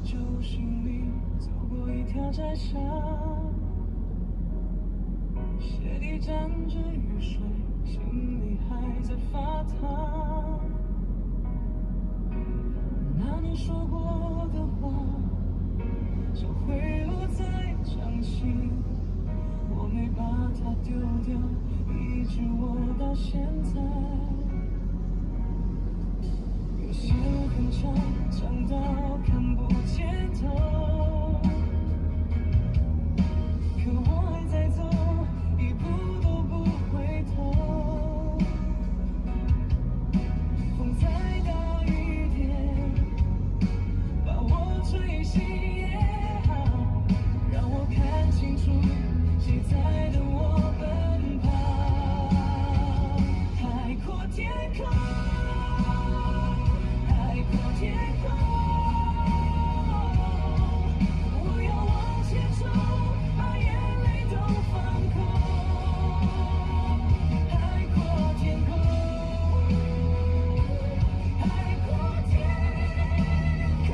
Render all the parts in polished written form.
酒心里走过一条窄巷，鞋底沾着雨水，心里还在发烫。那年说过的话，就会落在掌心，我没把它丢掉，一直握到现在。有些路很长，长到看不见头，可我还在走，一步都不回头。风再大一点，把我吹醒也好，让我看清楚谁在等我奔跑。海阔天空，海阔天空，我要往前冲，把眼泪都放空。海阔天空，海阔天空，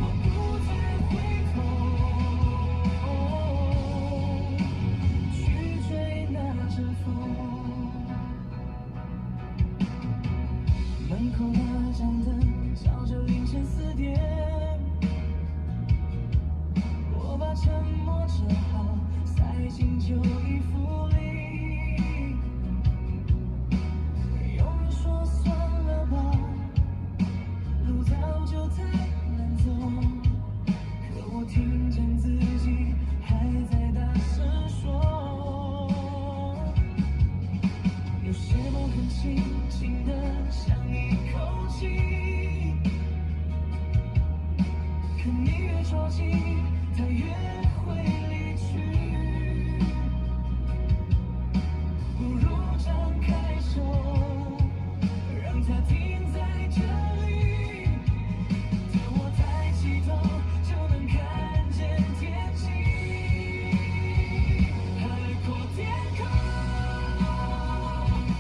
我不再回头，去追那阵风。门口那盏灯照着凌晨4点，我把沉默只好塞进旧衣服里。有人说算了吧，路早就太难走，可我听见自己还在大声说，有些梦很轻，轻的像一口气，可你越着急，它越会离去。不如张开手，让它停在这里，等我抬起头，就能看见天际。海阔天空，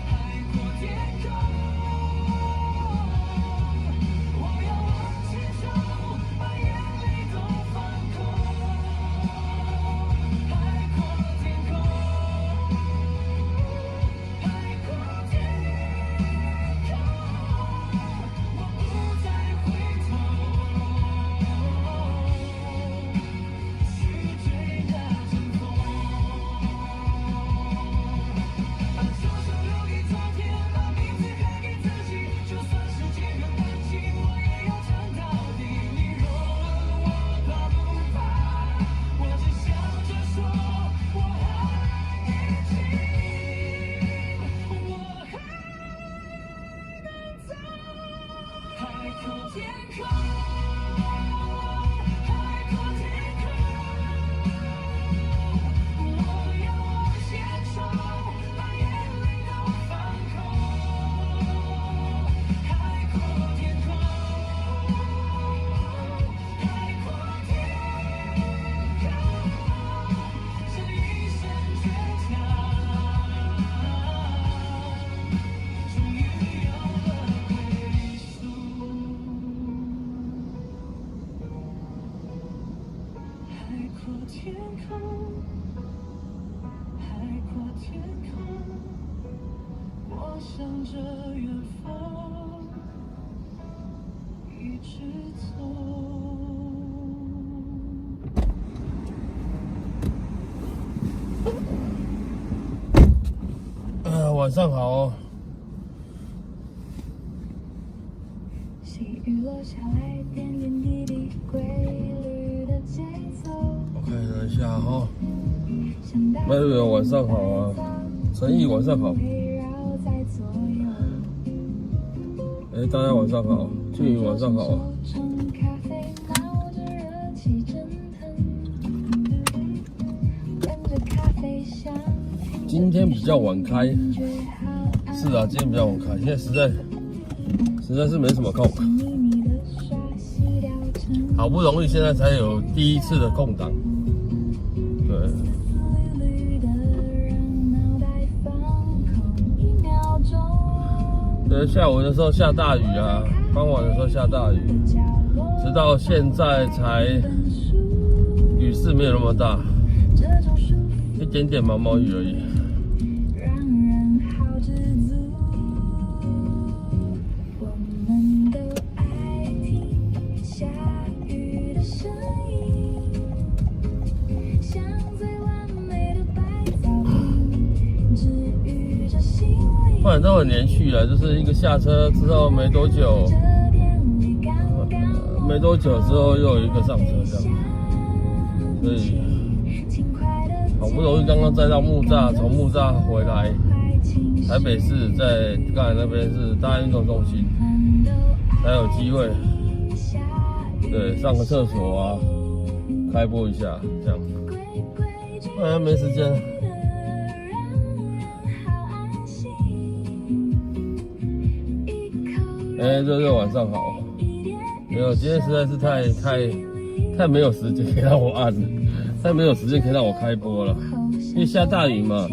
海阔天空，我要往前冲，把眼泪都放空。海阔天空，海阔天空，我不再回头，去追那阵风。把左手留给昨天，把名字还给自己，就算世界很安静，我也要唱到底。你若问我怕不怕，我只想着说我还年轻，我还能走。海阔天空，海阔天空，我要往前冲，把眼泪都放空。海阔天空，海阔天空，这一生倔强，终于有了归宿。海阔天空，海阔天空，我向着远方一直走。晚上好哦。细雨落下来，点点滴滴，规律的节奏。我看一下哈，没有晚上好啊，陈毅晚上好。哎，大家晚上好，俊宇晚上好啊。今天比较晚开，是啊，今天比较晚开，现在实在是没什么空，好不容易现在才有第一次的空档，对。对，下午的时候下大雨啊，傍晚的时候下大雨，直到现在才雨势没有那么大，一点点毛毛雨而已。不然都很连续啊，就是一个下车之后没多久，之后又有一个上车这样，所以好不容易刚刚载到木栅，从木栅回来台北市，在刚才那边是大安运动中心，才有机会，对，上个厕所啊，开播一下这样，不然没时间。热晚上好，没有，今天实在是太没有时间可以让我按了，太没有时间可以让我开播了，因为下大雨嘛，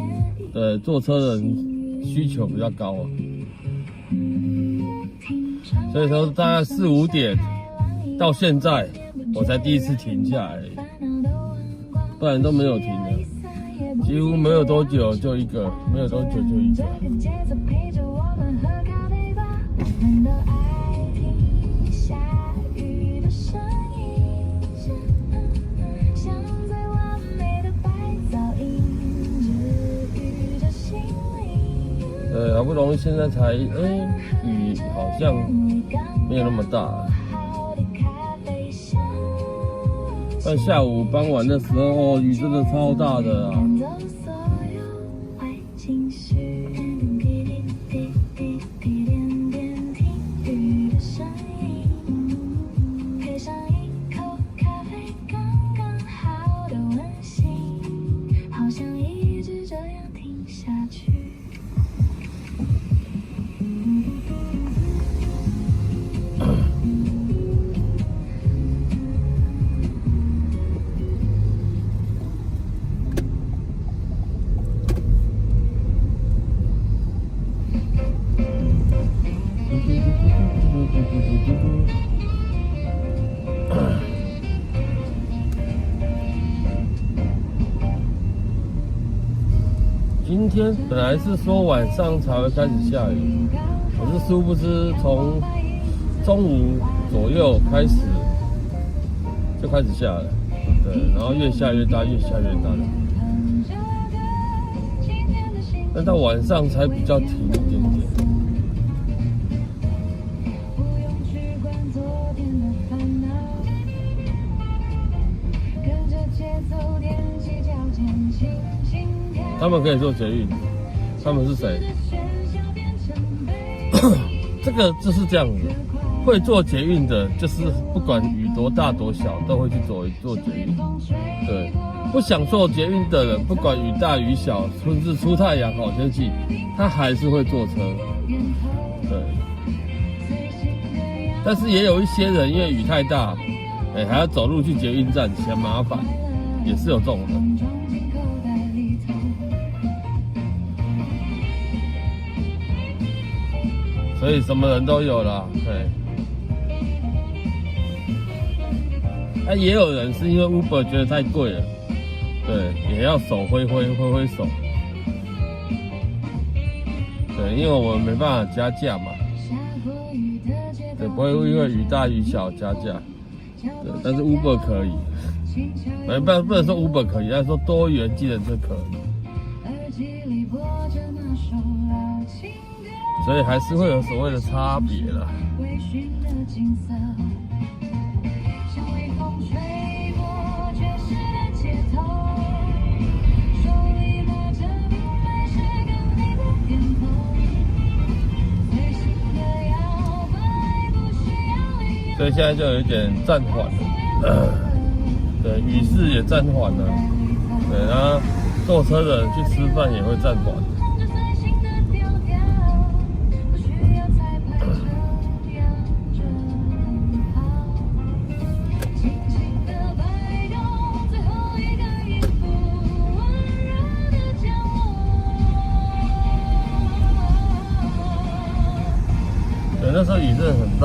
坐车的人需求比较高啊，所以说大概4、5点到现在我才第一次停下来，不然都没有停的，几乎没有多久就一个，没有多久就一个。好不容易现在才雨好像没有那么大，但下午傍晚的时候雨真的超大的啊。今天本来是说晚上才会开始下雨，可是殊不知从中午左右开始就开始下了，对，然后越下越大，越下越大的，但到晚上才比较停一点点。他们可以做捷运，他们是谁？这个就是这样子，会做捷运的，就是不管雨多大多小，都会去做捷运。对，不想做捷运的人，不管雨大雨小，甚至出太阳好天气，他还是会坐车。对，但是也有一些人因为雨太大，还要走路去捷运站，嫌麻烦，也是有这种人。所以什么人都有啦，对。也有人是因为 Uber 觉得太贵了，对，也要手挥手。对，因为我们没办法加价嘛，对，不会因为雨大雨小加价，对，但是 Uber 可以，不能说 Uber 可以，但是说多元计程车可以。所以还是会有所谓的差别啦。所以现在就有一点暂缓了，对，雨势也暂缓了，对，然后坐车的人去吃饭也会暂缓。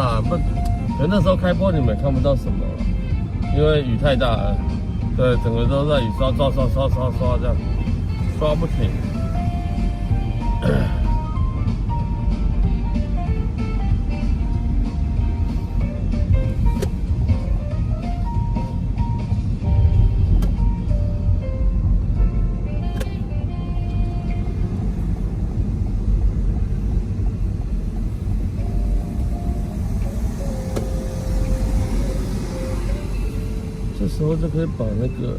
啦，不，可那时候开播你们也看不到什么了，因为雨太大了，对，整个都在雨刷这样，刷不停。这时候就可以把那个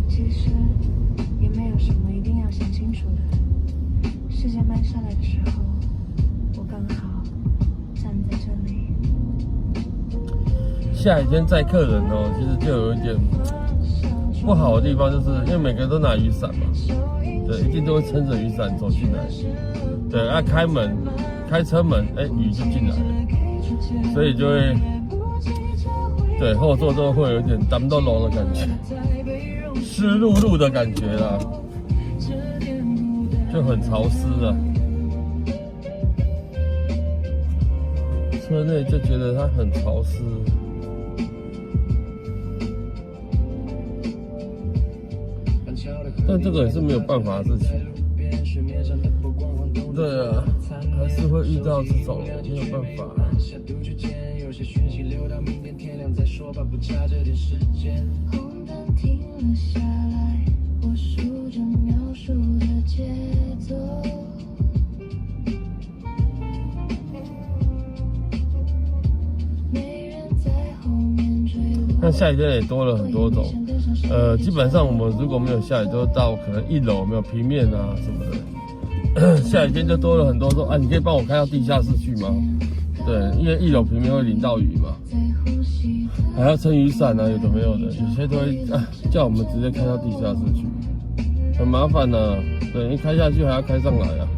其实也没有什么一定要想清楚的。时间慢下来的时候，我刚好站在这里。下雨天载客人哦，其实就有一点不好的地方，就是因为每个人都拿雨伞嘛，对，一定都会撑着雨伞走进来，对，开车门，雨就进来了，所以就会，对，后座都会有一点damn到龙的感觉，湿漉漉的感觉啦，就很潮湿啊。车内就觉得它很潮湿。但这个也是没有办法的事情。对啊，还是会遇到这种没有办法。红灯停了下来，我数着秒数的节奏。没人在后面追我。那下雨天也多了很多种，基本上我们如果没有下雨，都到可能1楼没有平面啊什么的。下雨天就多了很多说啊，你可以帮我开到地下室去吗？对，因为1楼平面会淋到雨嘛，还要撑雨伞啊，有的没有的，有些都会叫我们直接开到地下室去，很麻烦呢。对，一开下去还要开上来啊。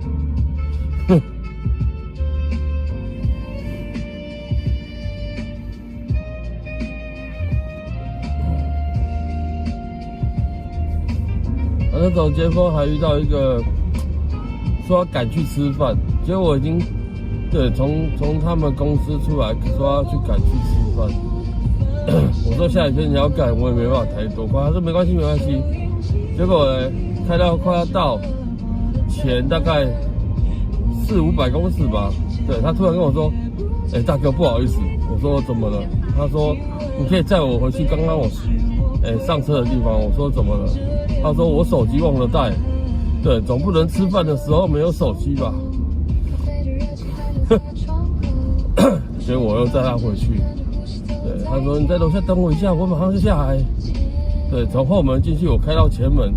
那走街峰还遇到一个说要赶去吃饭，结果我已经从他们公司出来，说要去赶去吃饭。我说下雨天你要赶，我也没办法抬多快。他说没关系没关系。结果呢，开到快要到前大概400-500公尺吧，对，他突然跟我说：“大哥不好意思。”我说怎么了？他说：“你可以载我回去刚刚我上车的地方。”我说怎么了？他说我手机忘了带。对，总不能吃饭的时候没有手机吧？所以我又载他回去。对，他说你在楼下等我一下，我马上就下来。对，从后门进去，我开到前门，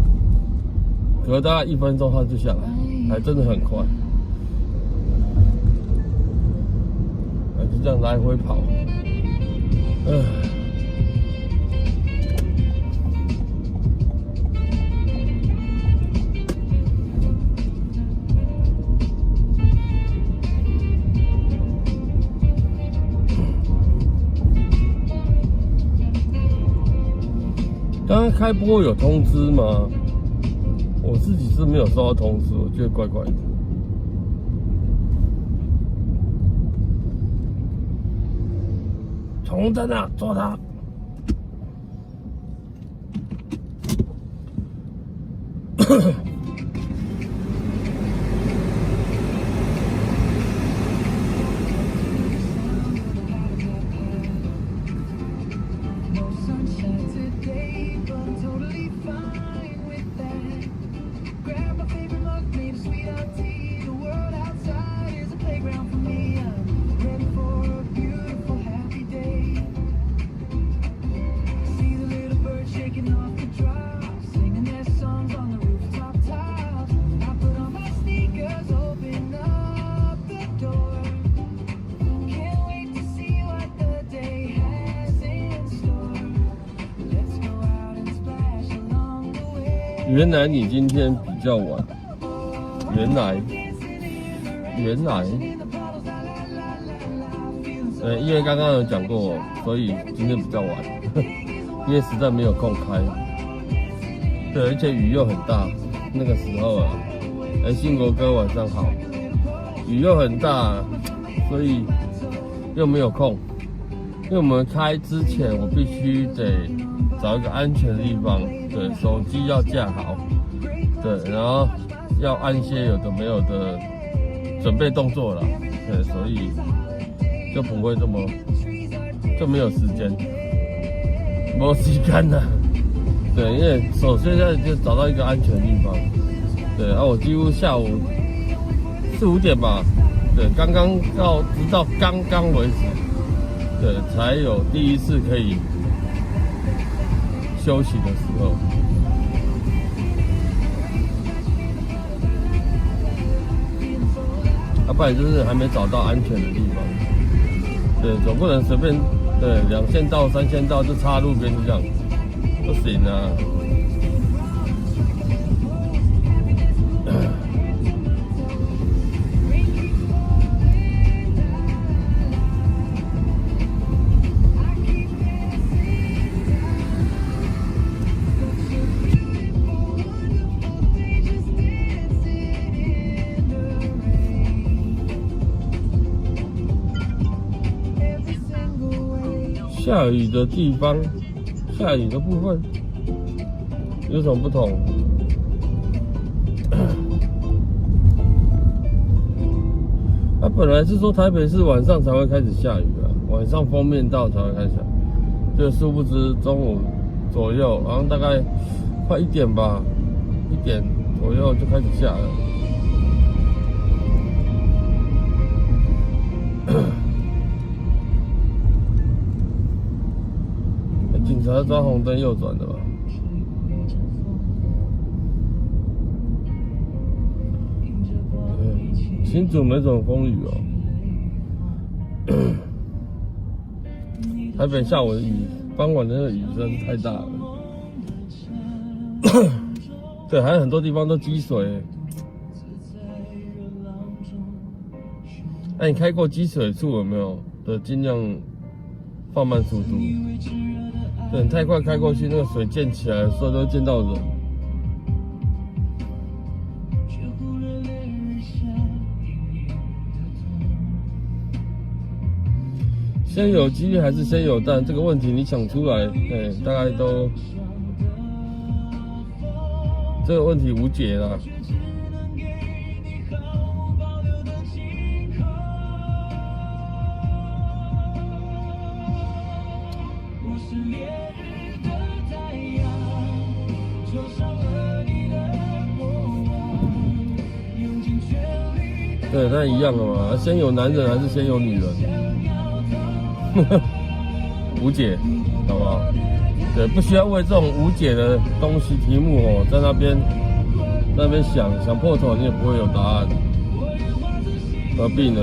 隔大概1分钟他就下来，还真的很快。就这样来回跑。刚刚开播有通知吗？我自己是没有收到通知，我觉得怪怪的。红灯啊，抓他！原来你今天比较晚，原来，因为刚刚有讲过，所以今天比较晚，因为实在没有空开。对，而且雨又很大，那个时候啊，信国哥晚上好，雨又很大，所以又没有空。因为我们开之前，我必须得找一个安全的地方，对，手机要架好，对，然后要按一些有的没有的准备动作了，对，所以就不会这么就没有时间，没时间了，对，因为首先现在就找到一个安全的地方，对，然后我几乎下午4、5点吧，对，直到刚刚为止，对，才有第一次可以休息的时候。不然就是还没找到安全的地方，对，总不能随便对2线道、3线道就插路边这样，不行啊。下雨的地方，下雨的部分有什么不同？本来是说台北市晚上才会开始下雨啊，晚上封面道才会开始下雨，就殊不知中午左右，然后大概快1点吧，1点左右就开始下了。警察抓红灯右转的吧？新竹没什么风雨哦。台北下午的雨，傍晚的那个雨真是太大了。对，还有很多地方都积水。你开过积水处有没有？尽量放慢速度。对，你太快开过去，那个水溅起来，所以都会溅到人。先有鸡还是先有蛋？这个问题你想出来，大概都这个问题无解啦。对，那一样的嘛，先有男人还是先有女人？无解，好不好？对，不需要为这种无解的东西题目哦，在那边想破头，你也不会有答案，何必呢？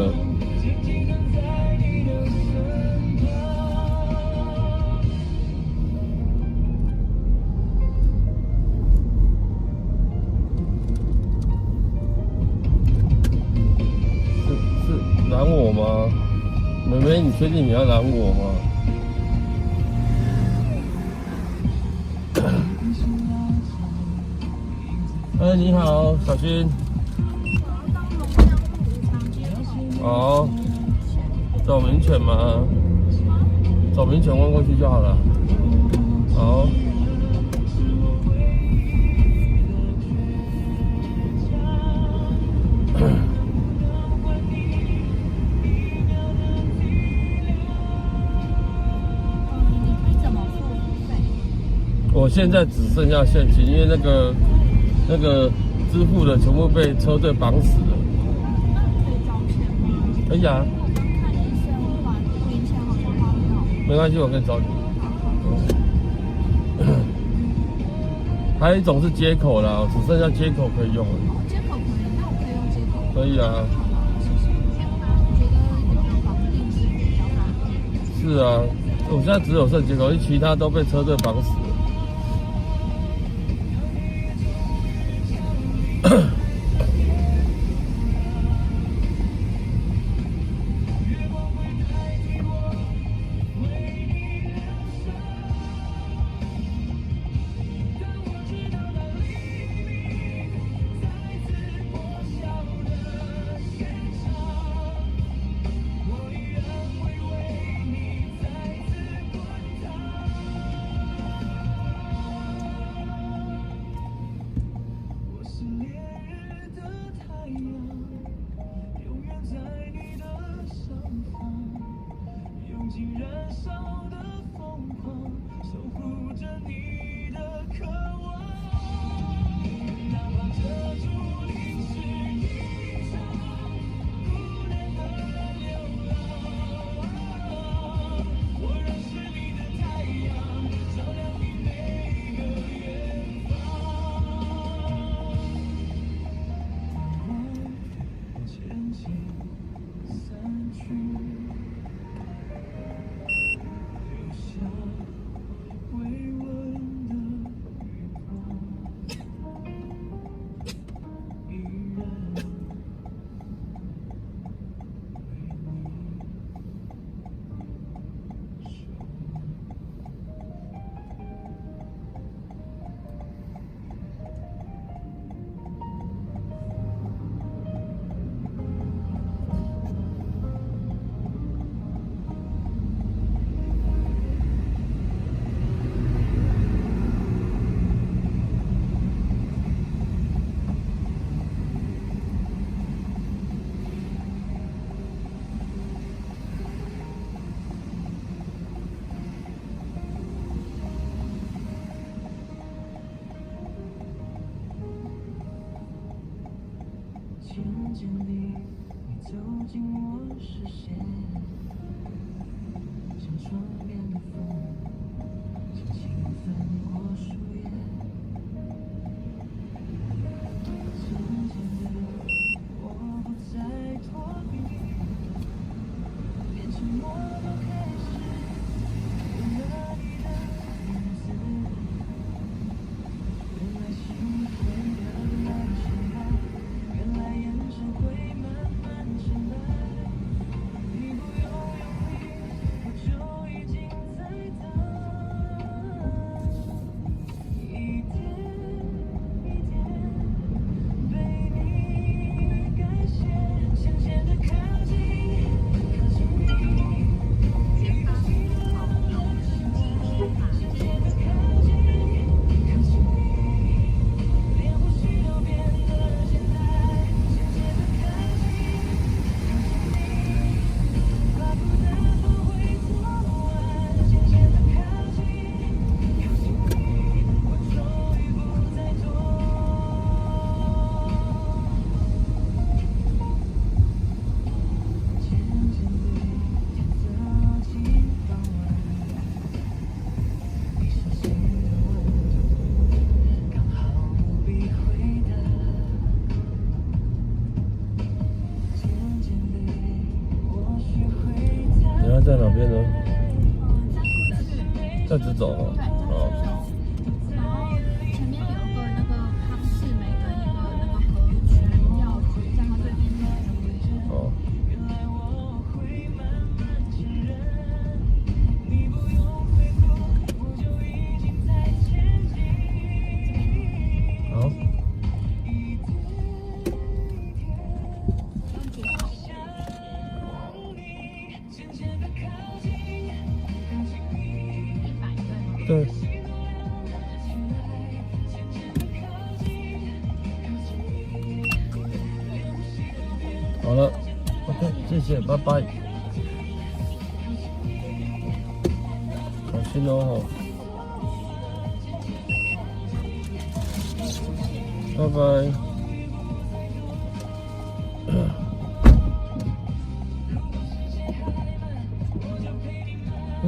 是拦我吗？妹妹，你确定你要拦我吗？你好，小心。好，走民权吗？走民权弯过去就好了。好。我现在只剩下现金，因为那个支付的全部被车队绑死了。可以找钱吗？可以啊。刚看医生，我零钱好像花不到。没关系，我可以找你。还有一种是接口啦，只剩下接口可以用了。接口可以，那我可以用接口。可以啊。是啊，我现在只有剩接口，因为其他都被车队绑死了。渐渐地，你走进我视线，像窗边的风，轻轻翻过树叶。渐渐的，我不再躲避，连沉默都开始有了你的名字。原来心会慢慢沉默。原来眼神会慢慢沉白，你不用用力，我就已经在等，一点一点被你改写，渐渐地靠近你，靠近你，渐渐地靠近你，靠近你，连呼吸都变得简单。在哪边呢？再直走哦。然后前面有个那个康世美跟一个那个和泉药局，在它对面那个。哦。好。对。好了 ，OK， 谢谢，拜拜。小心哦，拜拜。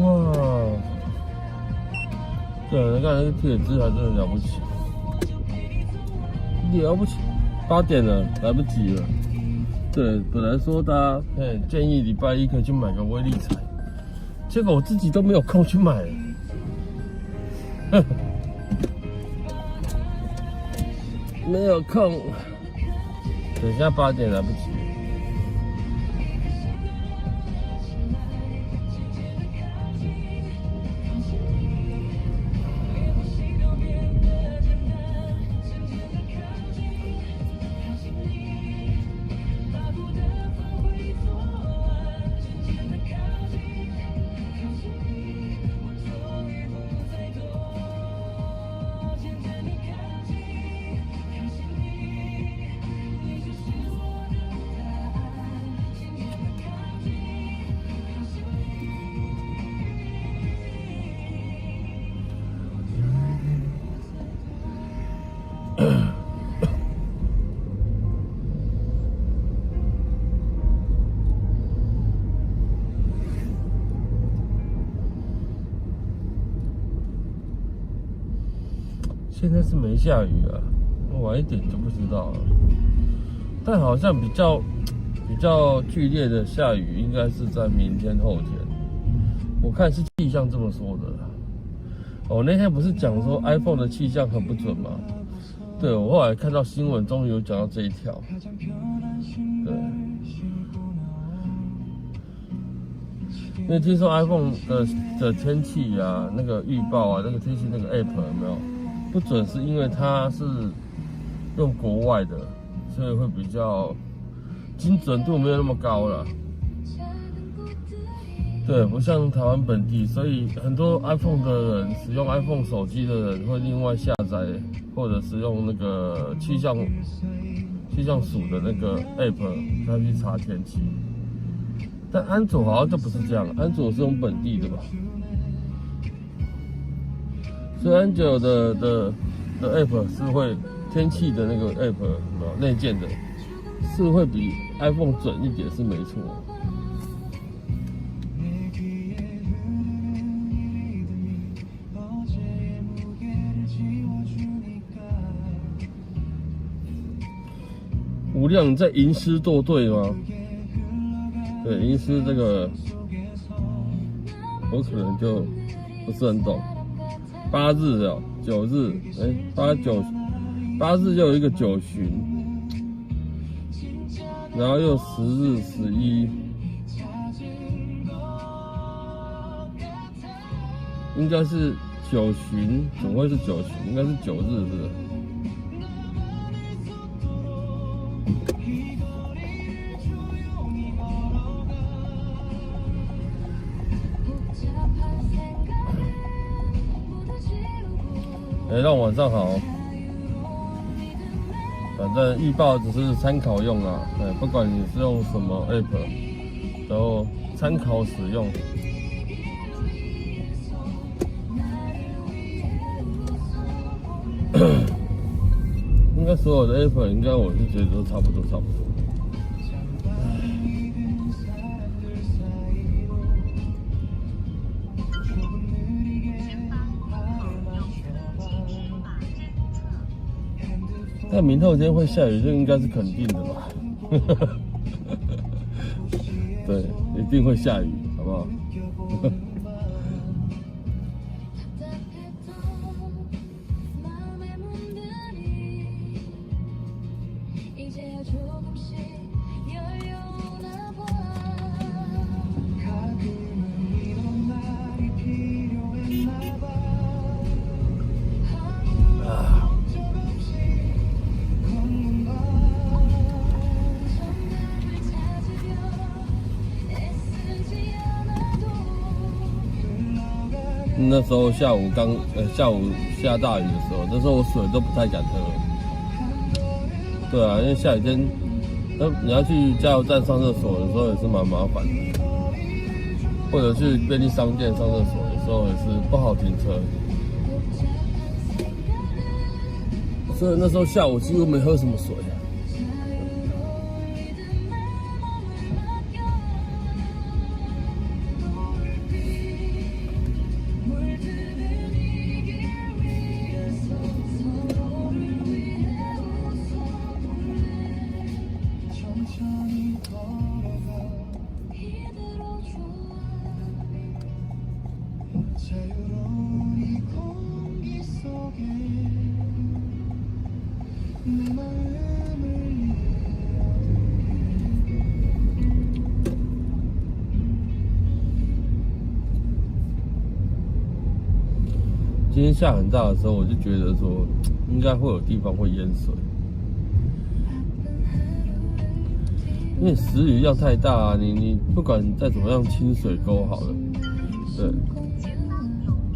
哇！对，你看那个铁枝还真的了不起，了不起！8点了，来不及了。对，本来说大家建议礼拜一可以去买个威力彩，结果我自己都没有空去买了。没有空，等下8点来不及。现在是没下雨啊，晚一点就不知道了。但好像比较剧烈的下雨，应该是在明天后天。我看是气象这么说的。我那天不是讲说 iPhone 的气象很不准吗？对，我后来看到新闻，终于有讲到这一条。对，因为听说 iPhone 的天气啊，那个预报啊，那个天气那个 App 有没有不准？是因为它是用国外的，所以会比较精准度没有那么高了。对，不像台湾本地，所以很多 iPhone 的人使用 iPhone 手机的人会另外下载或者使用那个气象署的那个 App， 它去查天气。但安卓好像就不是这样，安卓是用本地的吧？所以安卓的 App 是会天气的那个 App 内建的，是会比 iPhone 准一点，是没错。吴亮，你在吟诗作对吗？对，吟诗这个我可能就不是很懂。8日哦，9日，8日就有一个9旬，然后又10日、11，应该是9旬，怎么会是9旬？应该是9日是不是？让晚上好，反正预报只是参考用啦，不管你是用什么 app， 都参考使用。应该所有的 app， 应该我是觉得都差不多。但明后天会下雨，这应该是肯定的吧？对，一定会下雨，好不好？那时候下午下大雨的时候，那时候我水都不太敢喝。对啊，因为下雨天，你要去加油站上厕所的时候也是蛮麻烦的，或者去便利商店上厕所，有时候也是不好停车。所以那时候下午几乎没喝什么水。今天下很大的时候，我就觉得说应该会有地方会淹水，因为时雨量太大啊，你不管再怎么样清水沟好了，对，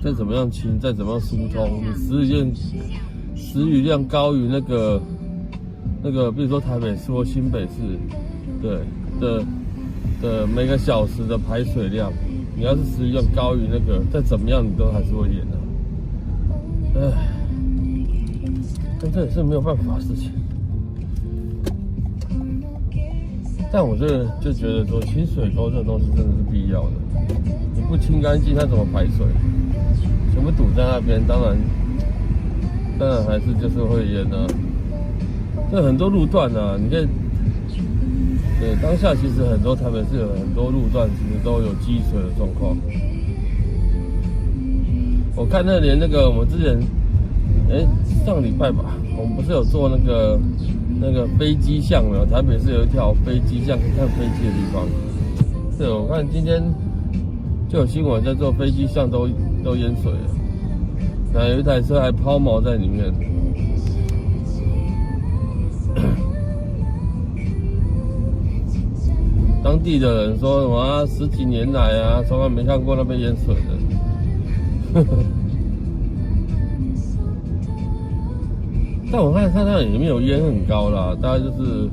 再怎么样清，再怎么样疏通，你时雨量高于那个，比如说台北市或新北市，对的每个小时的排水量，你要是时雨量高于那个，再怎么样你都还是会淹的。唉，但这也是没有办法的事情。但我就觉得说，清水沟这种东西真的是必要的。你不清干净，它怎么排水？全部堵在那边，当然还是就是会淹啊。这很多路段啊，你可以，对，当下其实很多台北市有很多路段其实都有积水的状况。我看连那个我们之前，上礼拜吧，我们不是有做那个飞机巷没有？台北市有一条飞机巷，可以看飞机的地方。对，我看今天就有新闻在做飞机巷都淹水了，那有一台车还抛锚在里面。当地的人说什么啊，10几年来啊，从来没看过那边淹水的。但我看它也没有淹很高啦，大概就是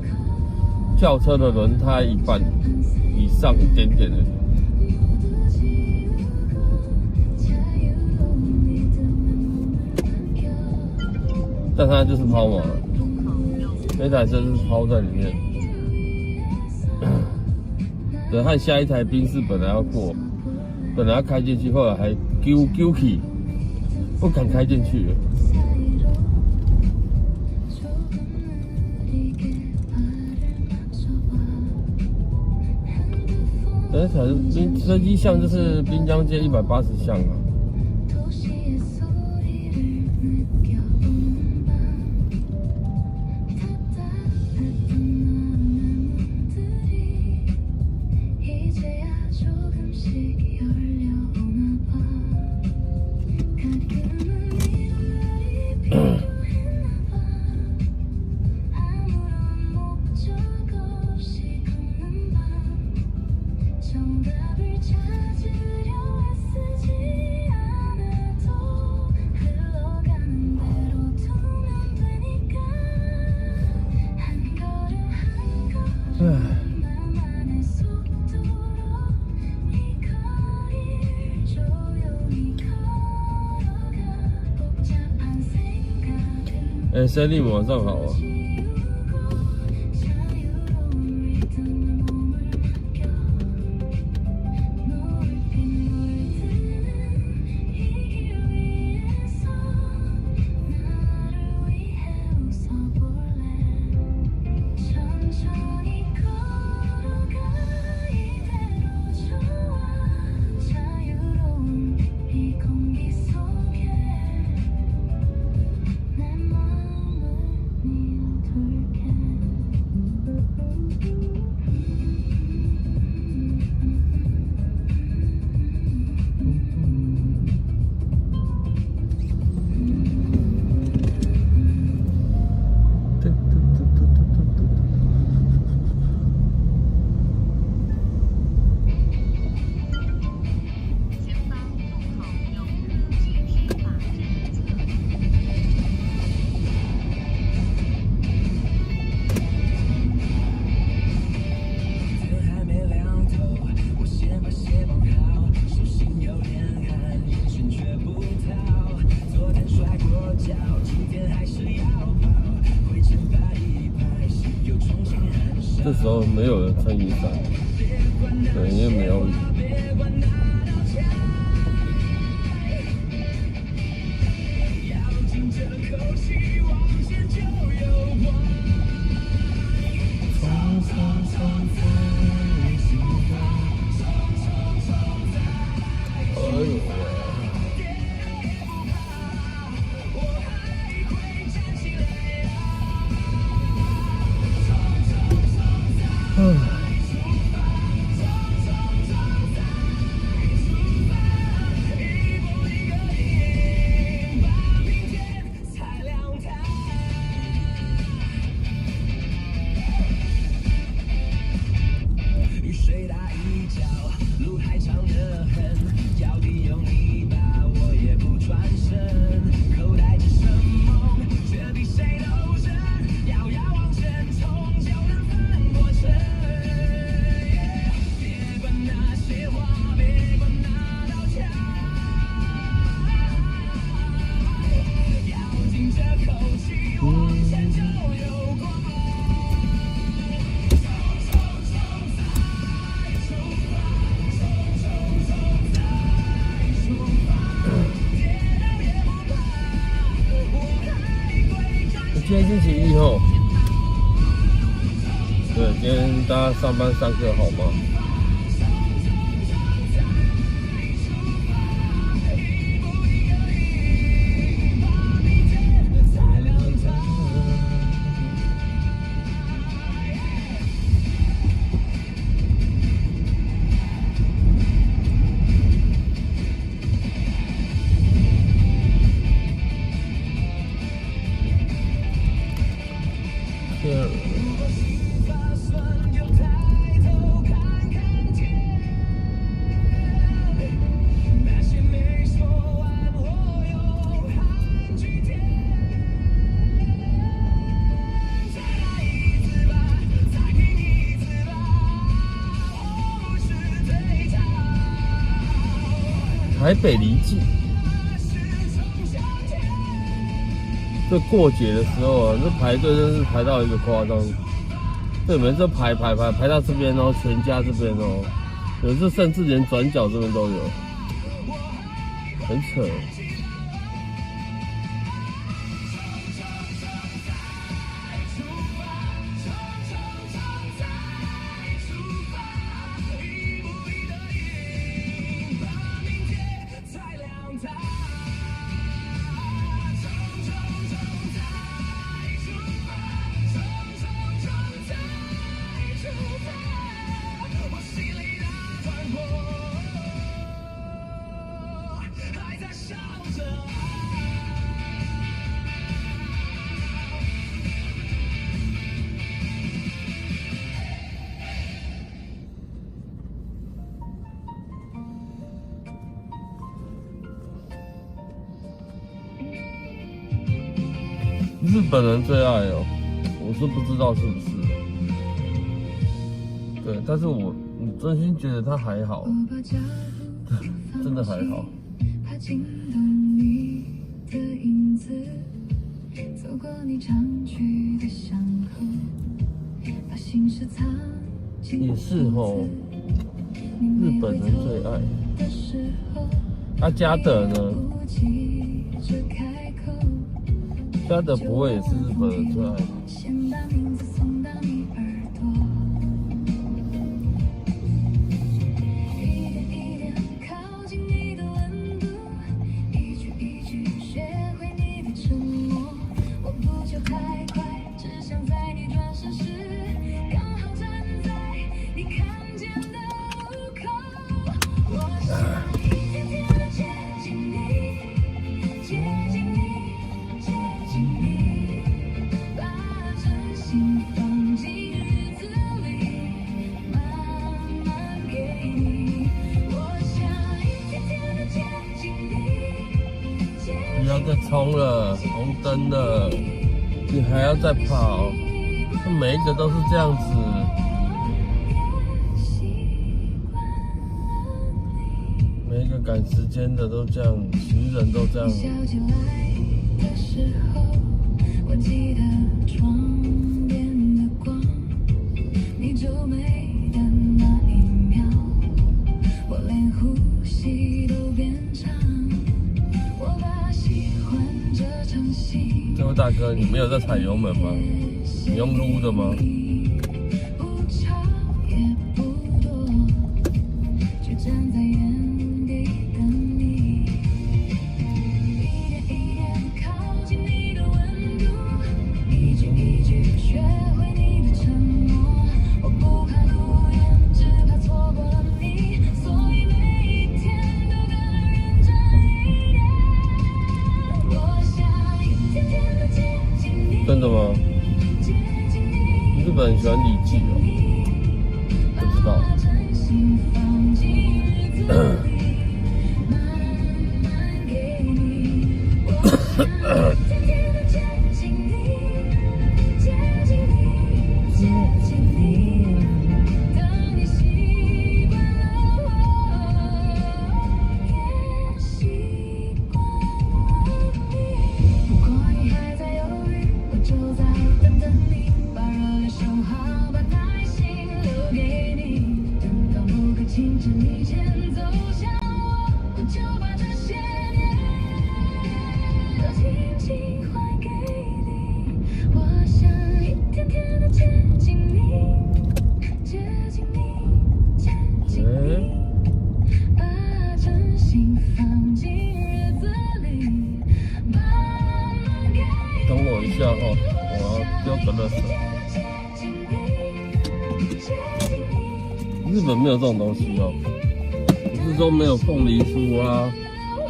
轿车的轮胎一半以上一点点的。但它就是抛锚了，那台车就是抛在里面。对，和下一台宾士本来要过，本来要开进去，后来还丢起，不敢开进去了。这台飞机巷就是滨江街180巷啊。声力马上好啊。这时候没有人撑雨伞，对，因为没有雨。今天星期一吼。对，今天大家上班上课好吗？台北离境，这过节的时候啊，这排队真是排到一个夸张。对，每次排到这边哦，全家这边哦，有时甚至连转角这边都有，很扯。日本人最爱哦，我是不知道是不是。对，但是我真心觉得他还好，真的还好。也是哦，日本人最爱。阿加德呢？加德不会也是日本人最爱的。不要再冲了，红灯了，你还要再跑，每一个都是这样子。每一个赶时间的都这样，行人都这样。我记得窗边的光，你皱眉的那一秒，我连呼吸都变长。我把喜欢这场戏。这位大哥，你没有在踩油门吗？你用撸的吗？不吵也不多，就站在原地等你，一点一点靠近你的温度，一句一句学会你的承诺。我不怕路远，只怕错过了你，所以每一天都更认真一点。我想一天天的接近你。真的吗？日本人喜欢礼记哦，不知道。牵着你前走向我，我就把这些年的轻轻等我一下哈，我要丢个垃圾。日本没有这种东西哦，不是说没有凤梨酥啊、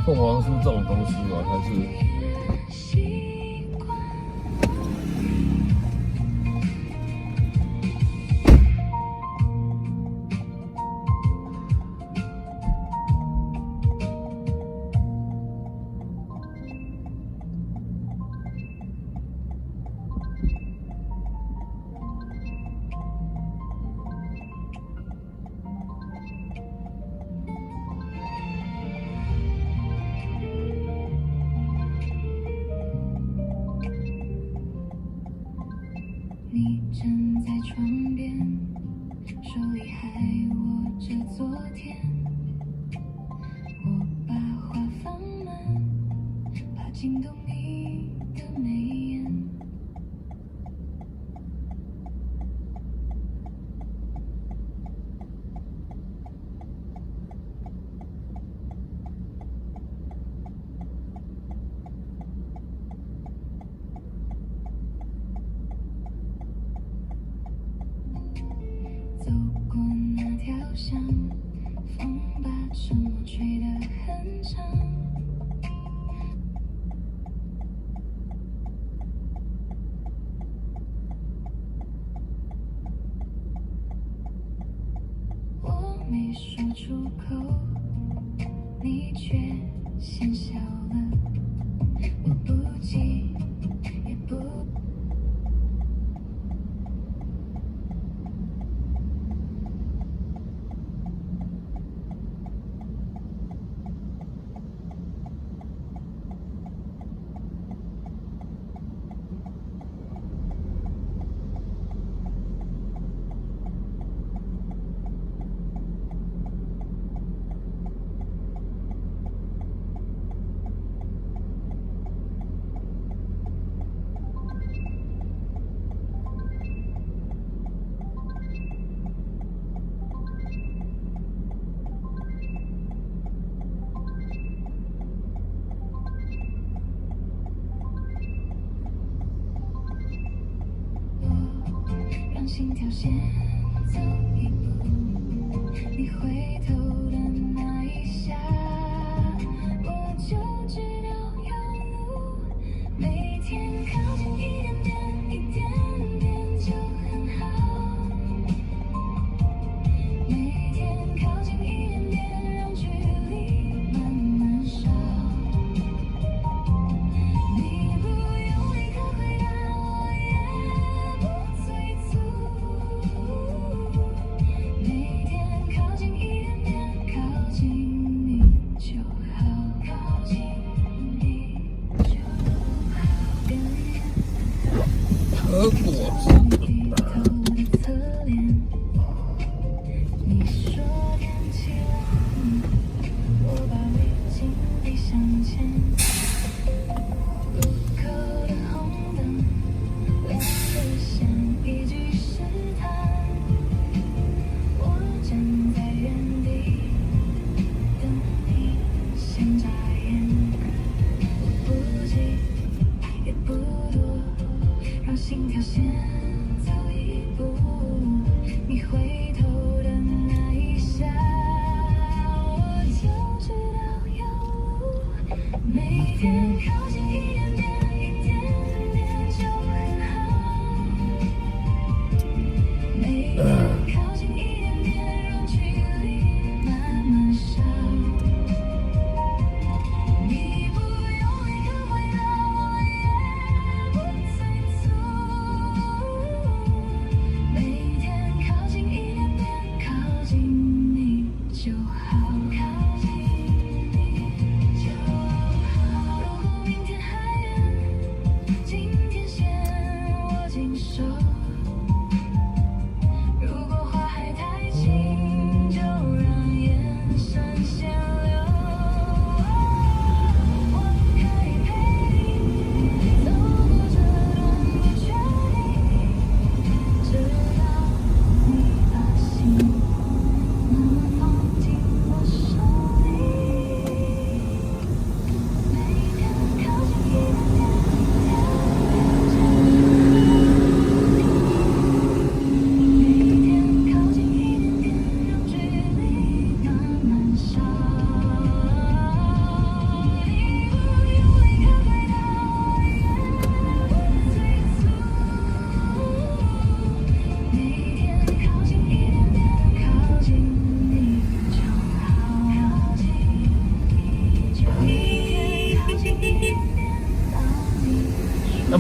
凤凰酥这种东西吗？还是？你站在窗边，手里还握着昨天。我把话放慢，怕惊动你的眉眼。走过那条巷，风把沉默吹得很长。我没说出口，你却先笑了。我不急，也不。让心跳先走一步，你回头的那一下，我就知道有路。每天靠近一点点，一点点就很好。每天靠近一点点，让距离慢慢少。你不用立刻回答，我也不催促。每天靠近一点点，靠近你就好，靠近你就好。边和果子。低头的侧脸，你说天气冷，我把围巾递向前。路口的红灯亮得像一句试探，我站在原地等你先眨眼。我不急也不躲，让心跳先走一步。你回头的那一下，我就知道有路。每天靠近一点点，一点点就很好。每天靠近一点点，让距离慢慢少。你不用立刻回答，我也不催促。每天靠近一点点，靠近你就好，靠近你就好。如果明天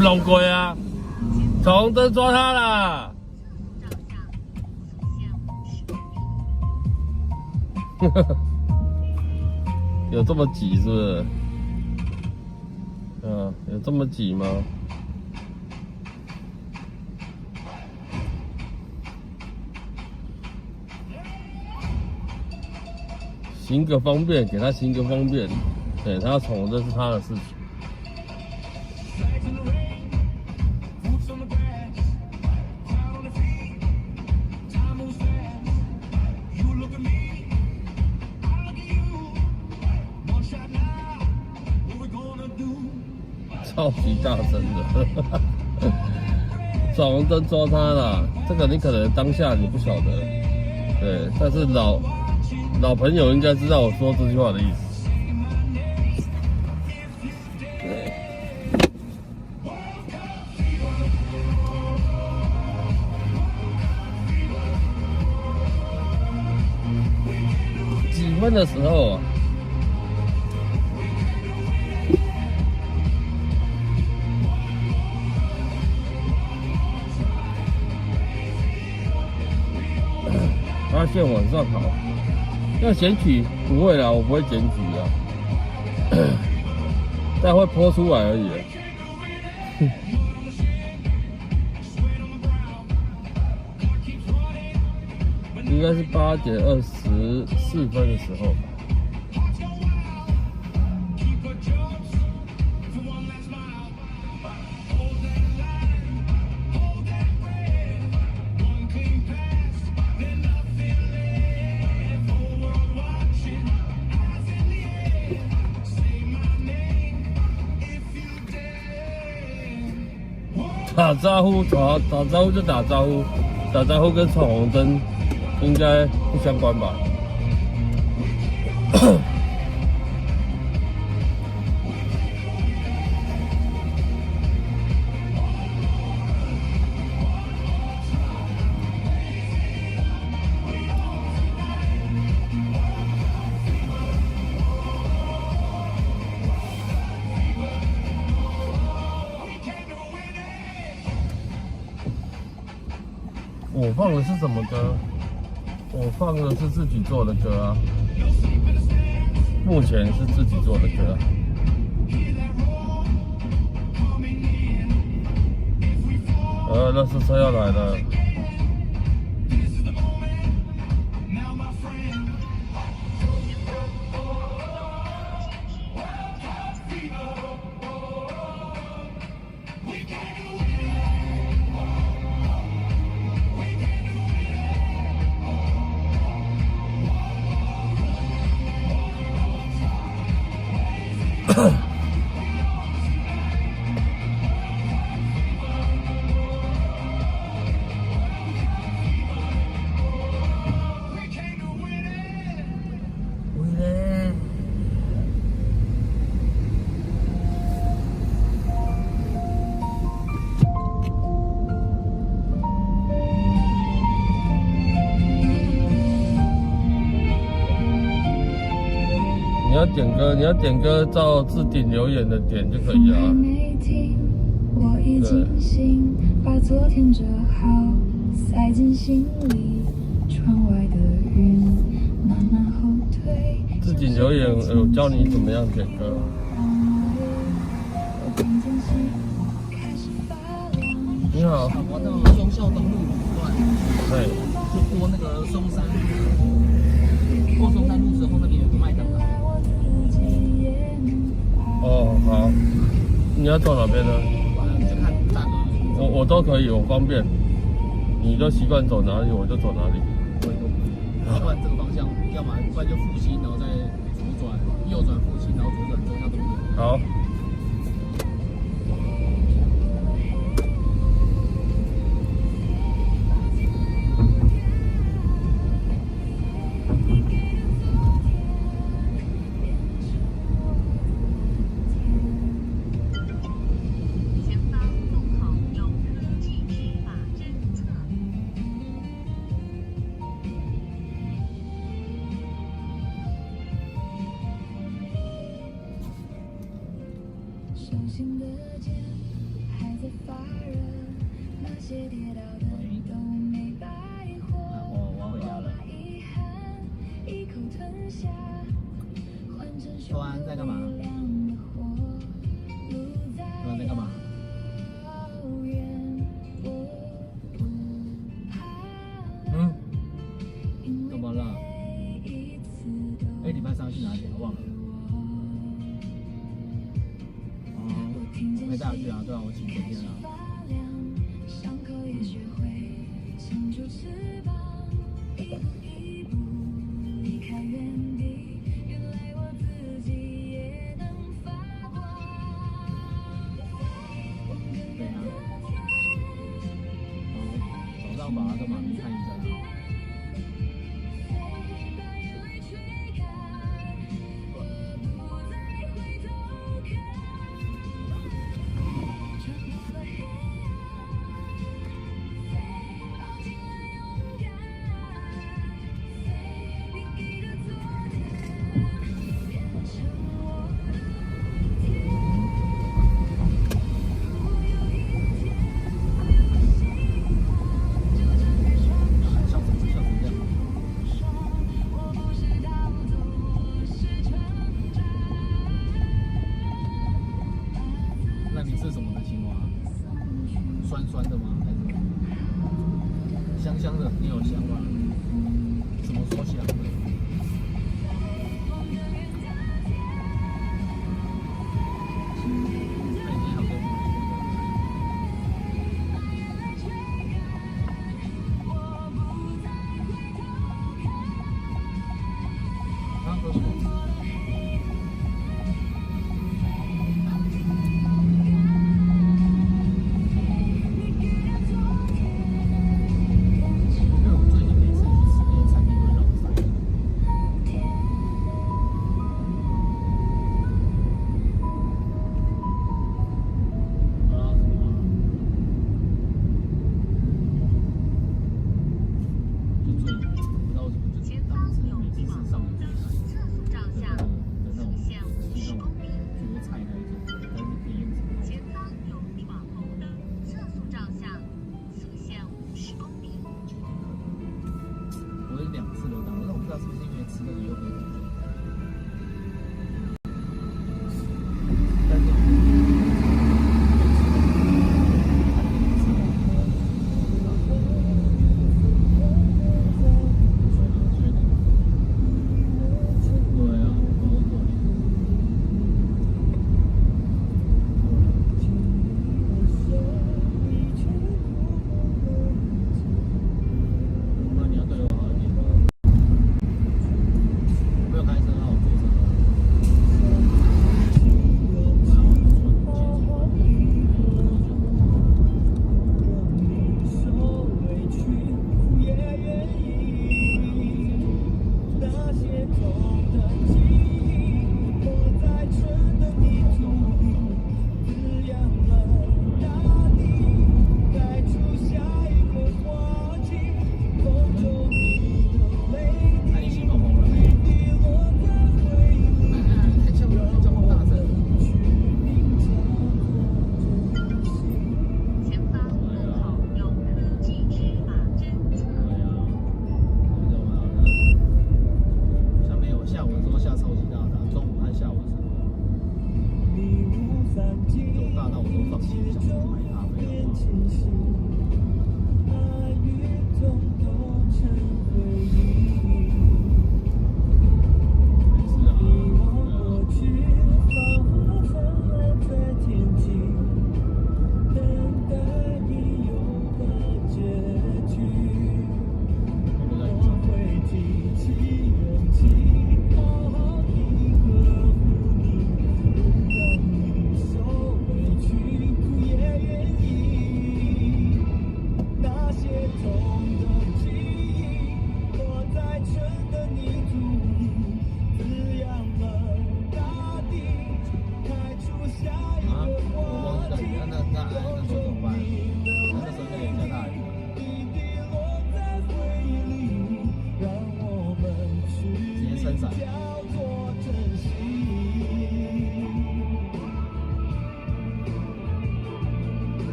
唔弄鬼啊！闯红灯抓他啦！有这么挤是不是？有这么挤吗？行个方便，给他行个方便。对，他要闯红灯是他的事情。超级大声的，闯红灯抓他啦！这个你可能当下你不晓得，对，但是老朋友应该知道我说这句话的意思。对，几分的时候啊？发现晚上跑，要检举不会啦，我不会检举啦，但会泼出来而已。应该是8点24分的时候吧。打招呼，打招呼就打招呼，打招呼跟闯红灯应该不相关吧？我放的是什么歌？我放的是自己做的歌啊，目前是自己做的歌。垃圾车要来了。你要点歌，照置顶留言的点就可以啊。我已精心把昨天折好，塞进心里。窗外的云慢慢后退。置顶留言，我教你怎么样点歌。你好。我到忠孝东路5段，对。就过那个松山路，过松山路之后那边有个麦当劳。哦，好，你要走哪边呢？就看大哥。我都可以，我方便。你都习惯走哪里，我就走哪里。要不然这个方向，要么不然就复兴，然后再左转，右转复兴，然后左转忠孝东路。好。手心的茧还我要回家了。突然在干嘛？突然在干嘛？怎么了？礼拜3去哪里？我忘了。没带我去啊？对啊，我请昨天啊。对啊。早上把他的妈咪看医生啊。那你是什么的青蛙？酸酸的吗？还是香香的？你有香吗？什么说香的？那你今天好多吗？刚喝什么？因为我最近每次去吃那些餐厅都绕塞。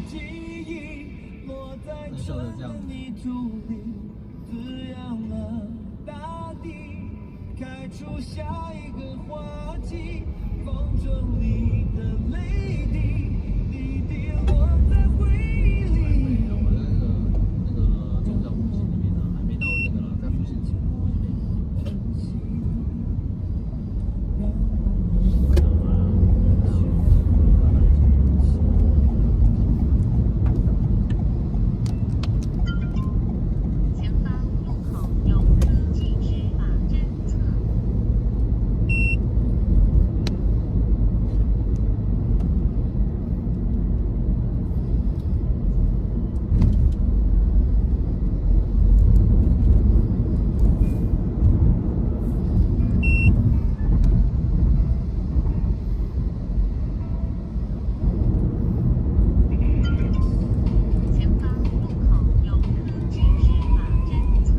记忆落在笑得这样子。泥土里，滋养了大地，开出下一个花季。风中你的泪滴，滴滴落在回忆里。我们那个中小复兴那边呢，还没到那个啦，在复兴区。前方路口有科技执法侦测。前方路口有科技执法侦测。前方路口有科技执法侦测。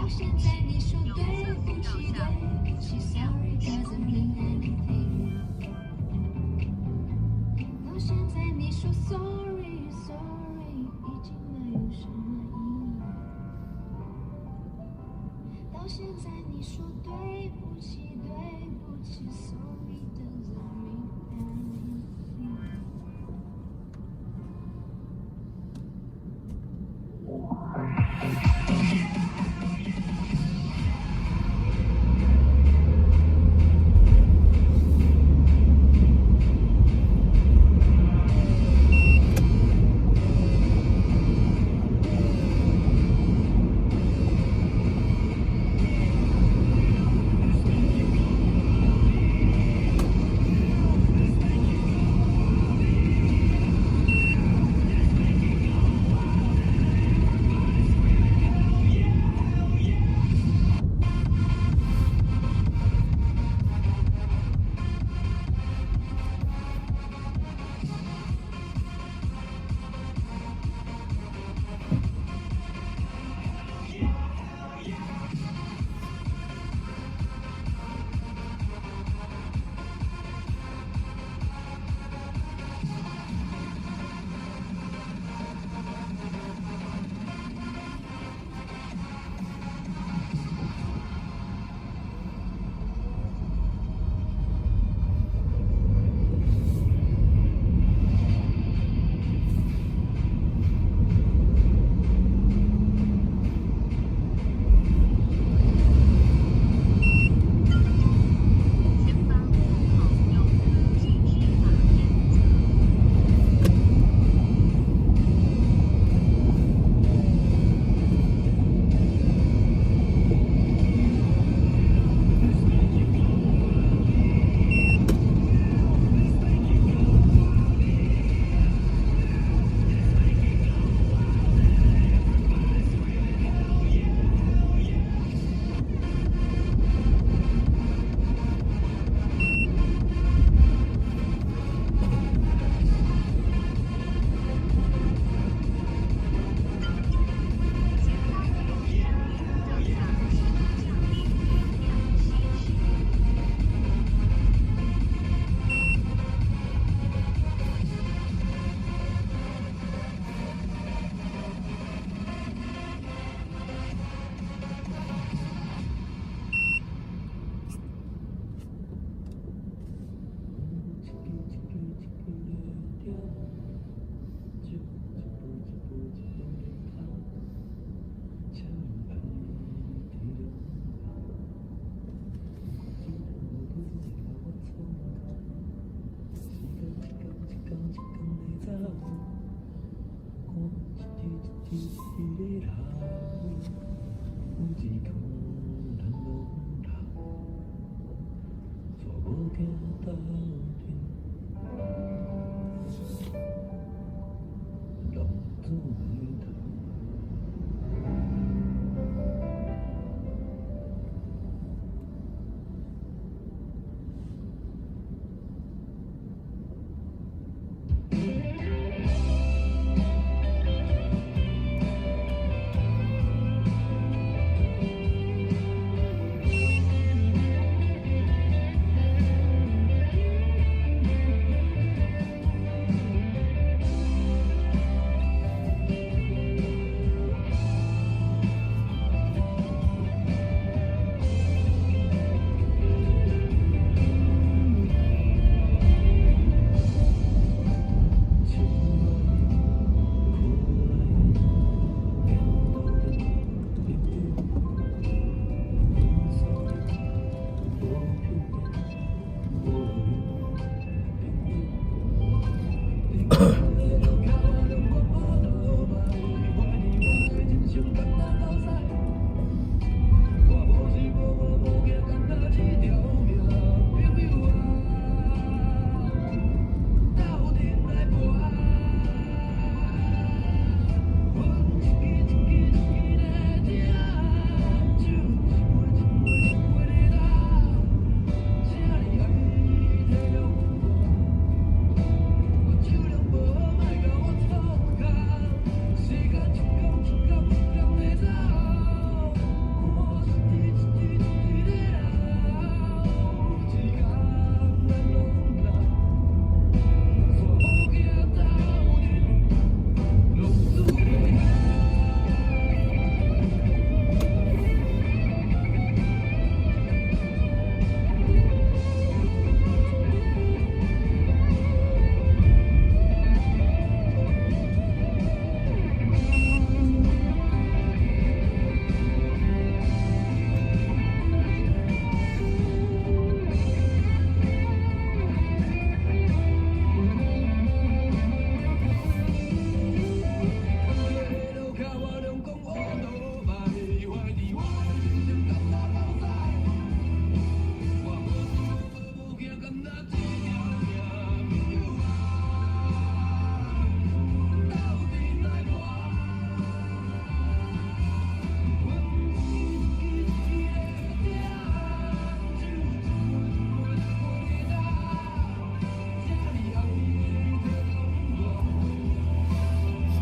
现在你说对不起，对不起，sorry doesn't mean anything。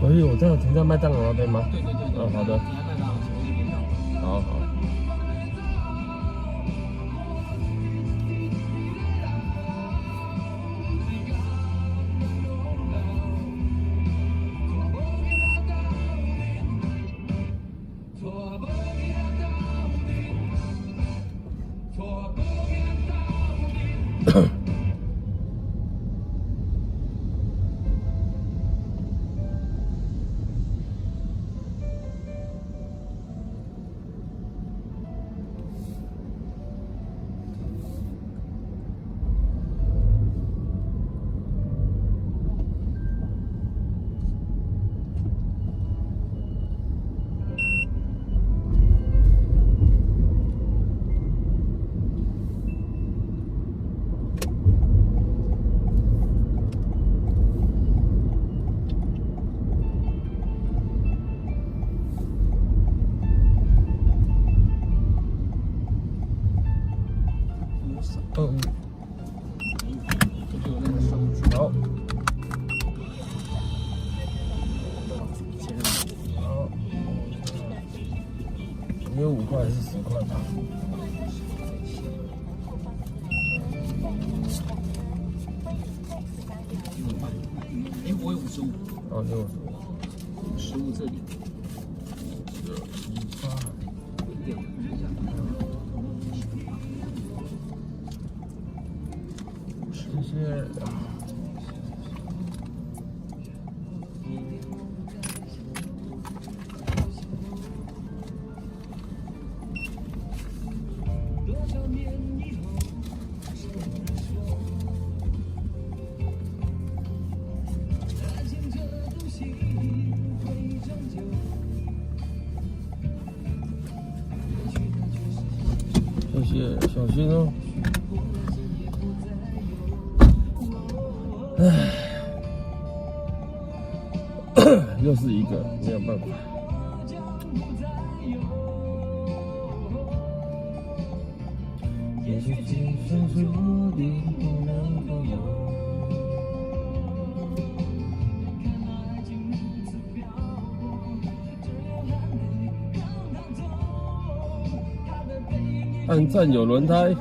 所以我这样停在麦当劳那边吗？对对对对。好的。你还麦当劳前面边上。好好。这就有那个收据。好。钱好。有5块还是10块吧？哎，我有55。哦，有15这里。对，看一下。谢谢。爱情这东西会长久。姐，小心哦。唉，又是一个，没有办法。也许今生注定不能够有。按赞有轮胎。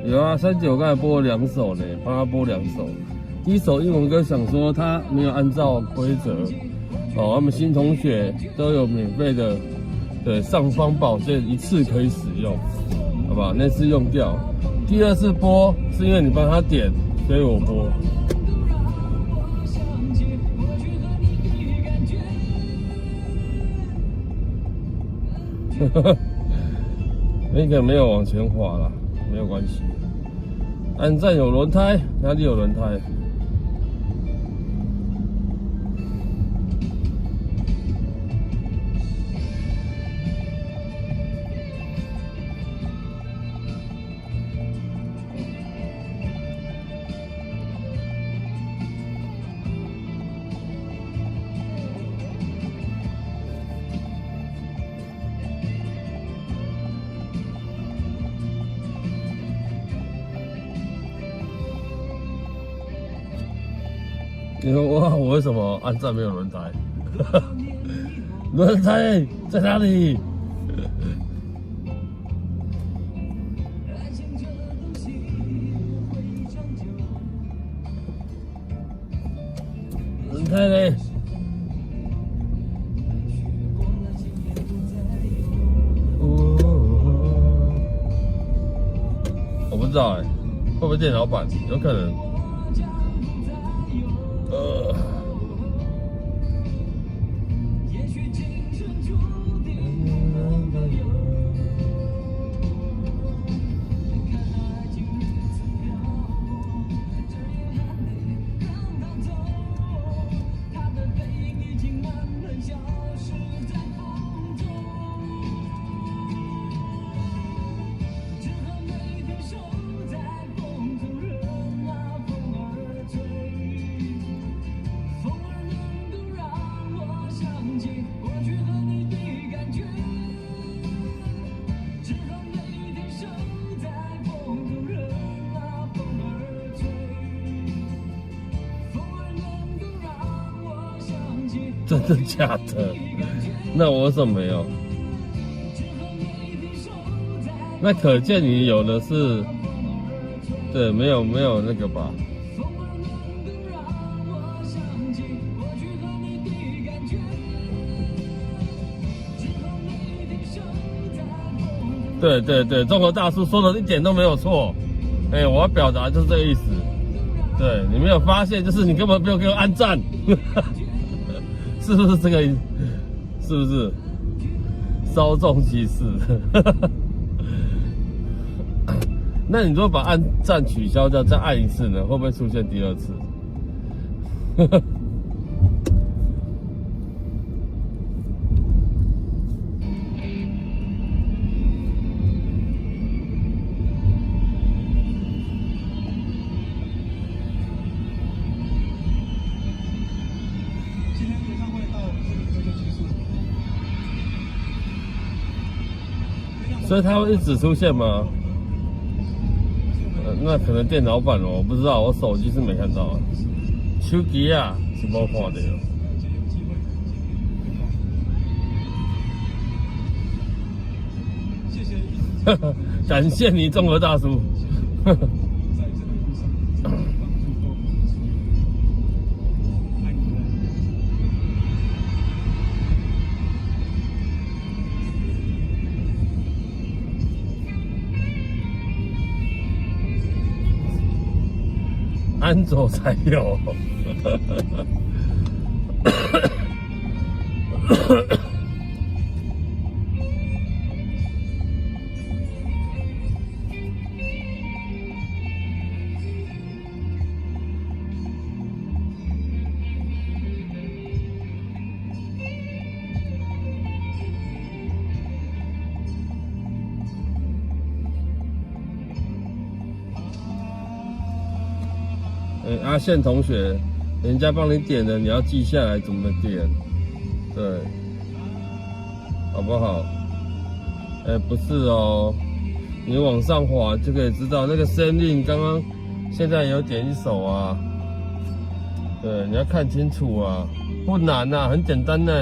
有啊，3姐我刚才播了2首呢，帮他播2首。第一首英文歌想说他没有按照规则，哦，他们新同学都有免费的，对，尚方宝剑一次可以使用，好不好？那次用掉。第二次播是因为你帮他点，所以我播。那个没有往前滑啦，没有关系。按赞有轮胎，哪里有轮胎？你说哇，我为什么按赞没有轮胎？轮胎在哪里？轮胎嘞？我不知道会不会电脑版？有可能。真的假的？那我为什么没有？那可见你有的是，对，没有那个吧？对对对，中国大叔说的一点都没有错。我要表达就是这个意思。对，你没有发现，就是你根本没有给我按赞。是不是这个？是不是稍纵即逝？那你如果把按赞取消掉，再按一次呢？会不会出现第二次？所以它会一直出现吗？那可能电脑版哦，我不知道，我手机是没看到。手机啊，是没看到。感谢你，中和大叔。安卓才有。阿宪同学，人家帮你点的，你要记下来怎么点，对，好不好？不是哦，你往上滑就可以知道那个声令刚刚现在有点一首啊，对，你要看清楚啊，不难啊，很简单呢。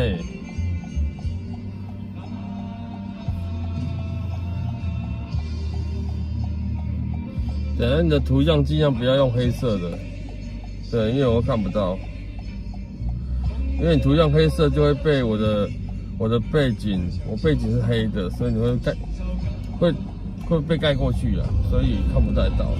等下你的图像尽量不要用黑色的，对，因为我看不到，因为你图像黑色就会被我的背景，我背景是黑的，所以你会被盖过去啊，所以看不太到。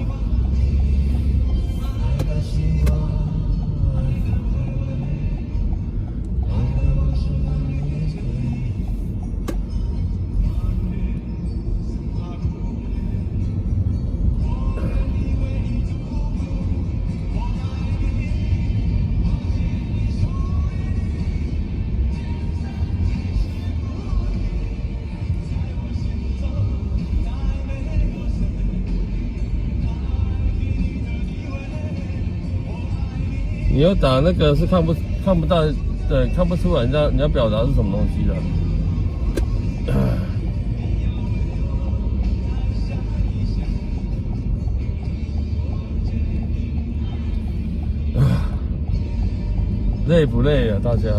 你要打那个是看不到，对，看不出来你要表达是什么东西的。累不累啊，大家？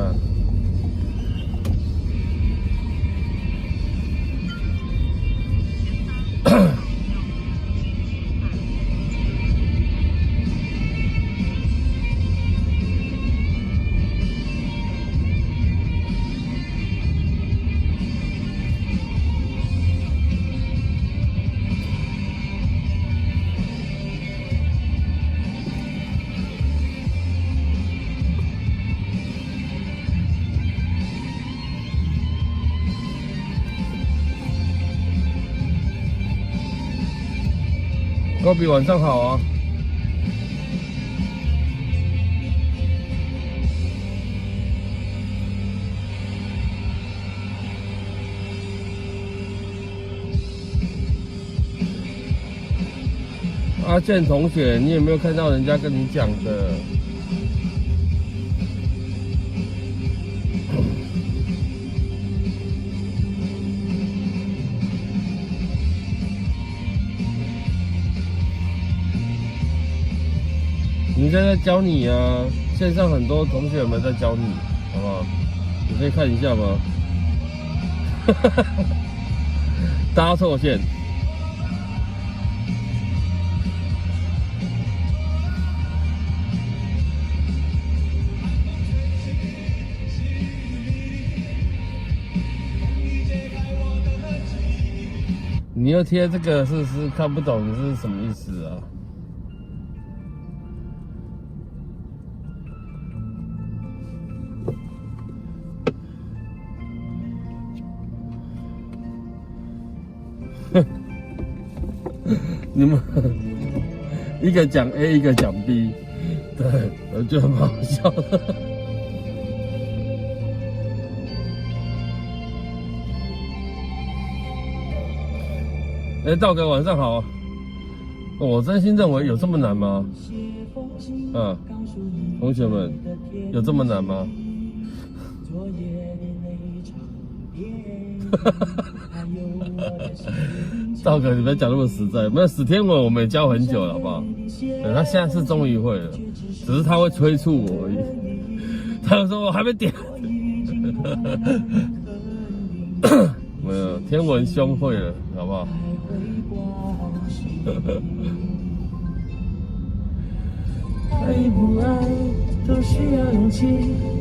高比晚上好啊！阿健同学，你有没有看到人家跟你讲的？人家在教你啊，线上很多同学们在教你，好不好？你可以看一下吗？搭错线。你要贴这个是看不懂，你是什么意思啊？你们一个讲 A， 一个讲 B， 对，我觉得蛮好笑的。道哥晚上好。我真心认为有这么难吗？同学们，有这么难吗？道哥，你不要讲那么实在。没有史天文，我们也教很久了，好不好？对，他现在是终于会了，只是他会催促我而已。他就说我还没点。没有，天文兄会了，好不好？爱不爱都需要勇气，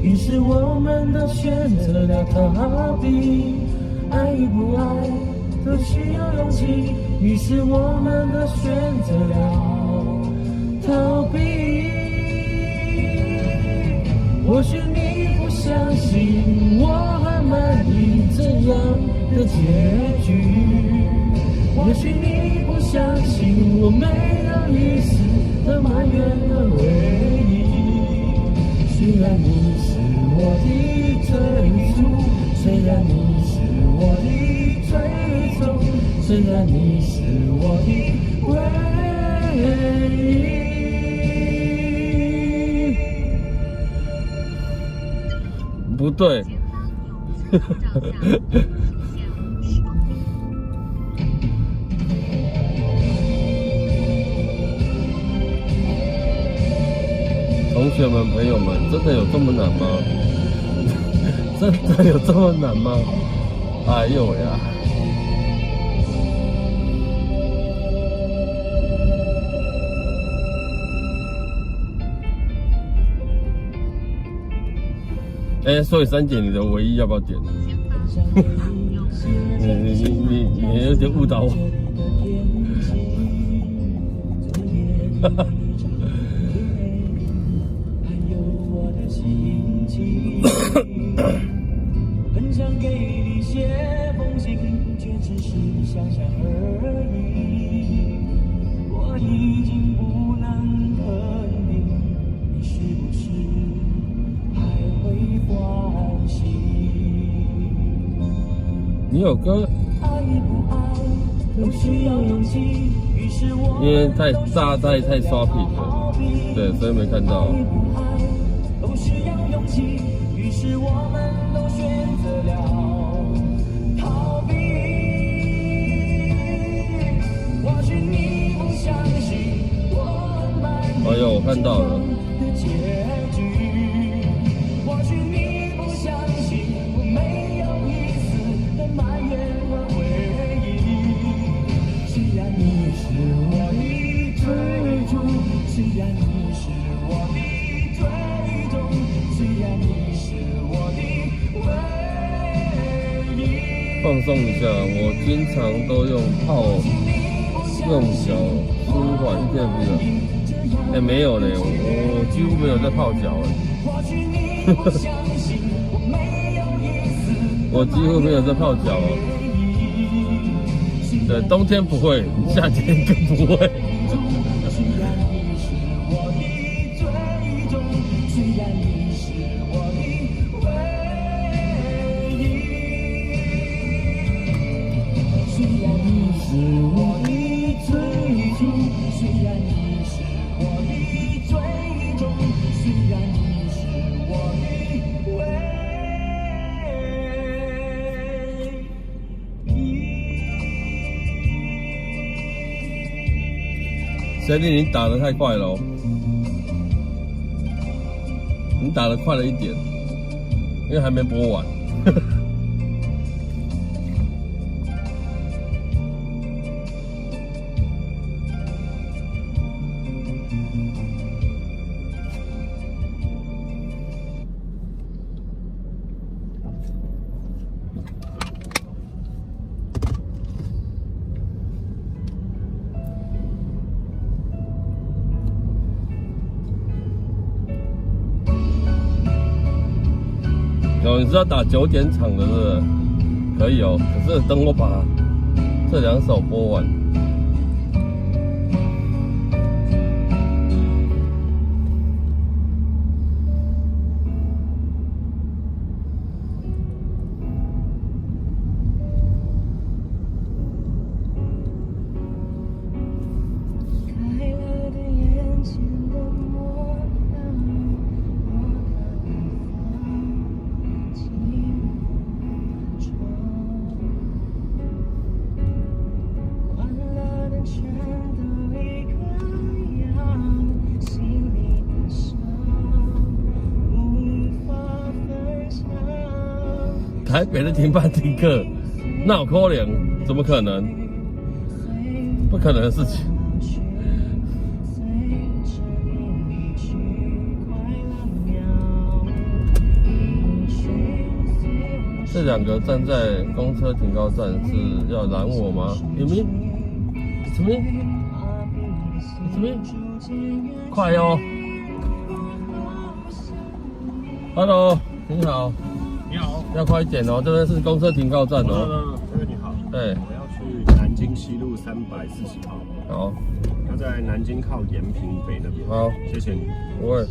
于是我们都选择了逃避。爱不爱都需要勇气，于是我们都选择了逃避。或许你不相信我很满意这样的结局，或许你不相信我没有一丝的埋怨和回忆。虽然你是我的追逐，虽然你是我的追踪，虽然你是我的唯一。对。同学们、朋友们，真的有这么难吗？真的有这么难吗？哎呦呀！哎，所以3姐，你的唯一要不要点？你有点误导我。很想给你写封信，却只是想想而已。我已经不能肯定，你是不是还会关心？你有歌？爱不爱都需要勇气，于是我因为太刷屏了，对，所以没看到。都需要勇气，于是我们都选择了逃避。或许你不相信我们哎呦，我看到了。的结局，或许你不相信我没有一丝的埋怨和回忆。虽然你是我的追逐，虽然你是我的最终，虽然你是我的唯一。放松一下，我经常都用脚舒缓一片不了。哎，没有嘞，我几乎没有在泡脚哎。我几乎没有在泡脚哦。对，冬天不会，夏天更不会。谁令你打得太快了哦？你打得快了一点，因为还没播完。有，你是要打9点场的，是不是？可以哦，可是等我把这2首播完。台北的停班停课，那有可能？怎么可能？不可能的事情。这2个站在公车停靠站是要拦我吗？有没有？什么？什么？快哦 ！Hello， 你好。你好，要快一点哦，这边是公车停靠站哦。这位你好，对，我要去南京西路340号。好，要在南京靠延平北那边。好，谢谢你。不会。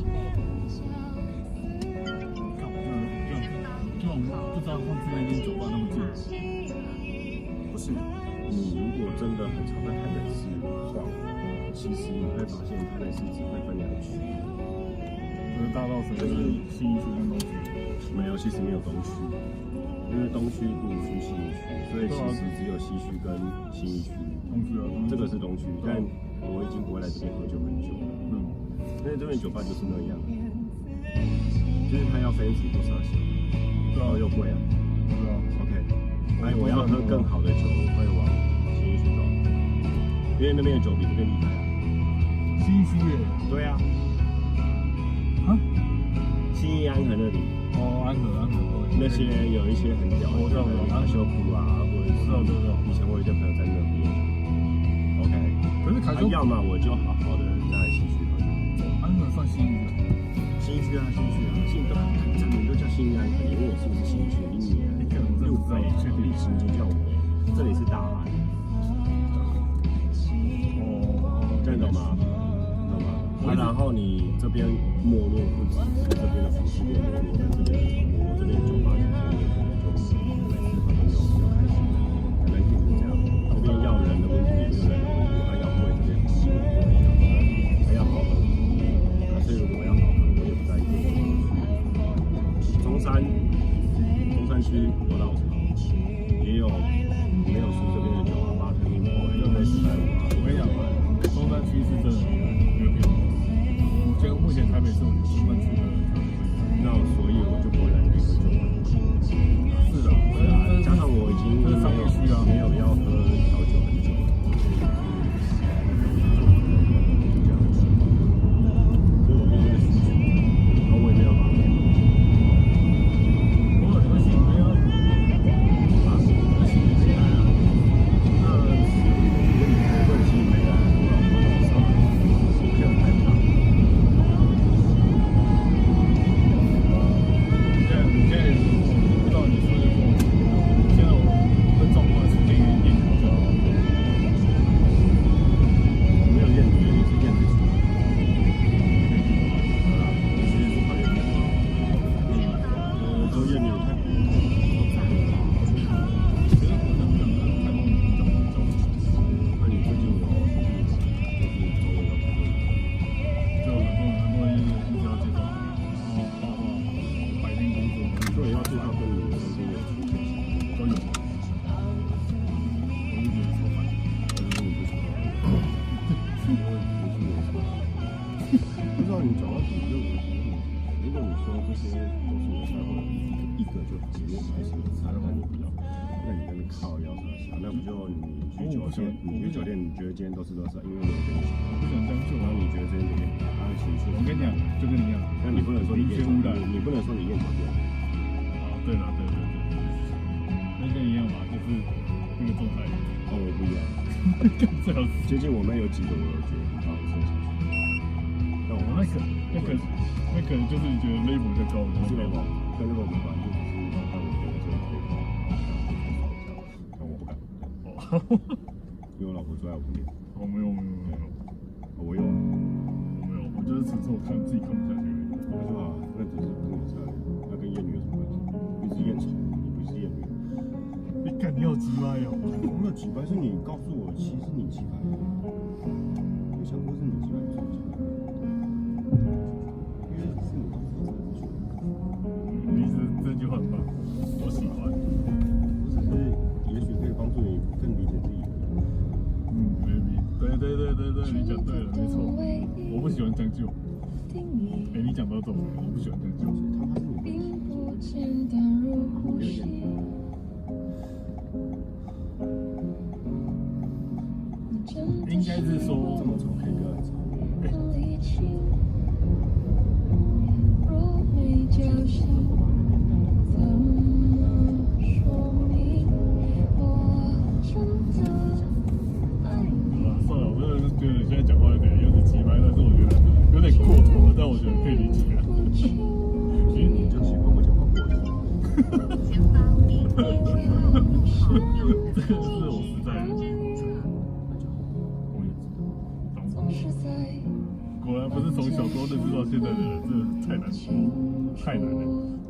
就不知道放置那间酒吧那么近。不是，你如果真的很常在台北市晃，其实你会发现台北市只会分2区，就是大稻埕就是信义区跟东区。没有，其实没有东区，因为东区不如去信义区，所以其实只有西区跟信义区。东区啊，这个是东区，但我已经不会来这边喝酒很久了。因为这边酒吧就是那样，就是他要分子不杀小，然后又贵啊。对啊。OK， 哎，我要喝更好的酒，我会往信义区走，因为那边的酒比这边厉害啊。信义区耶？对啊。啊？信义安和那里。哦，安和。那些有一些很屌的，阿修库啊，或者是以前我有一些朋友在那边。OK， 可是凯州要么我就好好的在西区喝。安和算新义区？新区啊，新的这里都叫新安，你问我是不是新区？你六北历史就叫我，这里是大安。哦，这样懂吗？懂吗？然后你这边没落不只是这边的服饰店没落，跟这边的没落，这边的酒吧也没落，就每次喝都没有开心，可能就是这样。这边要人的问题，没有人的问题，他要贵这边不贵，还要好喝。所以如果我要好喝，我也不在意。中山区多少也有没有输这边的酒啊，巴特林波有145啊。我跟你讲，中山区是真的没有变。目前台北是我们中山区的，那所以我就不会来这边喝酒了。是的，加上我已经没有要喝调酒很久了。所以我变成一个需求，然后我也没有把它变。我有个新没有啊，新没来啊，那问题没来，我老婆早上这样太大。你现在不知道你说的什么，现在我跟状况是验女的，没有验女的，你是验自己。你其实是讨厌女的，都验女太多。其实我能不能跟台湾人交？那你最近有就是周围有朋友？就很多人一直要介绍，然后画画、白天工作，对，要介绍跟你身边有什么关系？都有。我就觉得超烦。就是你不喜欢，因为不是我错。不知道你讲到底就如果你说这些都是我才会一个就好，你还是才会你不要，那你跟你靠要啥啥，那不就你去酒店，你觉得今天都是垃圾，因为没有跟你讲，不想将就，然后你觉得这件酒店他的情绪，我跟你讲，就跟你一样，那你不能说你验污染，你不能说你验酒店。啊，对了，对，那跟一样嘛，就是那个仲裁，哦，我不一样，最好是接近我们有几个我觉得很好的事情，但我那可能就是你觉得 level 比较高，不是 level，跟 level 无关，就只是让我觉得这个可以好，但我不敢，因为我老婆坐在我旁边。我没有，我有，我就是只是我自己看不下去而已。没错啊，那只是不是你菜，那跟艳女有什么关系？你是艳丑，你不是艳女。你干，你好鸡掰哦！我没有几掰，是你告诉我，其实你鸡掰。没想过是你鸡掰，不是我鸡掰。因为是你告诉我这个资讯。你是这句话很棒，我喜欢。不是，也许可以帮助你更理解自己。maybe， 对，你讲对了，没错。我不喜欢将就。你讲到重点，我不喜欢将就。他发现你没有验女。应该是说这么丑可以不要来找我。算了，我真的是觉得你现在讲话有点鸡掰，但是我觉得有点过头了，但我觉得可以理解。所以你就喜欢我讲话过头。前方1公里后往右这个是我实在的。我也知道，果然不是从小时候认识到现在的人，真的太难说，太难了。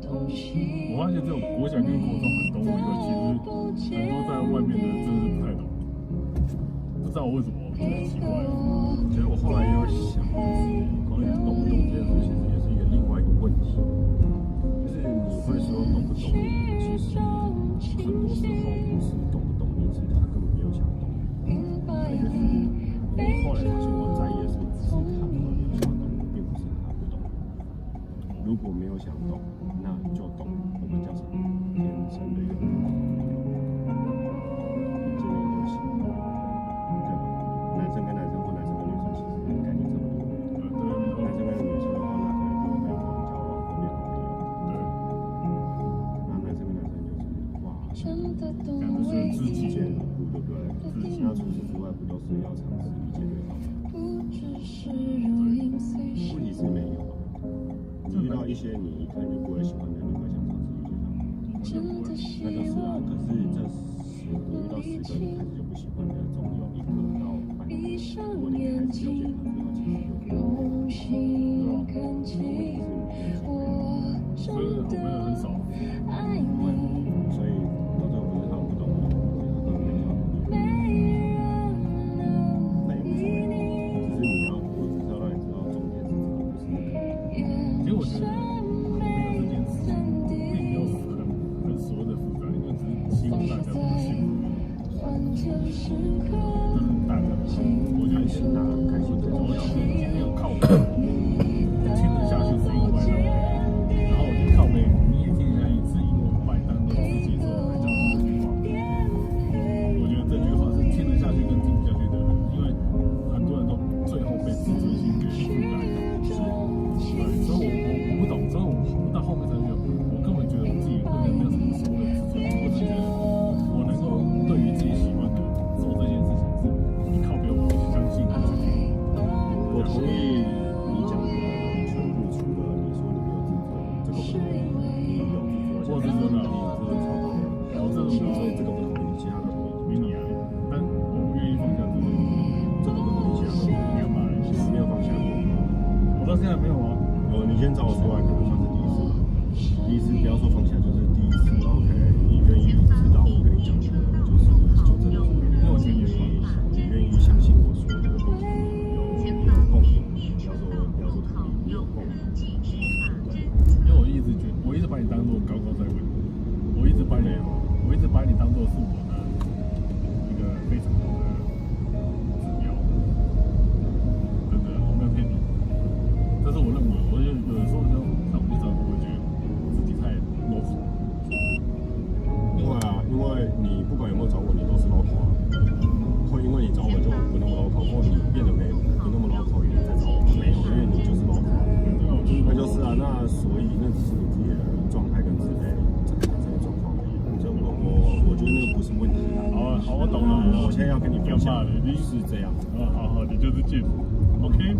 我发现这种国小跟国中很懂我以外，其实很多在外面的人真的是不太懂。不知道为什么，很奇怪。其实我后来也有想，就是关于懂不懂这件事，其实也是一个另不懂你，其实很多时候不是懂不懂你，是他根本没有想懂。所以就是我后来发现，我在意的是不是他根本没有想懂，并不是他不懂。如果没有想懂，那就懂。我们叫什么？天生的一个你见面就行，对吧？男生跟男生或男生跟女生其实概念差不多。男生跟女生的话，那可能就没有交往，后面好朋友。那男生跟男生就是哇，感觉是肢体见如故，对不对？那除此之外，不都是要尝试理解对方吗？问题是没有啊。你遇到一些你可能就不会喜欢的，你会想尝试理解他们。那就是啊。可是这你遇到10个，你开始就不喜欢的，总有1个到半个。如果你开始了解他，最后其实就不会。所以好朋友很少。所以到最后不是他们不懂你，是他们没想懂你。那也无所谓，只是我只是要让你知道重点是这个，不是那个。其实我觉得好朋友这件事情并没有很所谓的复杂，因为只是希望大家都幸福。就是大家的幸福，我觉得现在开心最重要。今天有靠背，听得下去是因为我把你当背，然后我就靠背，你也听得下去是因为我把你当做自己所来讲这句话。我觉得这句话是听得下去跟听不下去的人，因为很多人都最后被自尊心给覆盖。对，所以我不懂，所以我到后面才觉得，我根本觉得我自己根本没有什么所谓的自尊，我只觉得我能够对于自己喜欢的做这件事情是依靠别人，我相信自己。我同意你讲的全部，除了你说你没有自尊，这个不同意。你有自尊，我是真的，你有自尊超高的，我这种所以这个不同意，其他的同意。比你矮，但我不愿意放下自尊，这个不同意，其他的同意。你干嘛？你没有放下过。我到现在没有啊。你先找我出来，可能算是第一次吧。第一次不要说放下，就是第一次 OK， 你愿意知道我跟你讲的，就真的是因为我觉得你愿意相信我说的东西有共鸣，不要说同意，有共鸣。因为我一直把你当做高高在位，我一直把你当做是我的一个非常好的指标，真的，我没有骗你。这是我认为，我就有的时候就找不着，我觉得自己太啰嗦。因为啊，因为你不管有没有找我，你都是 local 啊。会因为你找我就不那么 local， 或你变得没不那么 local， 也在找我，没有，因为你就是 local。那就是啊，那所以那只是你自己的状态跟自卑这个产生的状况而已。就我觉得那个不是问题。好，我懂了。我现在要跟你分享，你是这样子。好，你就是贱。OK。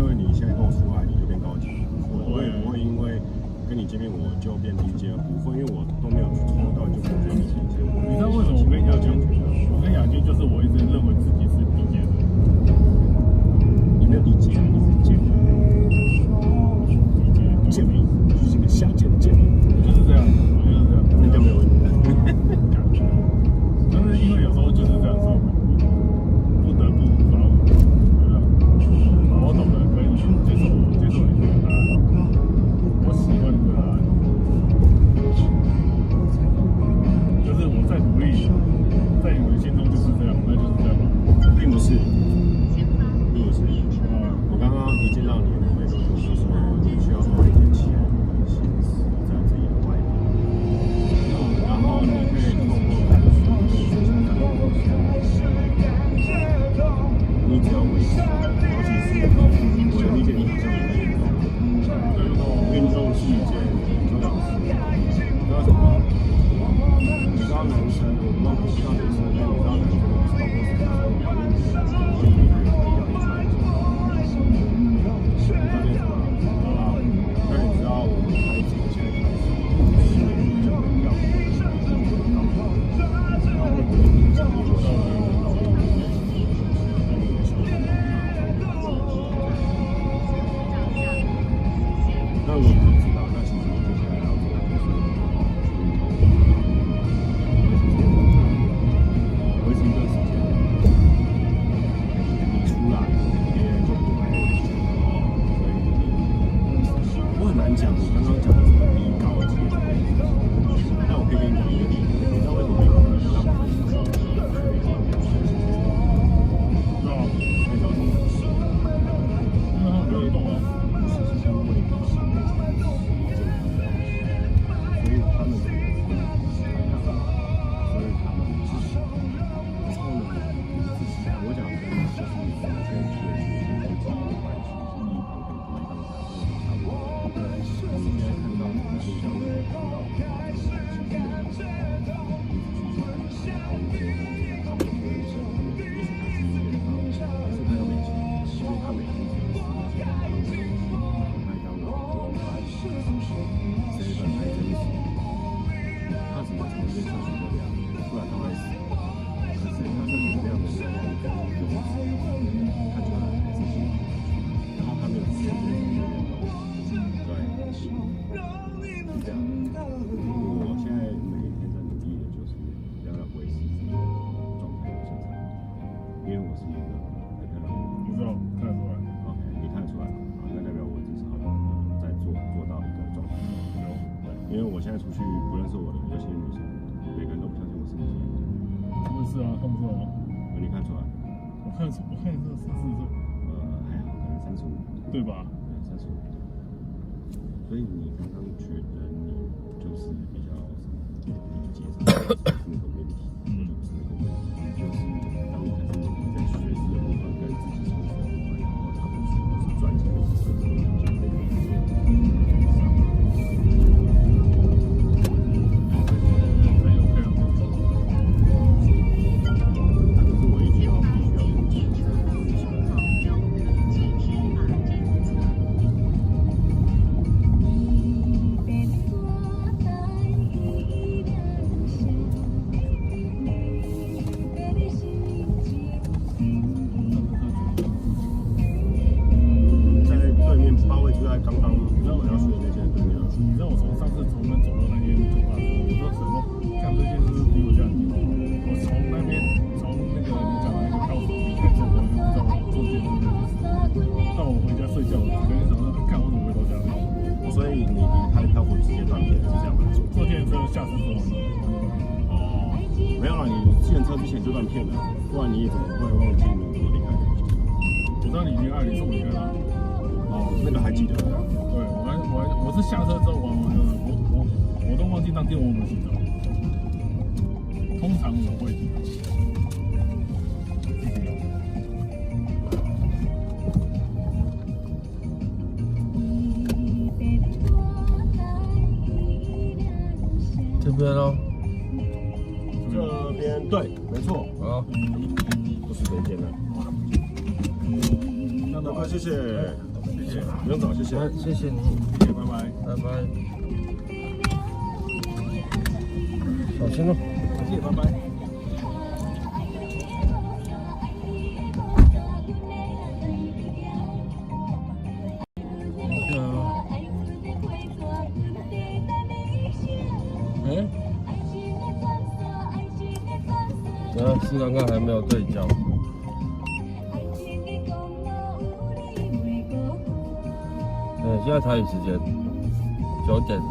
因为你现在跟我出来，你就变高级。我也不会因为跟你见面我就变低阶，不会，因为我都没有从头到尾就不觉得你低阶。你知道为什么我跟亚军就是我一直认为自己是低阶的。你没有低阶，你是贱。贱民，就是个下贱的贱民。我就是这样，那就没有问题。但是因为有时候就是这样说，不得不把我。我懂了，可以接受你这个答案，我喜欢你的答案，就是我再努力，在你们心中就是这样，那就是这样吧，并不是，我刚刚一见到你，我没多久就说你需要花一点钱、心思在自己的外表，然后你可以透过看书、你只要维持，尤其是我的理解，你好像也在运动，运动是一件重要的事。你知道什么？你知道男生，我不知道女生，但你知道男生超过30岁表演的人，会比男人要你出来做。你知道什么？那你知道我们开始现在开始，新年就要然后会不会影响你的那我不知道，那其实你接下来要做的就是出去不认识我的有些女生，每个人都不相信我是女生。我也是啊，看不出来吗？你看出来？我看是34岁，还好，可能35，对吧？对，35。所以你刚刚觉得你就是比较理解上那个问题，就是那个问题，就是当你开始努力在学习的部分跟自己从事的部分，然后他们是赚钱的部分，就会有一些骗的，不然你怎么会忘记你怎么离开的？我知道你离开，你送我离开的。哦，那个还记得？对，我是下车之后玩完了，我都忘记当天我有没有洗澡。通常我会洗澡。这边哦。这边对，没错，好，就是这边了。那么快，谢谢，谢谢，不用找，谢谢，谢谢你，谢谢，拜拜，拜拜，小心哦，谢谢，拜拜。是刚刚还没有对焦。现在台语时间9点了。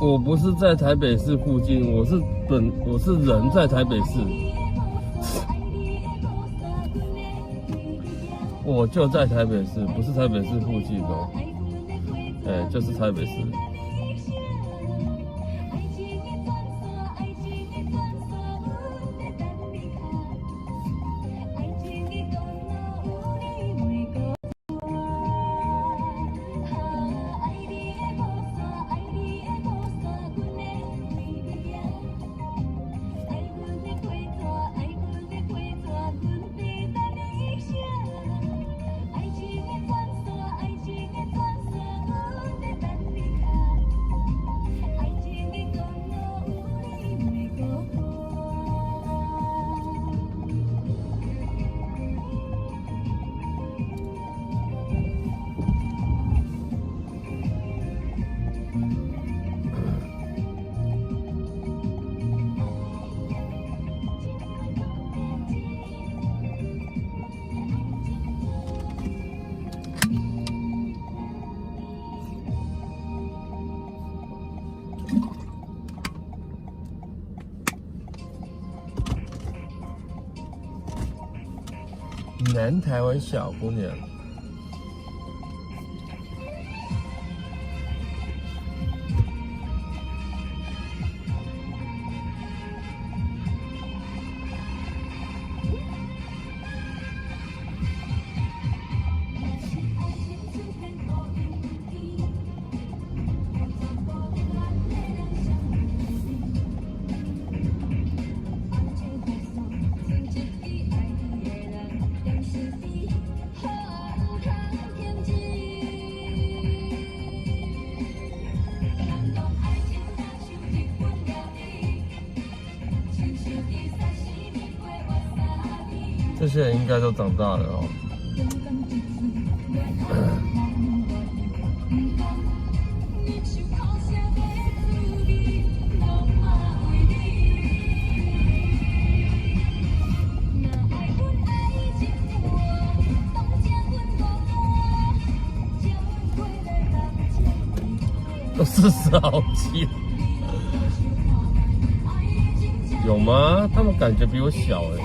我不是在台北市附近，我是人在台北市，我就在台北市，不是台北市附近哦，就是台北市。南台湾小姑娘，这些人应该都长大了哦。40好几。有吗？他们感觉比我小哎。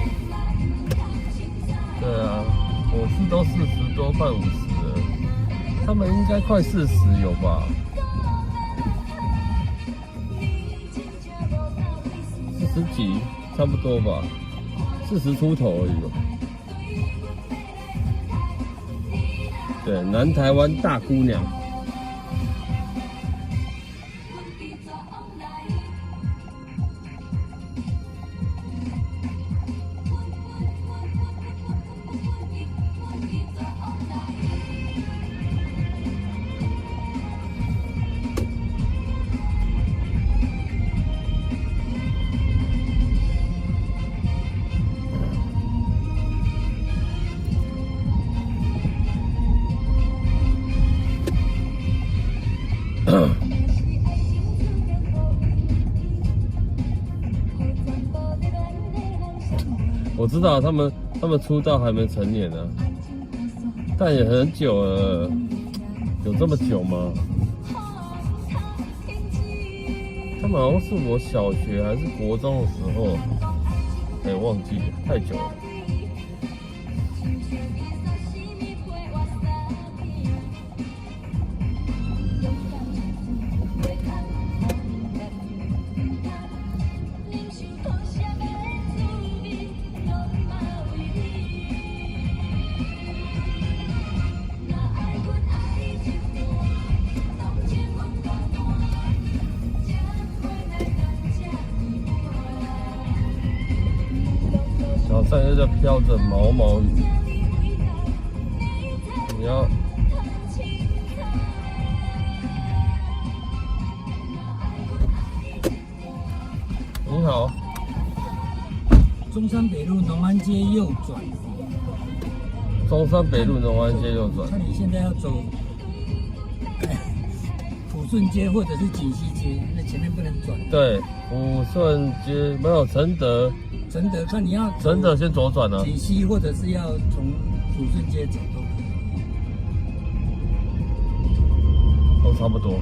对啊，我是都40多，快50了，他们应该快40有吧？40几，差不多吧，40出头而已哦。对，南台湾大姑娘。我知道他们出道还没成年呢，但也很久了，有这么久吗？他们好像是我小学还是国中的时候，忘记了，太久了。早上又在飘着毛毛雨，你要你好，中山北路农安街右转。中山北路农安街右转。看你现在要走抚顺街或者是锦溪街，那前面不能转。对，抚顺街没有承德。承德看你要承德先左转啊。锦溪或者是要从抚顺街走都可以。都差不多。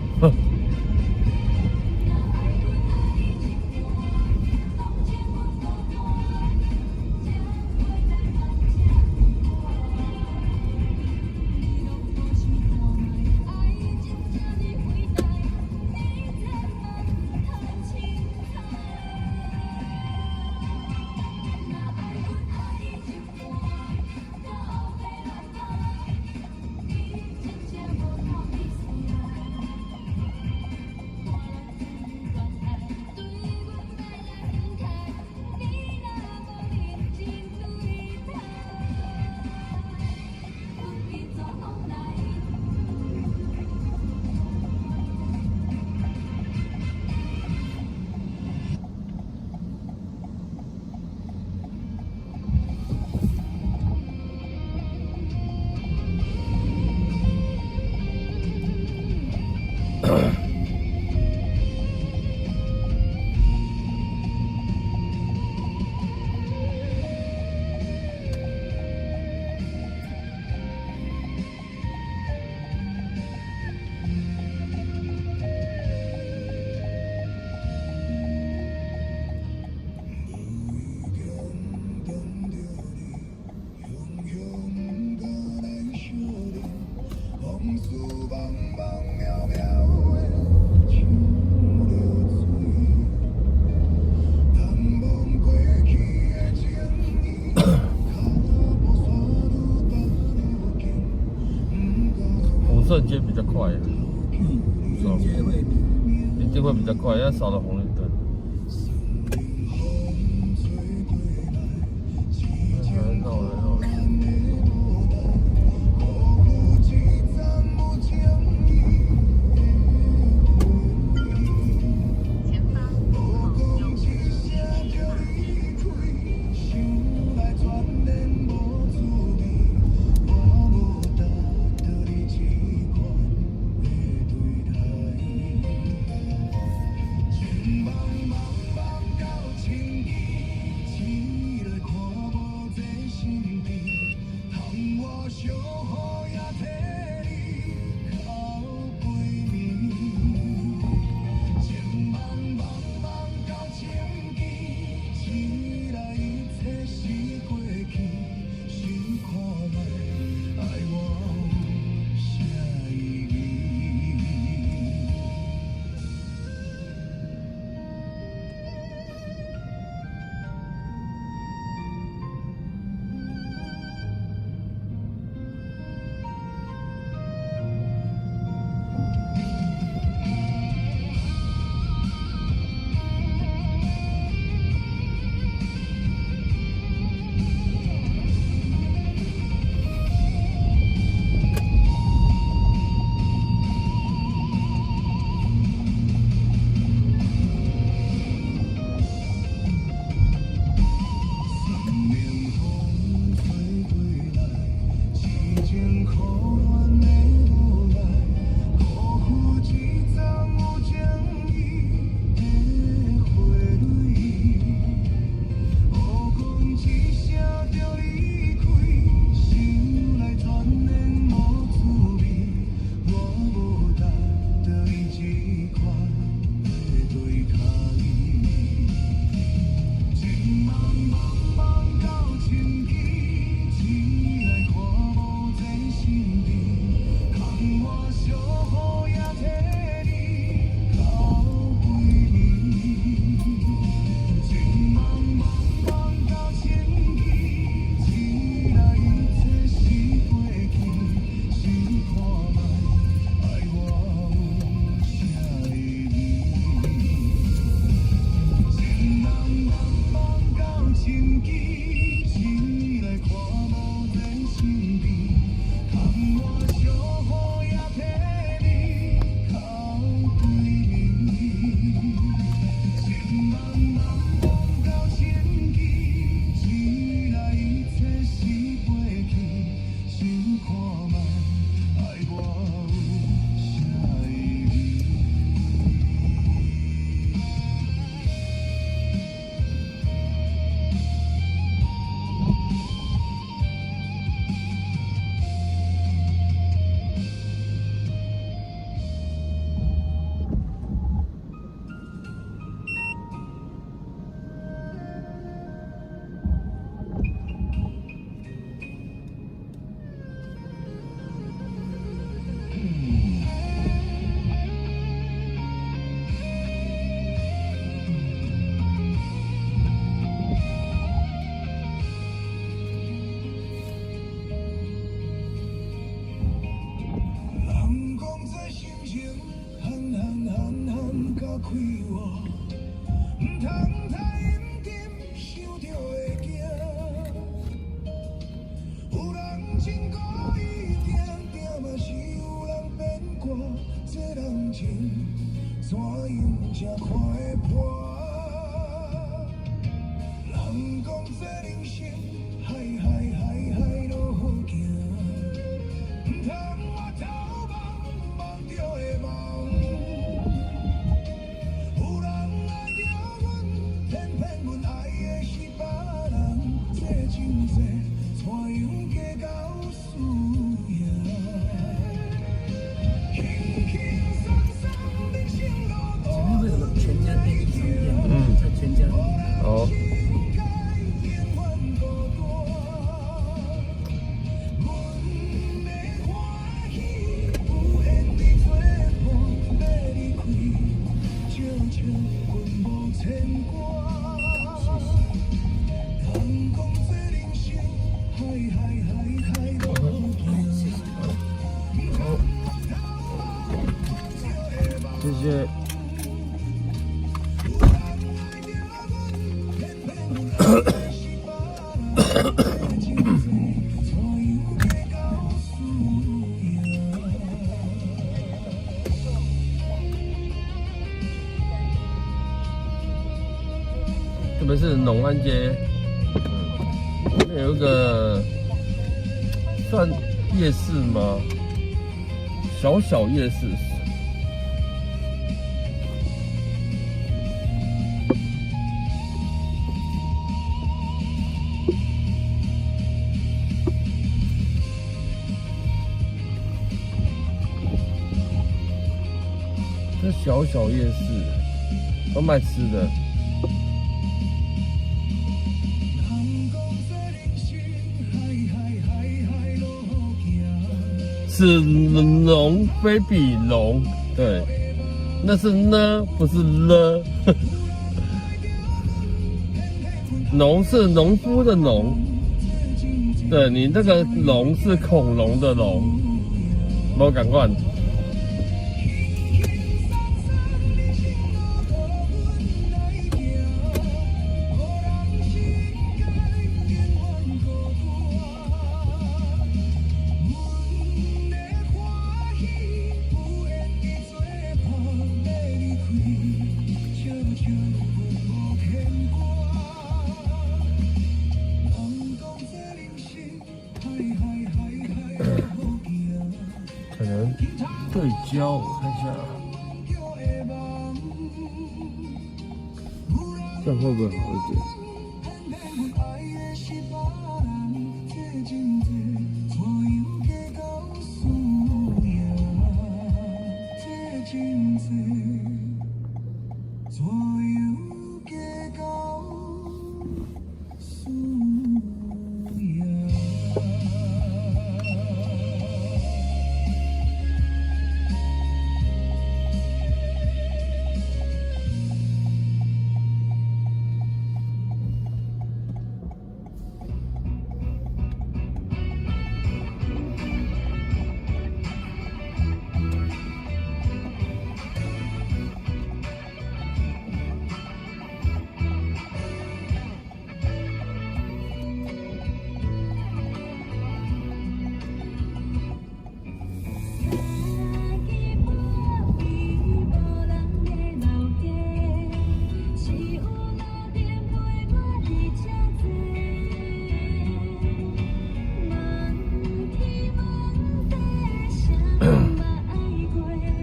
抚顺街比较快，抚顺街会一定会比较快，要少了红绿灯。绕来绕去。前方有1情意，一来看无这心。哦。谢谢。特别是农安街，那边有一个算夜市吗？小夜市。这小夜市都卖吃的。是龙非比龙，对，那是呢，不是了。农是农夫的农，对你那个龙是恐龙的龙，没赶快。可能对焦，我看一下，这样会不会好一点？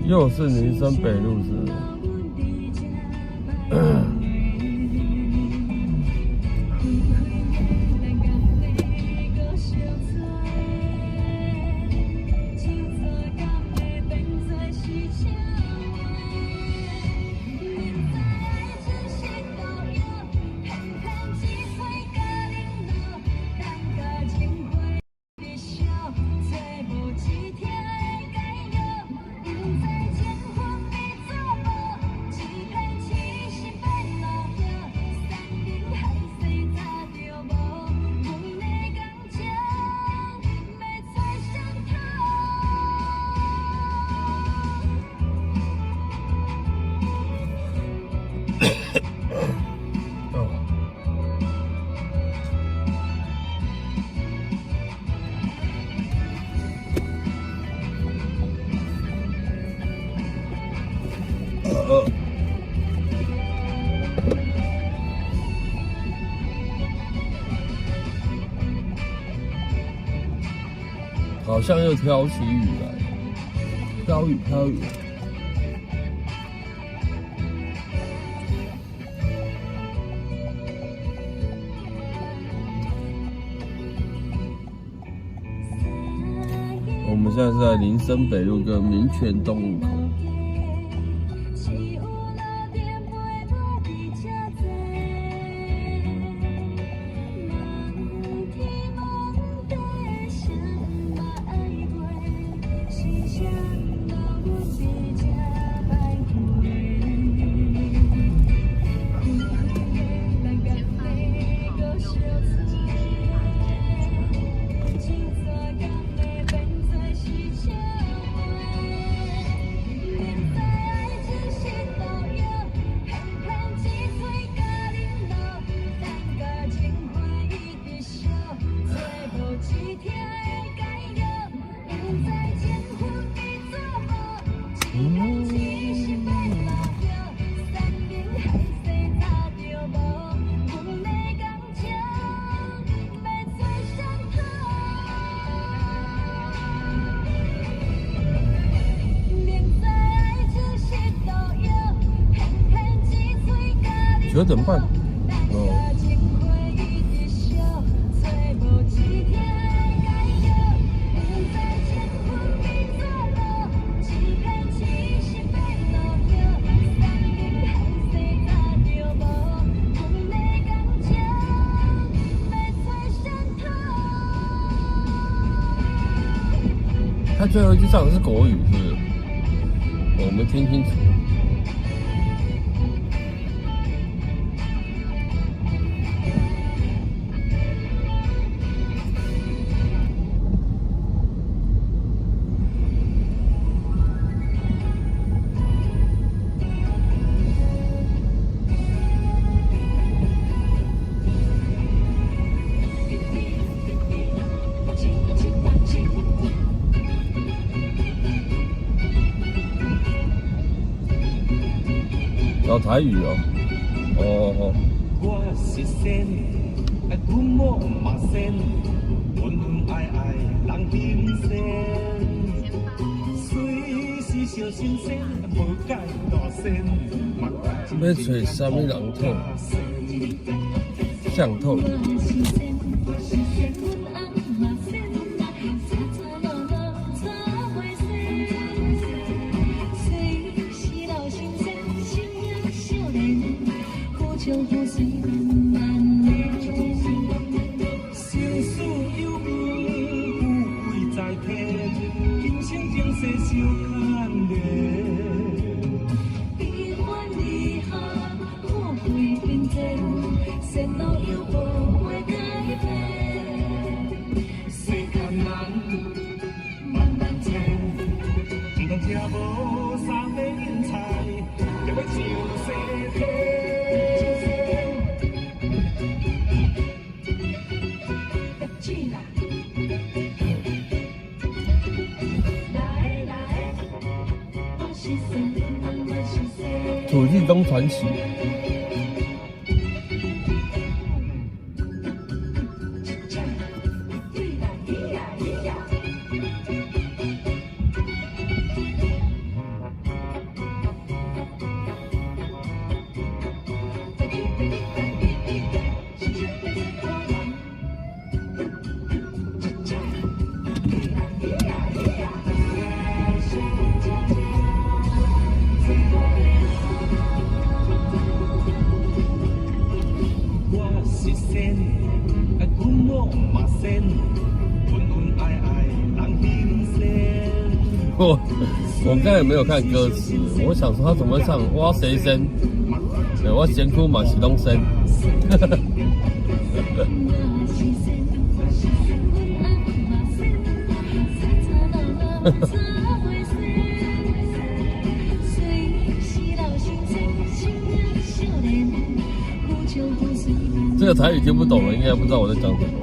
又是民生北路是不是？像又挑起雨来，飘雨飘雨。我们现在是在林森北路跟民权东路口。9点半，他最后一句唱的是国语，是不是？我没听清楚。哦，台语哦，哦。我是仙，阮某嘛仙，恩恩爱爱人人仙，随时小心仙，无解大仙，要找什么人透？像透。土地公传奇。我刚才没有看歌词，我想说他怎么会唱我谁生？我先哭嘛是拢生。这个台语听不懂了，应该不知道我在讲什么。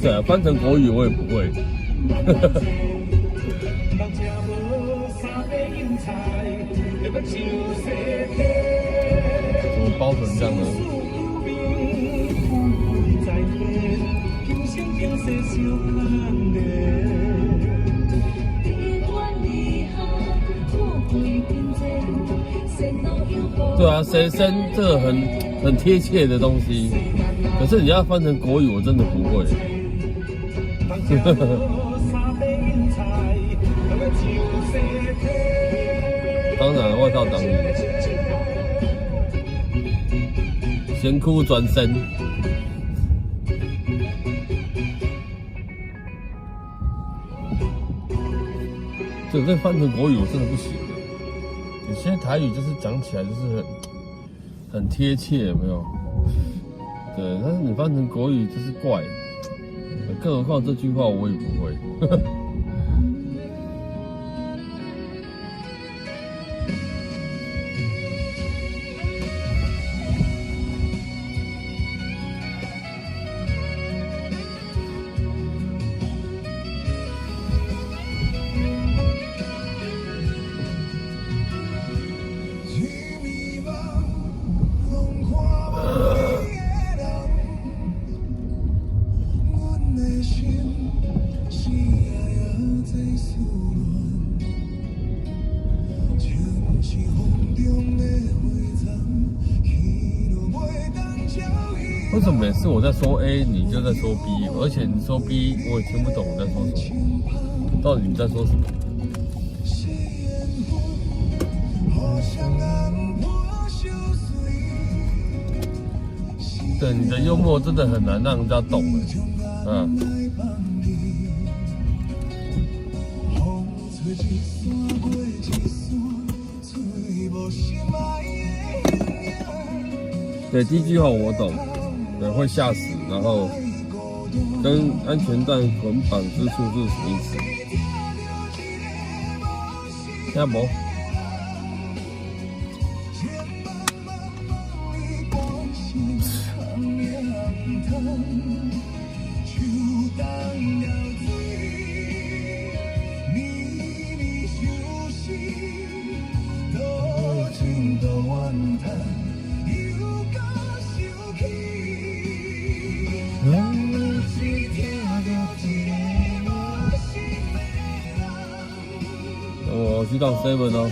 对啊，翻成国语我也不会。怎么包成这样呢？对啊，谁生这个很贴切的东西，可是你要翻成国语，我真的不会。当然，我靠，当你先哭转身。这翻成国语我真的不行。有些台语就是讲起来就是很贴切，有没有？对，但是你翻成国语就是怪，更何况这句话我也不会。为什么每次我在说 A， 你就在说 B， 而且你说 B， 我也听不懂你在说什么？到底你在说什么？对，你的幽默真的很难让人家懂的，对，第一句话我懂，对，会吓死，然后跟安全带捆绑之处是什么意思？听无？我去到 7然后。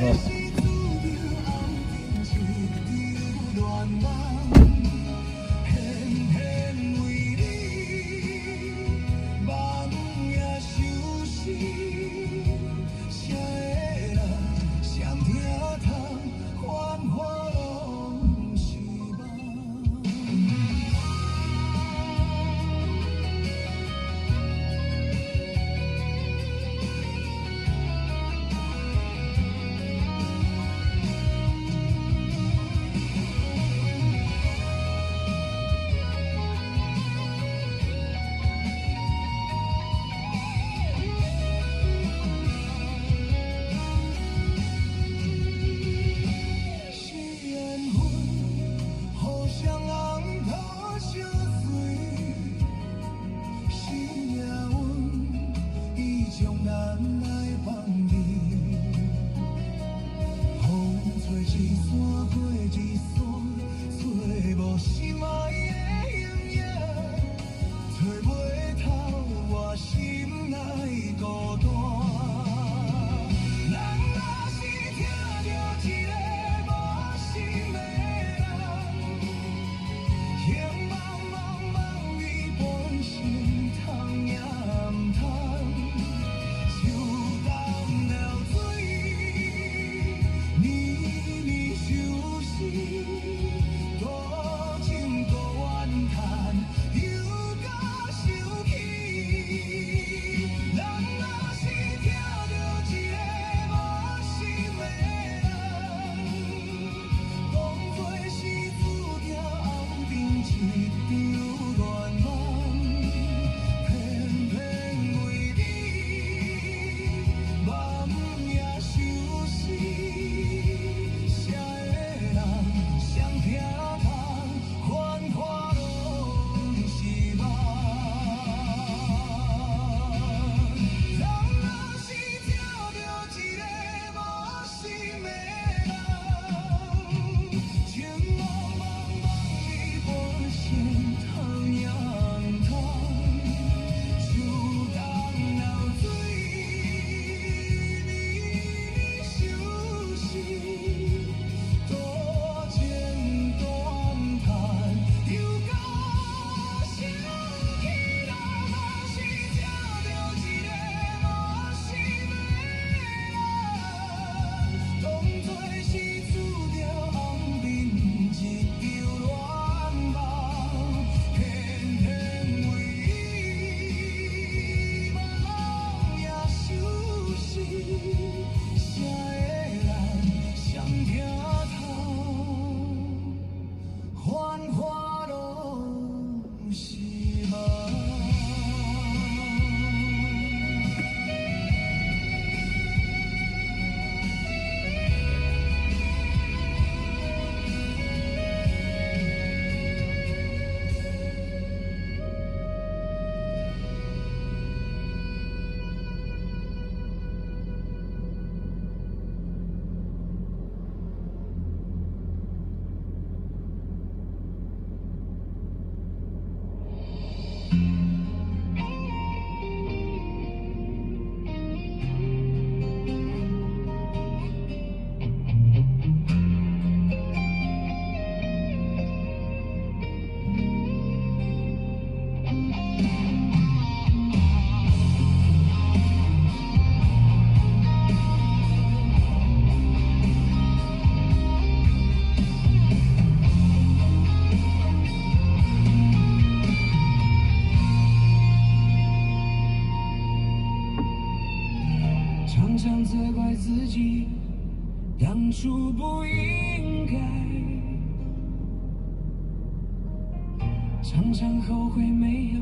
常常后悔没有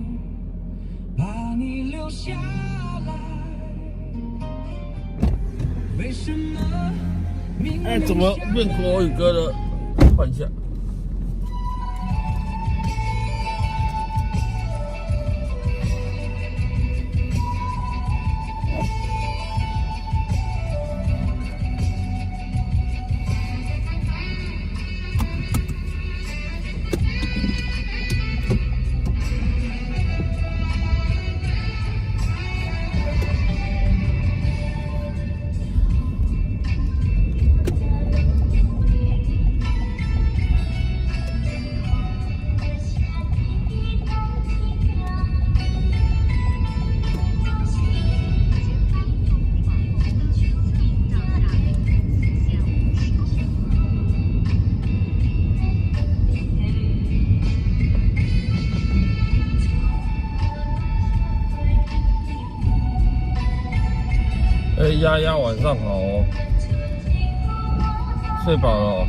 把你留下来。为什么明明哎，怎么变国语歌了？换一下。哎，丫丫晚上好哦，睡饱了哦。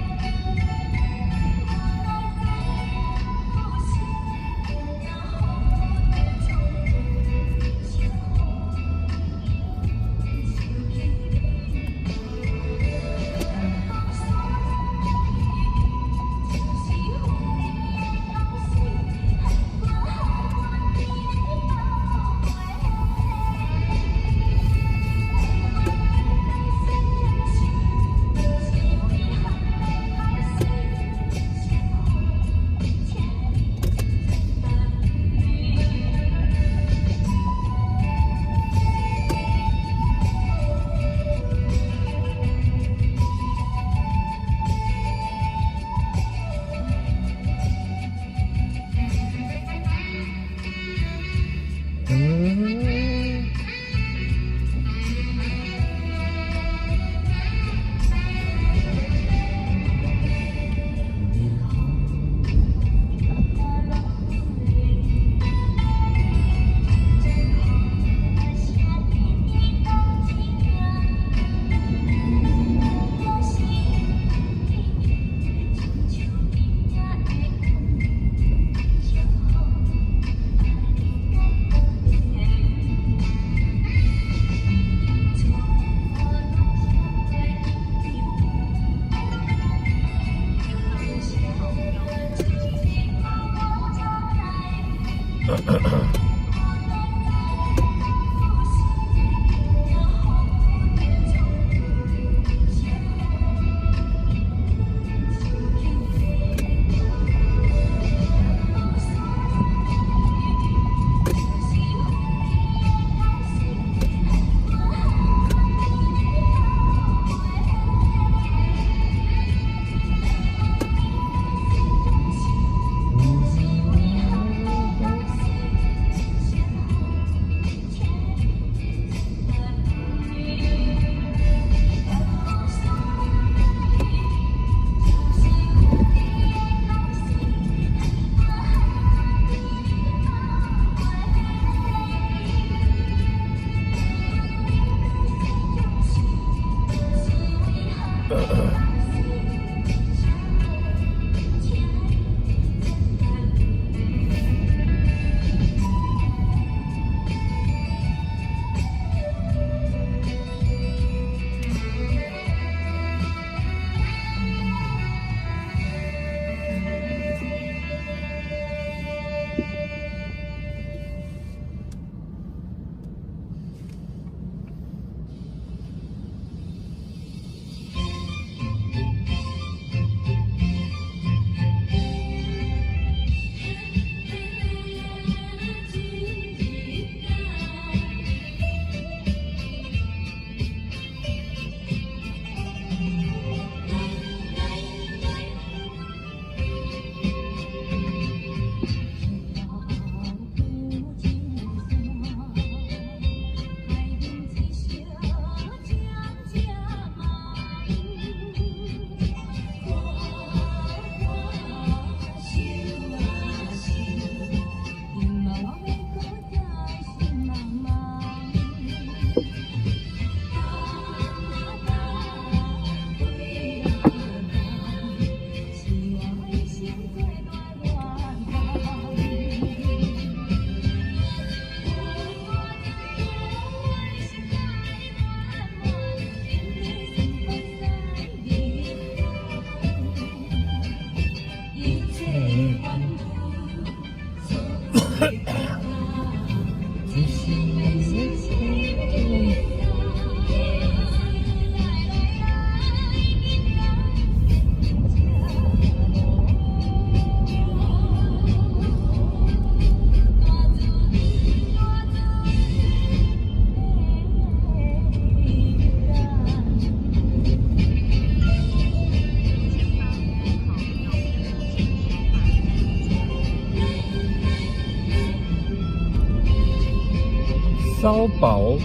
烧堡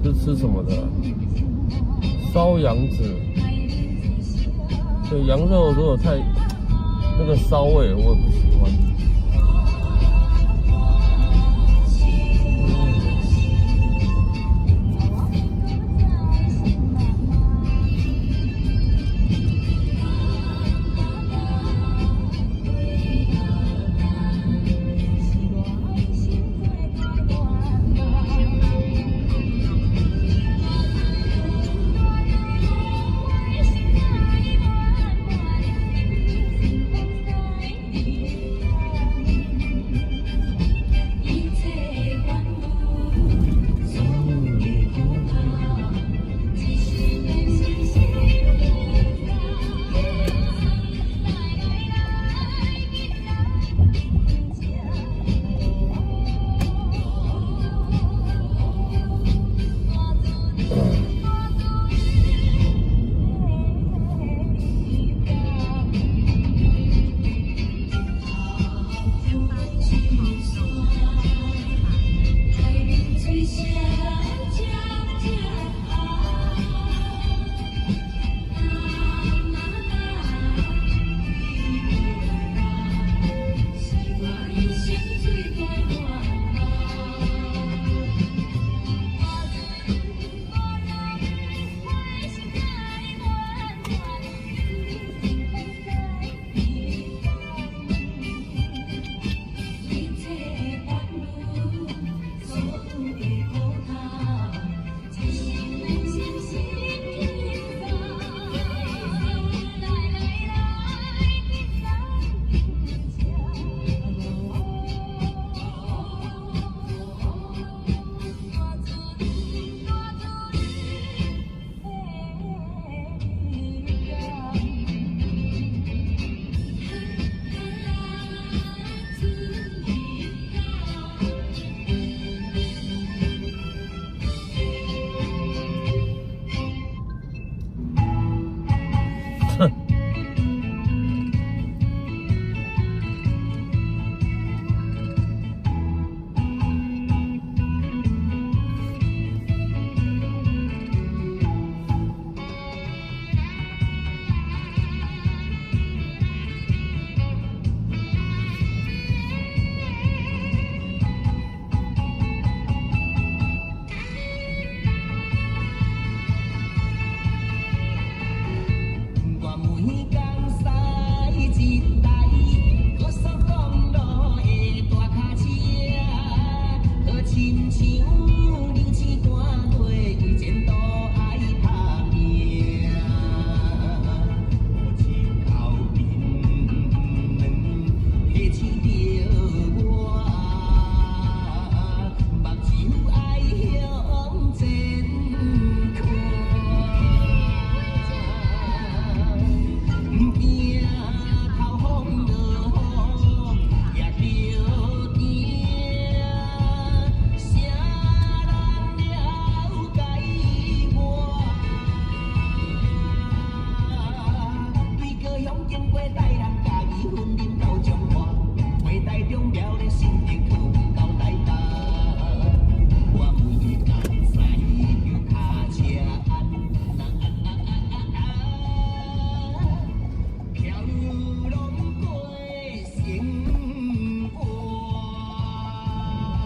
是吃什么的？烧羊子，对，羊肉如果太那个骚味，我也不喜欢。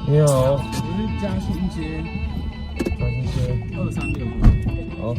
你好，我是嘉兴街嘉兴街236。好。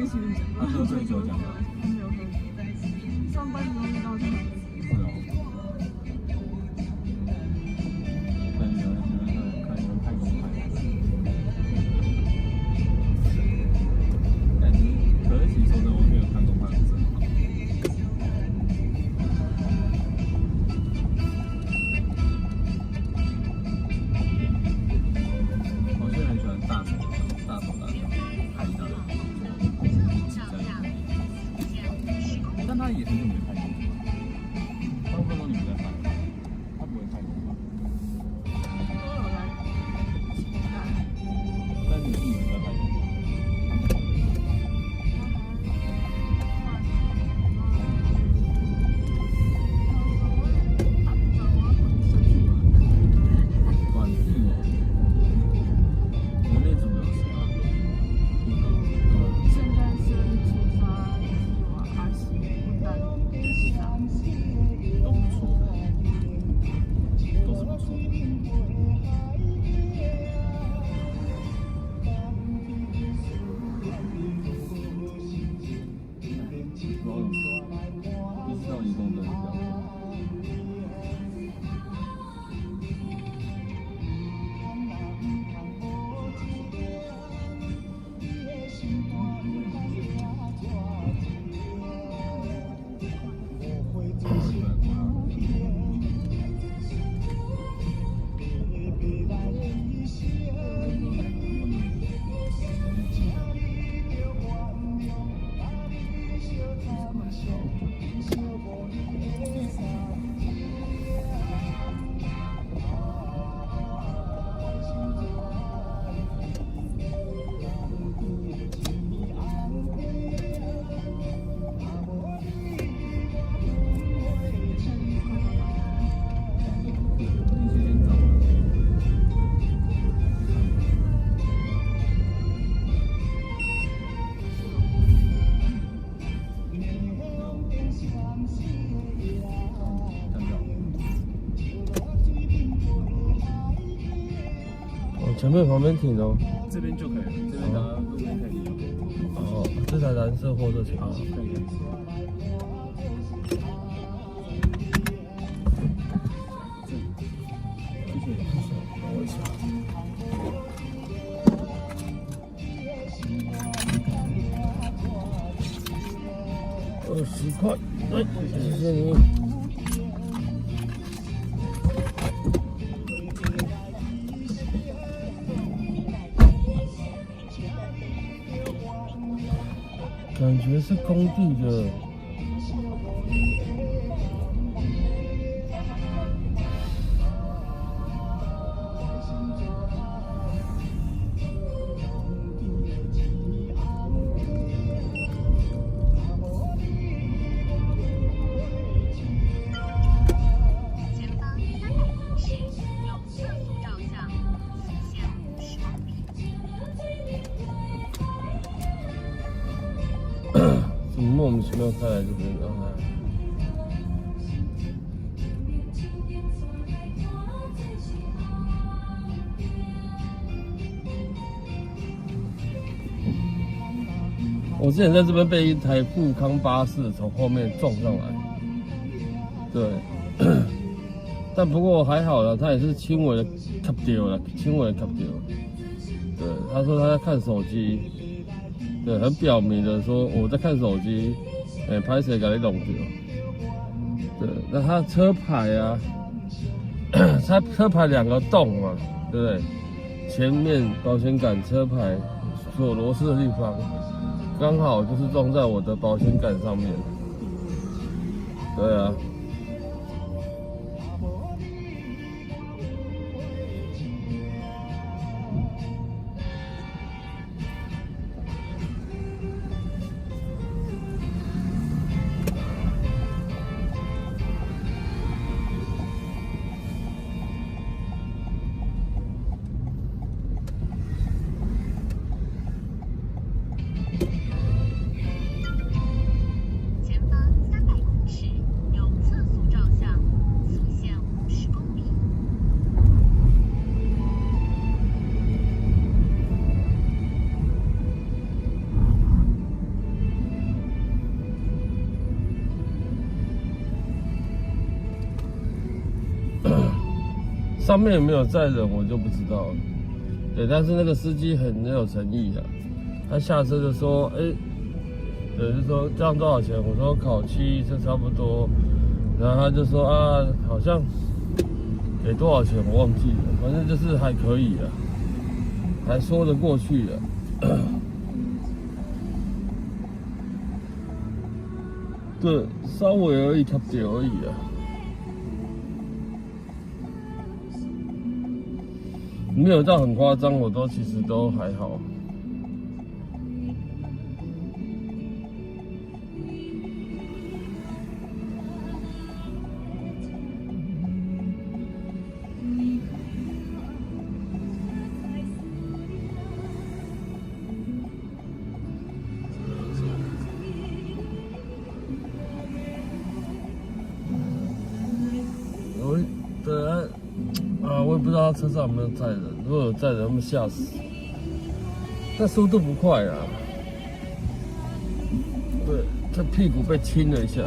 跟新人讲，他喝醉酒讲的。他没有喝酒在一起，上班时候遇到这样子。是哦。但你们可能太公开了。可是其实说真的，我没有看动漫很正好。我现在很喜欢大手大脚拍照的但他也很久没拍过，大部分都你们在拍，他不会拍过吧？但你是你们在拍过吗？短剧哦，人类组有谁啊？现在是出发计划阿西不丹都不错，都是不错。不知道移动灯比较多。前面旁边停哦。这边就可以了，这边等下路边可以停。哦，这台蓝色货车桥。可以。20块，哎，谢谢你。感觉是工地的。前方300公尺有测速照相，时限50公里。怎么莫名其妙开来这边的？我之前在这边被一台富康巴士从后面撞上来，对，但不过还好啦，他也是轻微的卡掉了，轻微的卡掉。对，他说他在看手机。对，很表明的说我在看手机，拍谁给你弄掉？对，那他车牌啊，他车牌2个洞嘛，对不对？前面保险杆车牌锁螺丝的地方，刚好就是撞在我的保险杆上面。对啊。前方300公尺有测上面有没有载人我就不知道了。对，但是那个司机很有诚意啊，他下车就说，对，就说这样多少钱？我说烤漆这差不多，然后他就说啊，好像给多少钱我忘记了，反正就是还可以啊，还说得过去啊。对，稍微而已，差不多而已啊。没有到很夸张，我都其实都还好。对啊，我也不知道他车上有没有载人，如果有载人，他们吓死。但速度不快啊。对，他屁股被亲了一下。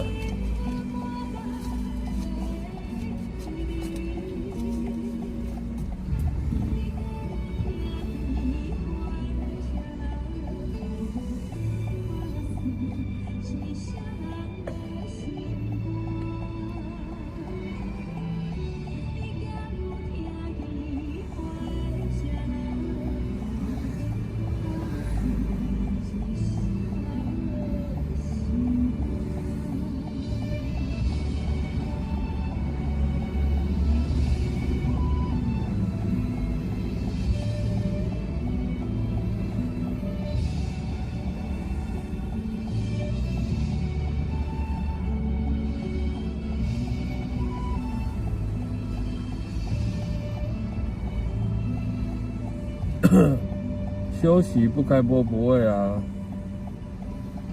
休息不开播不会啊，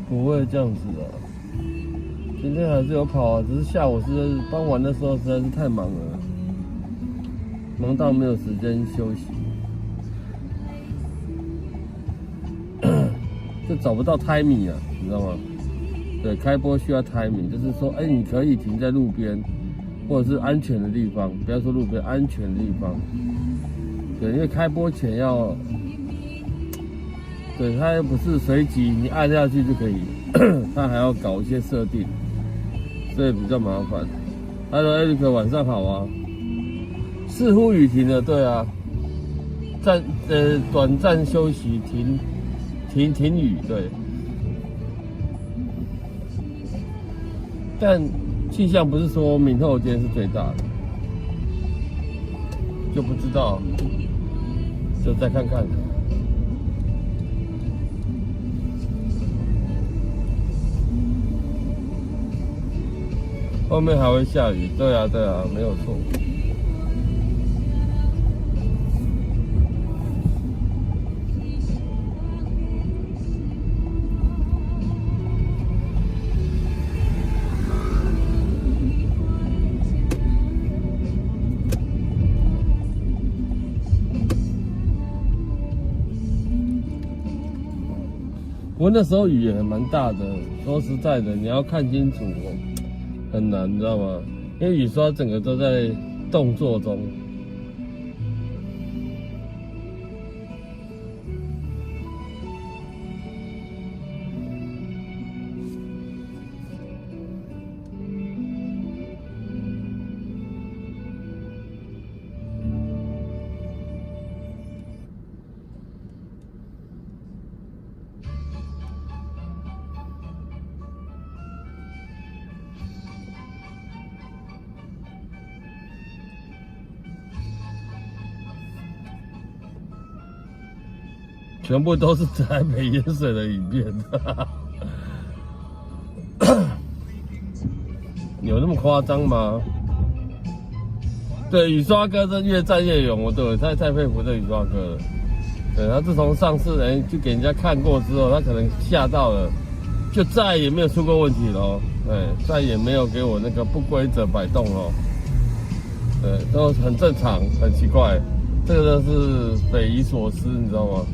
不会这样子啊。今天还是有跑啊，只是下午傍晚的时候实在是太忙了，忙到没有时间休息，就找不到 timing 啊，你知道吗？对，开播需要 timing， 就是说，你可以停在路边，或者是安全的地方，不要说路边，安全的地方。对，因为开播前要。对，它又不是随即你按下去就可以，它还要搞一些设定，所以比较麻烦。Hello Eric， 晚上好啊。似乎雨停了，对啊，短暂休息停雨，对。但气象不是说明后天是最大的，就不知道，就再看看。后面还会下雨，对啊，没有错。不过那时候雨也蛮大的，说实在的，你要看清楚很难，你知道吗？因为雨刷整个都在动作中。全部都是台北淹水的影片，有那么夸张吗？对，雨刷哥真越战越勇，对，太佩服这雨刷哥了。对，他自从上次去给人家看过之后，他可能吓到了，就再也没有出过问题了。对，再也没有给我那个不规则摆动了。对，都很正常，很奇怪，这个真是匪夷所思，你知道吗？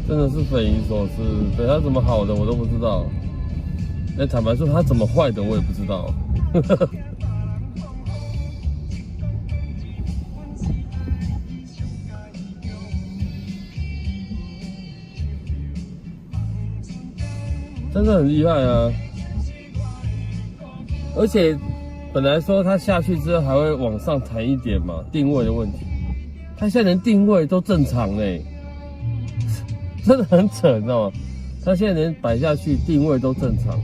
真的是匪夷所思。对他怎么好的我都不知道，那坦白说他怎么坏的我也不知道。真的很厉害啊！而且本来说他下去之后还会往上弹一点嘛，定位的问题，他现在连定位都正常嘞，真的很扯，你知道吗？他现在连摆下去定位都正常，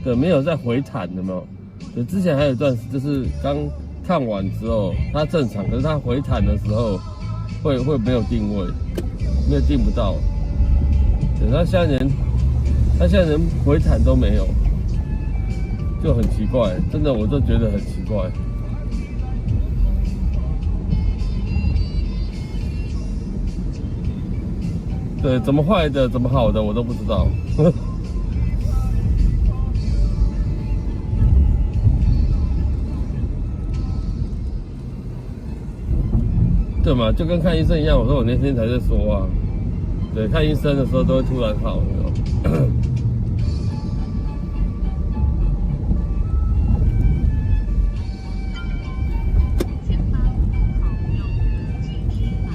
对，没有在回弹的，没有。对，之前还有一段就是刚看完之后他正常，可是他回弹的时候会没有定位，没有定不到。对，他现在连回弹都没有，就很奇怪，真的我就觉得很奇怪。对，怎么坏的，怎么好的，我都不知道。对嘛，就跟看医生一样。我说我那天才在说啊，对，看医生的时候都会突然好，有没有？前方路口有急停马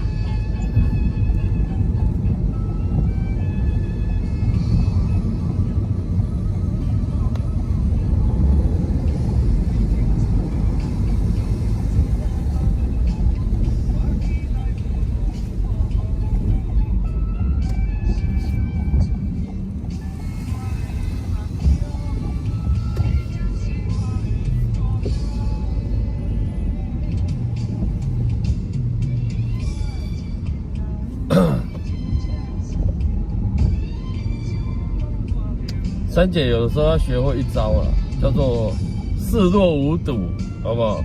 三姐有的时候要学会一招啊，叫做视若无睹，好不好？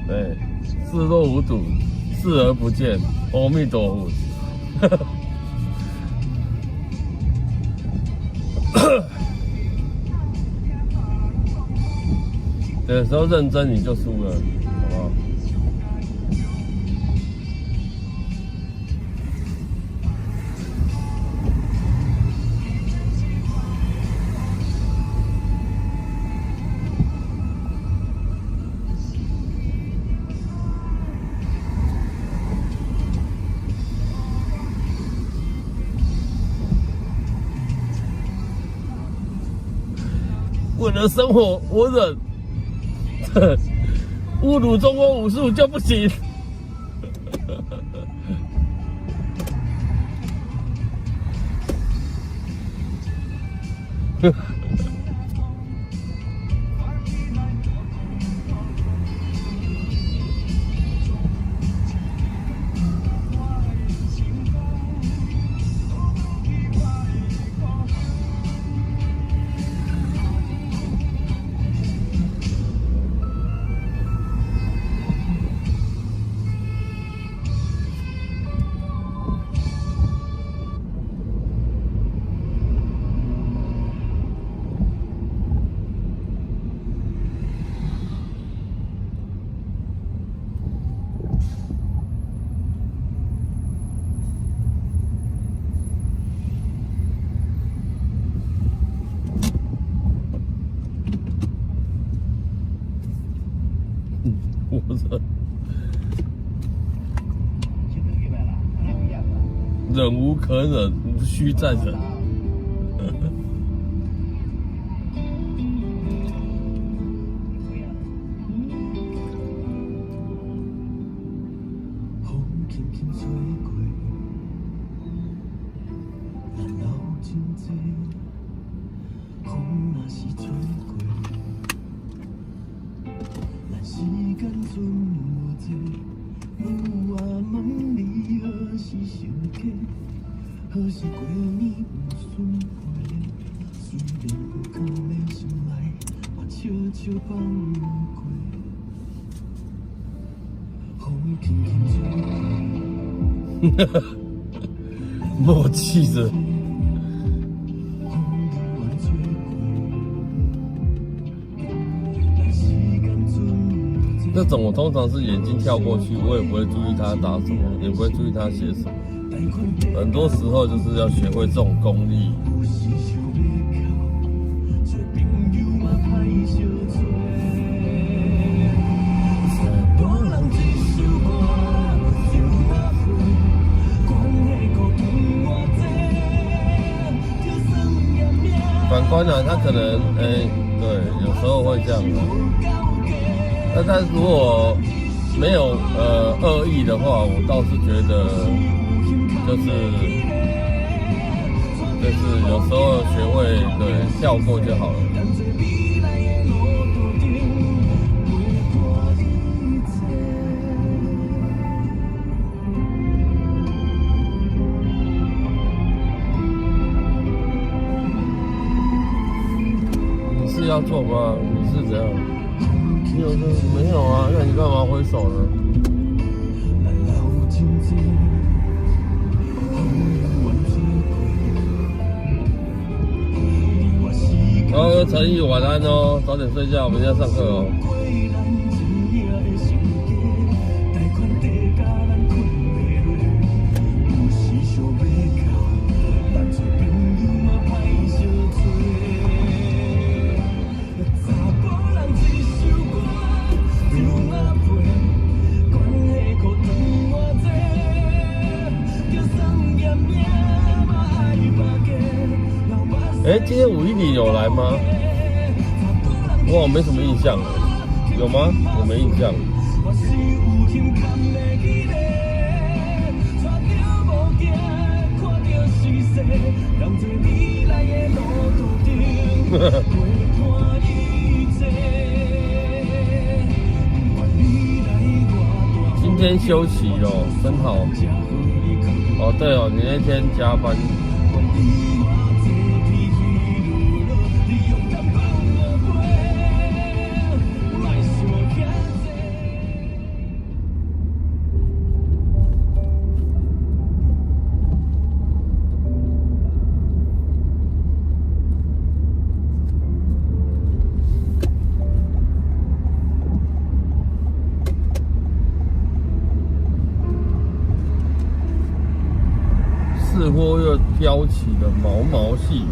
对，视若无睹，视而不见，阿弥陀佛。有时候认真你就输了，好不好？为了生活，我忍。侮辱中国武术就不行。我这忍无可忍，无需再忍。何时过年有顺过，虽然有藏在心内，嘛悄悄放过。风轻轻吹，默契着。这种我通常是眼睛跳过去，我也不会注意他打什么，也不会注意他写什么。很多时候就是要学会这种功力。反观啊，他可能对，有时候会这样的。但如果没有恶意的话，我倒是觉得就是有时候学会对跳过就好了。你是要做吗？你是怎样？你有说没有啊？那你干嘛挥手呢？好，陈毅晚安哦，早点睡觉，明天要上课哦。今天510有来吗？我没什么印象，有吗？我没印象。今天休息哦，真好。哦，对哦，你那天加班。似乎又飘起了毛毛细雨。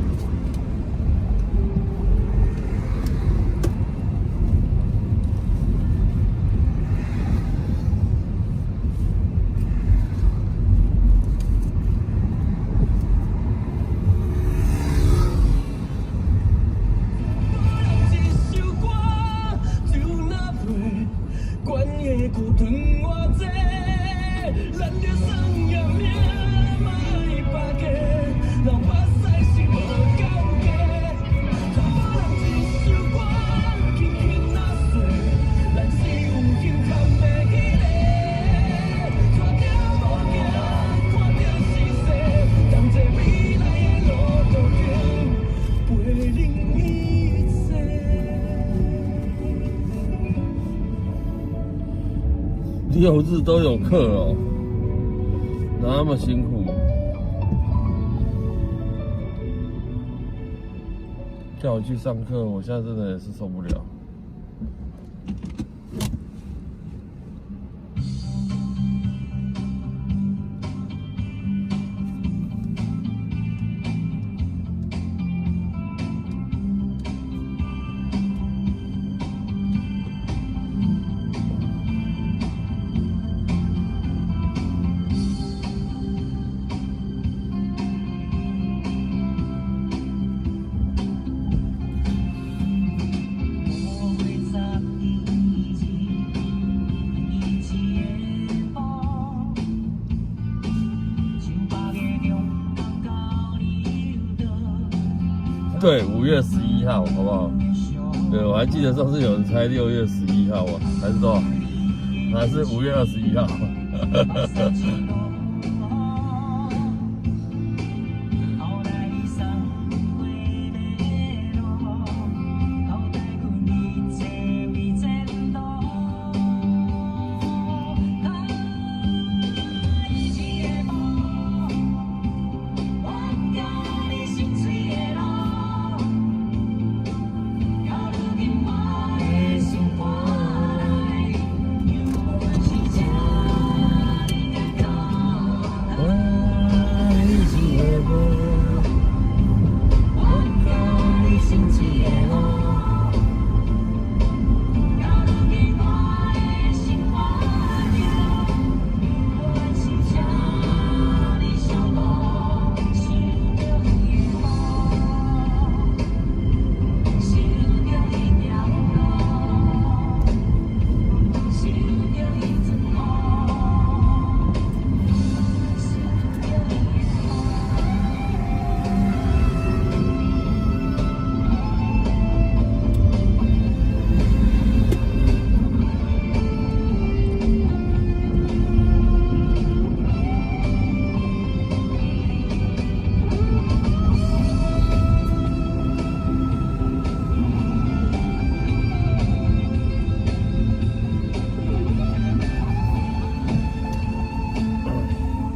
6日都有课哦，那么辛苦，叫我去上课，我现在真的也是受不了。对，5月11号，好不好？对，我还记得上次有人猜6月11号啊，还是多少？还是5月21号？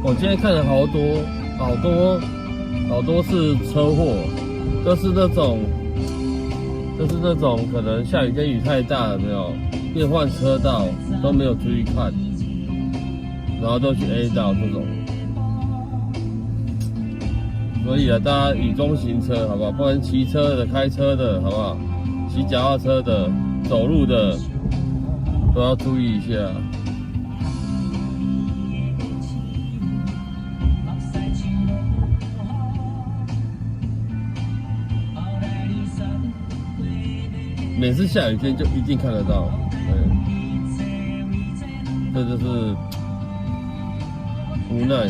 我今天看了好多是车祸，就是那种可能下雨天雨太大了没有，变换车道都没有注意看，然后都去 A 道这种。所以啊，大家雨中行车，好不好？不管骑车的、开车的，好不好？骑脚踏车的、走路的，都要注意一下。每次下雨天就一定看得到，这就是无奈。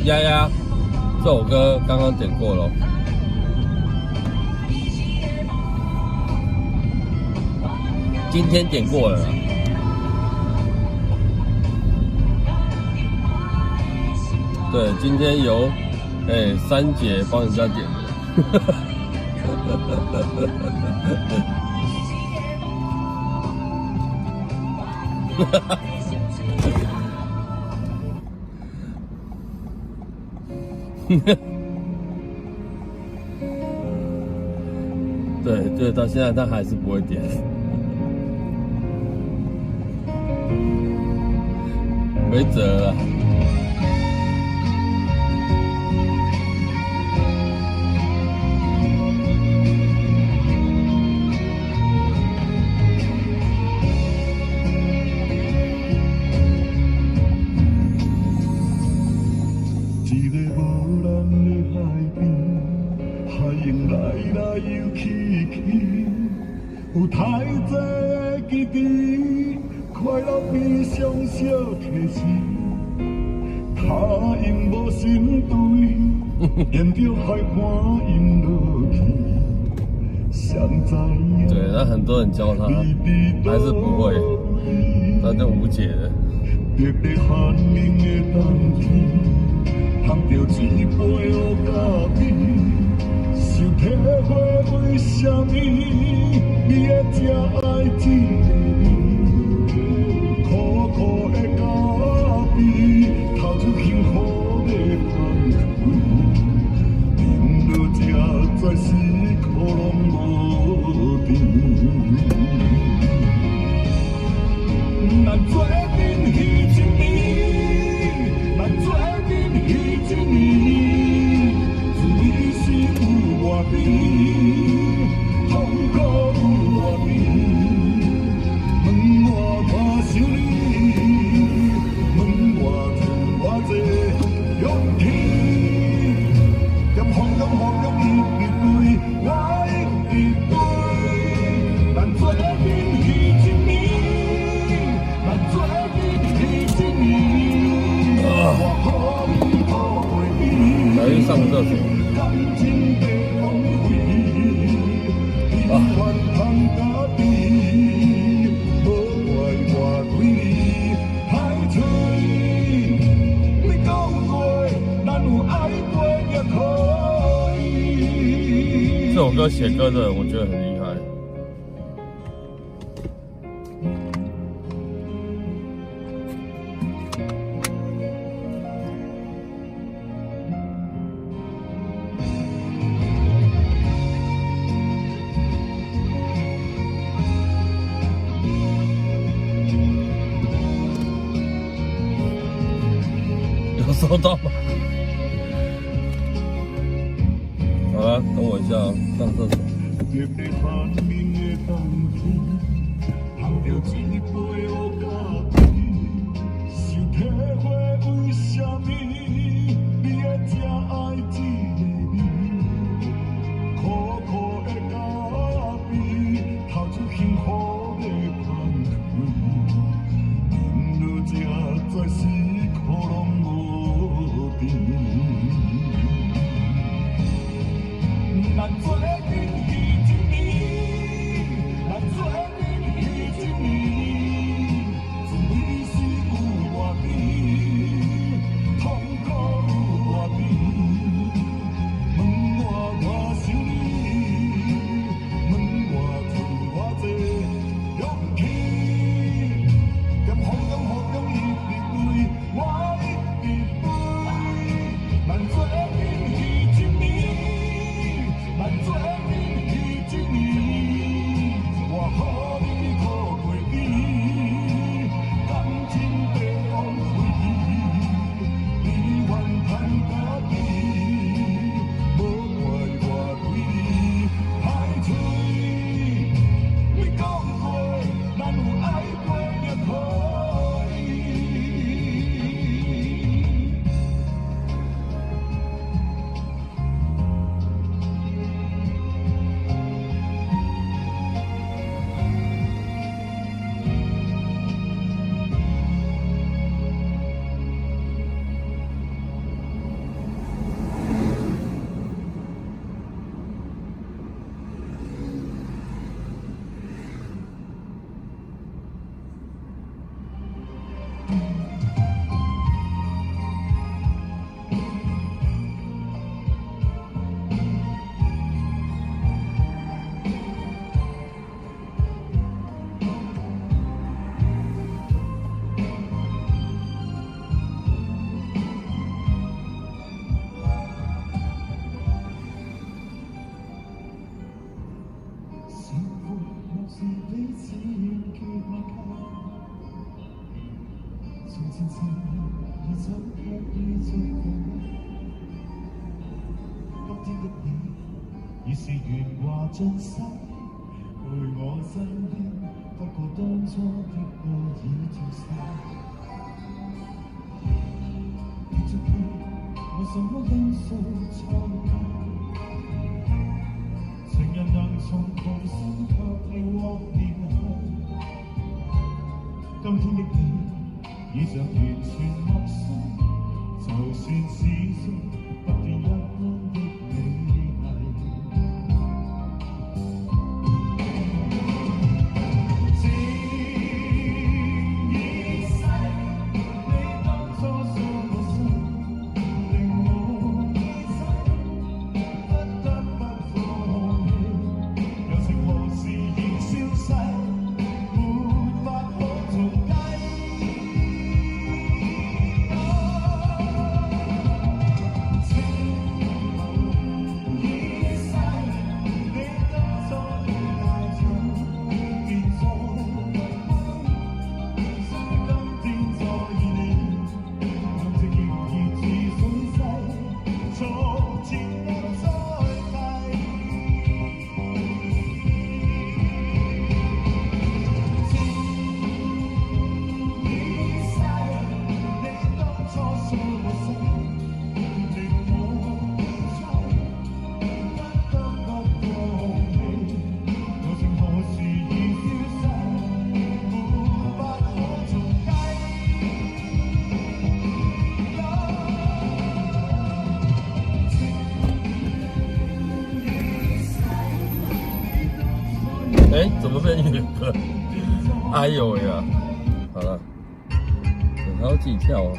丫丫，这首歌刚刚点过了，今天点过了啦。对，今天由三姐帮人家点的。哈哈。对，到现在他还是不会点，没辙了。有太多记忆，快乐比上少提示。他因无心对，沿着海岸淹落去。对，那很多人教他，还是不会，他就无解了。特别寒冷的冬天，含着一杯乌咖啡。想体会为什么你会这爱这个味？苦苦的咖啡，透出幸福的香气。饮落这再是苦拢无甜。咱做阵彼一暝，咱做阵彼一暝，自你是有偌甜，痛苦有偌甜。问我看想你，问我剩偌济勇气，点风中一对，我一对，咱做阵彼一暝，咱做阵彼一暝，我可以讨回你。来去上个厕所。这首歌写歌的人，我觉得很厉害。有收到吗？好了，等我一下，上厕所。是願話盡世，陪我身邊，不過當初的愛已絕世。別着氣，為什麼因素錯解？情人能從同心卻要惡聯繫，今天的你已像完全陌生，就算始終不斷一般的美麗。哎，怎么变女的？哎呦喂呀！好了，还要自己跳哦。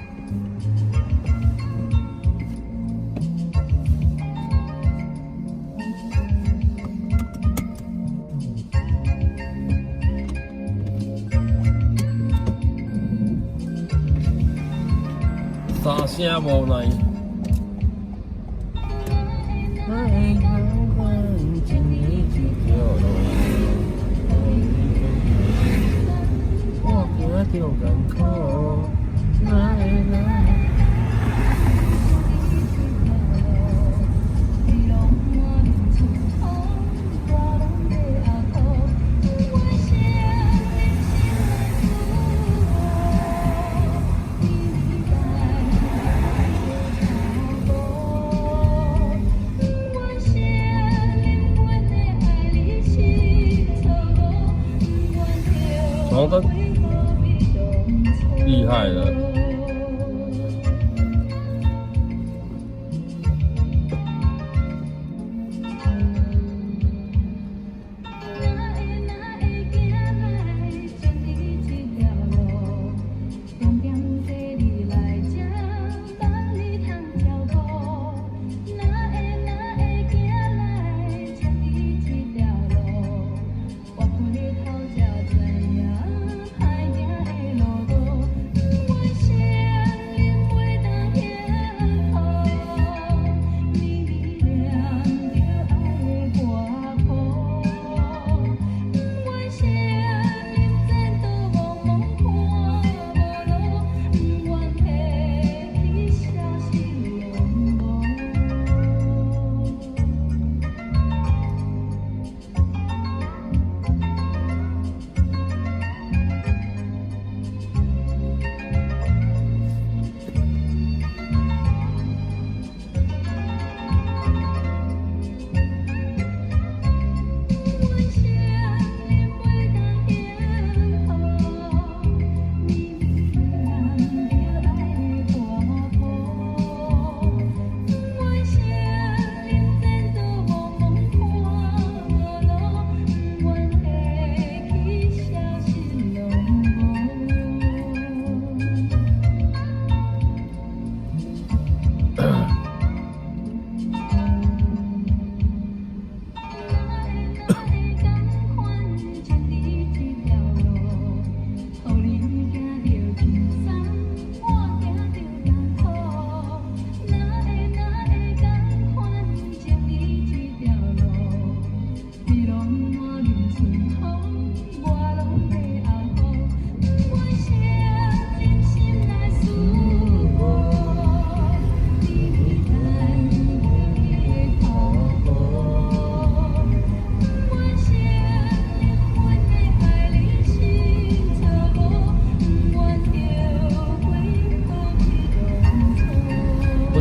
三声无奈。就艰苦，哪会来？黄灯厉害了。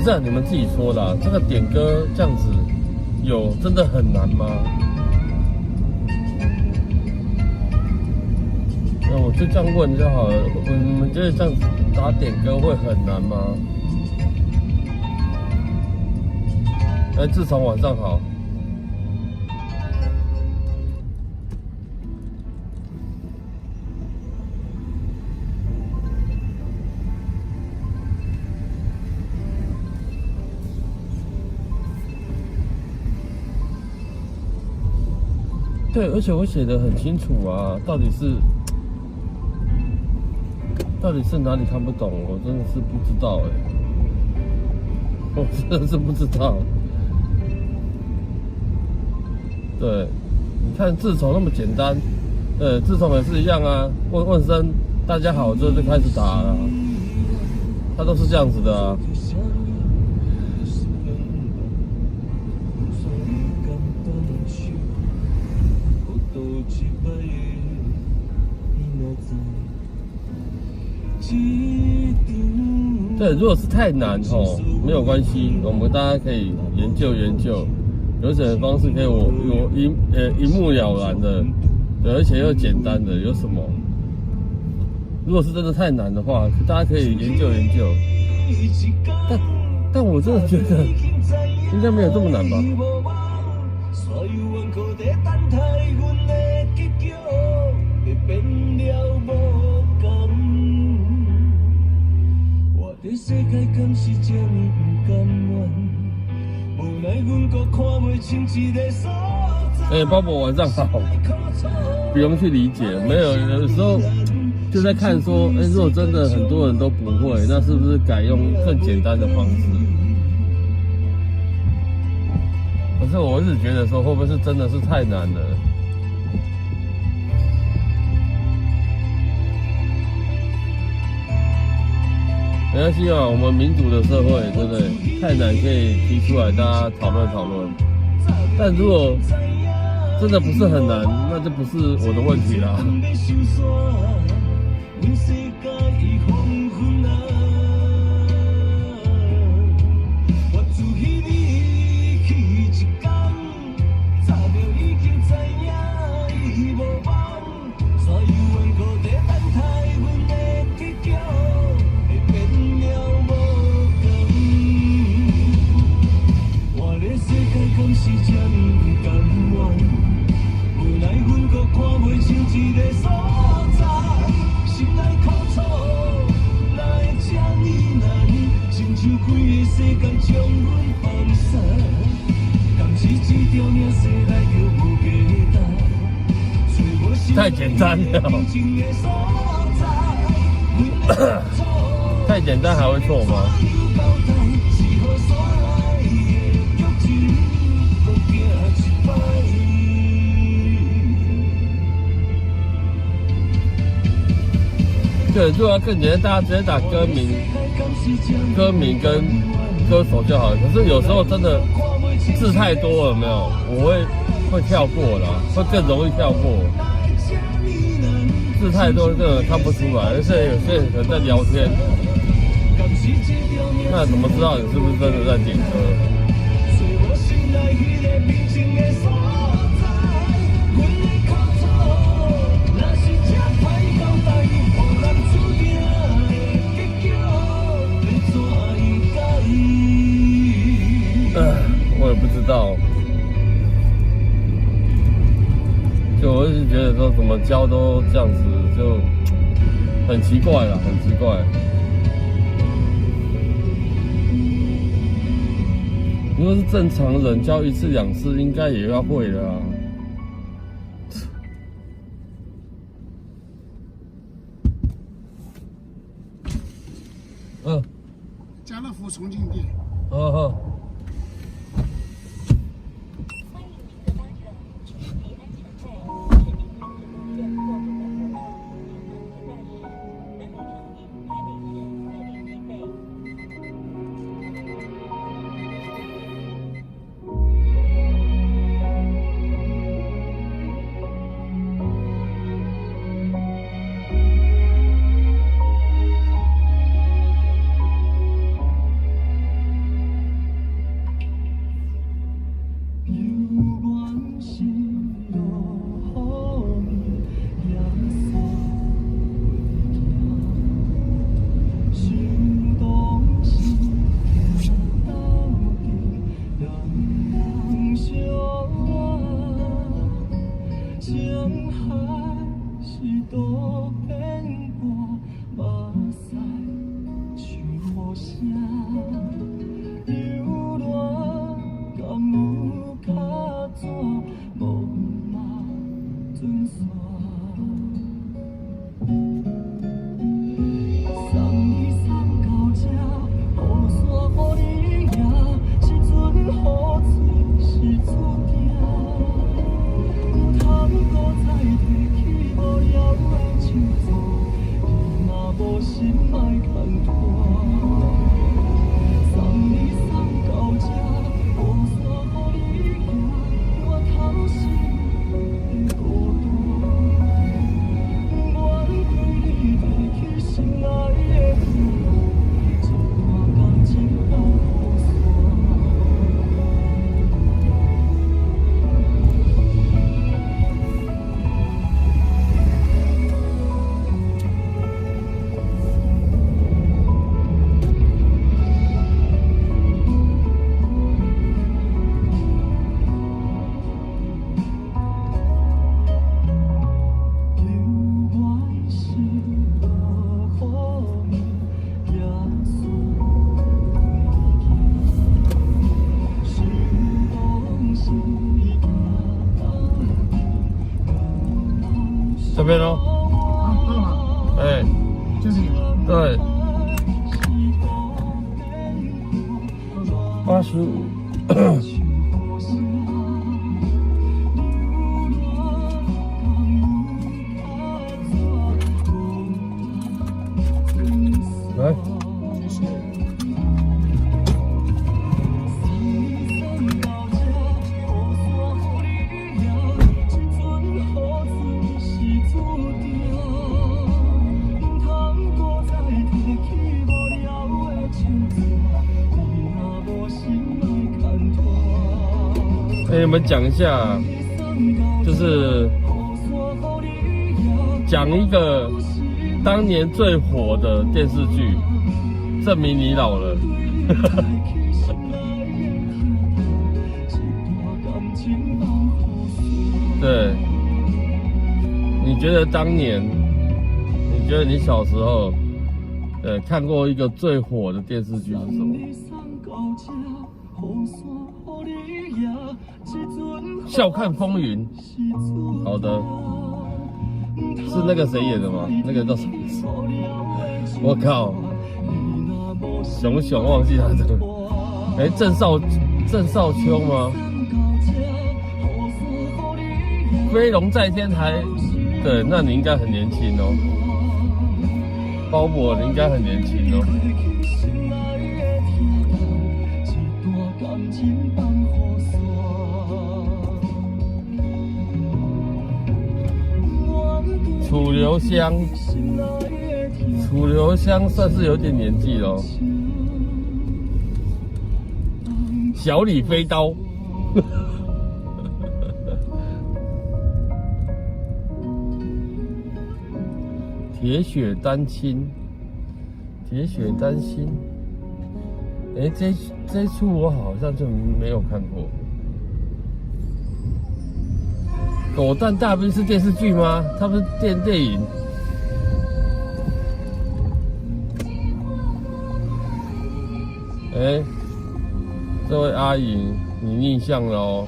是啊，你们自己说的、啊，这个点歌这样子有真的很难吗？那我就这样问就好了。你们觉得这样子打点歌会很难吗？哎，自从晚上好。对，而且我写的很清楚啊，到底是哪里看不懂？我真的是不知道哎，我真的是不知道。对，你看自从那么简单，自从也是一样啊，问声大家好之后就开始打了，他都是这样子的啊。对，如果是太难哦，没有关系，我们大家可以研究研究，有什么方式可以我一目了然的，对，而且又简单的，有什么？如果是真的太难的话，大家可以研究研究。但我真的觉得应该没有这么难吧。世界敢是这么不甘愿，无奈阮搁看袂清一个所在。包伯晚上好，不用去理解，没有，有时候就在看说，如果真的很多人都不会，那是不是改用更简单的方式？可是我一直觉得说，会不会是真的是太难了？没关系啊，我们民主的社会，对不对？太难可以提出来，大家讨论讨论。但如果真的不是很难，那就不是我的问题啦。太简单了，太简单还会错吗？对，如果要更简单，大家直接打歌名跟歌手就好了。可是有时候真的字太多了，有没有？我会跳过啦，会更容易跳过。字太多，根本看不出来，而且有些人可能在聊天，那怎么知道你是不是真的在点歌？我也不知道。就我一直觉得说怎么教都这样子，就很奇怪啦，很奇怪。如果是正常人教一次两次，应该也要会的啊。家乐福重庆店。是都变过，目屎像雨声，流浪敢有较早，无嘛准线。送你送到这，雨伞予你拿，时阵雨水是注定。 通搁再提起无聊的情字，你若无心莫牵拖。送你送到这，雨伞予你拿，我头是会孤单。我对你提起心爱的歌，一段感情放雨伞。 这边哦，啊，到了，哎，就是你吗？对，85。来，谢谢。跟你们讲一下，就是讲一个当年最火的电视剧，证明你老了。对，你觉得当年，你觉得你小时候，看过一个最火的电视剧是什么？笑看风云。好的，是那个谁演的吗？那个叫什么？我靠，熊忘记他这个。哎，郑少秋吗？飞龙在天还，对，那你应该很年轻哦。包伯，你应该很年轻哦。楚留香算是有点年纪咯。小李飞刀。铁血丹心，哎，这出我好像就没有看过。狗蛋大兵是电视剧吗？它不是电影。哎，这位阿姨，你逆向了哦。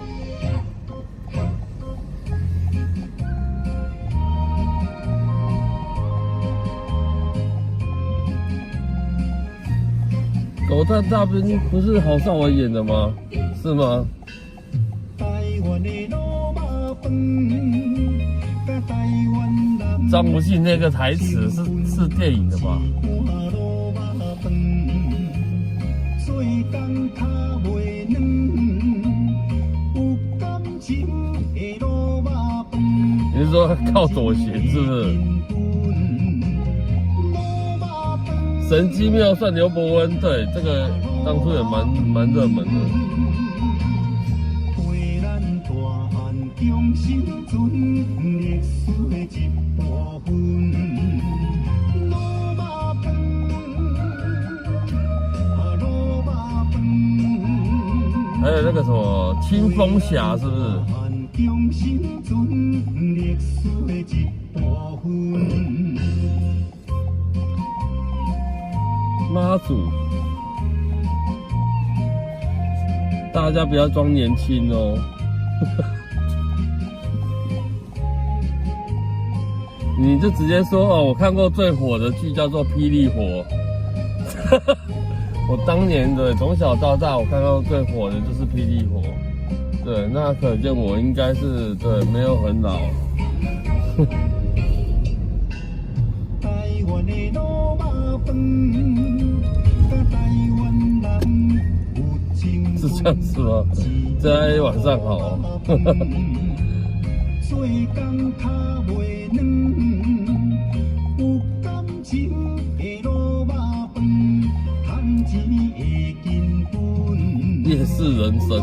狗蛋大兵不是郝邵文演的吗？是吗？张无忌那个台词是电影的吧？你是说靠左旋是不是？神机妙算刘伯温，对，这个当初也蛮热门的。还有那个什么清风侠，是不是？妈祖，大家不要装年轻哦。你就直接说哦，我看过最火的剧叫做《霹雳火》。我当年的从小到大，我看到最火的就是《霹雳火》。对，那可见我应该是对没有很老。是这样子吗？在晚上好。夜市人生。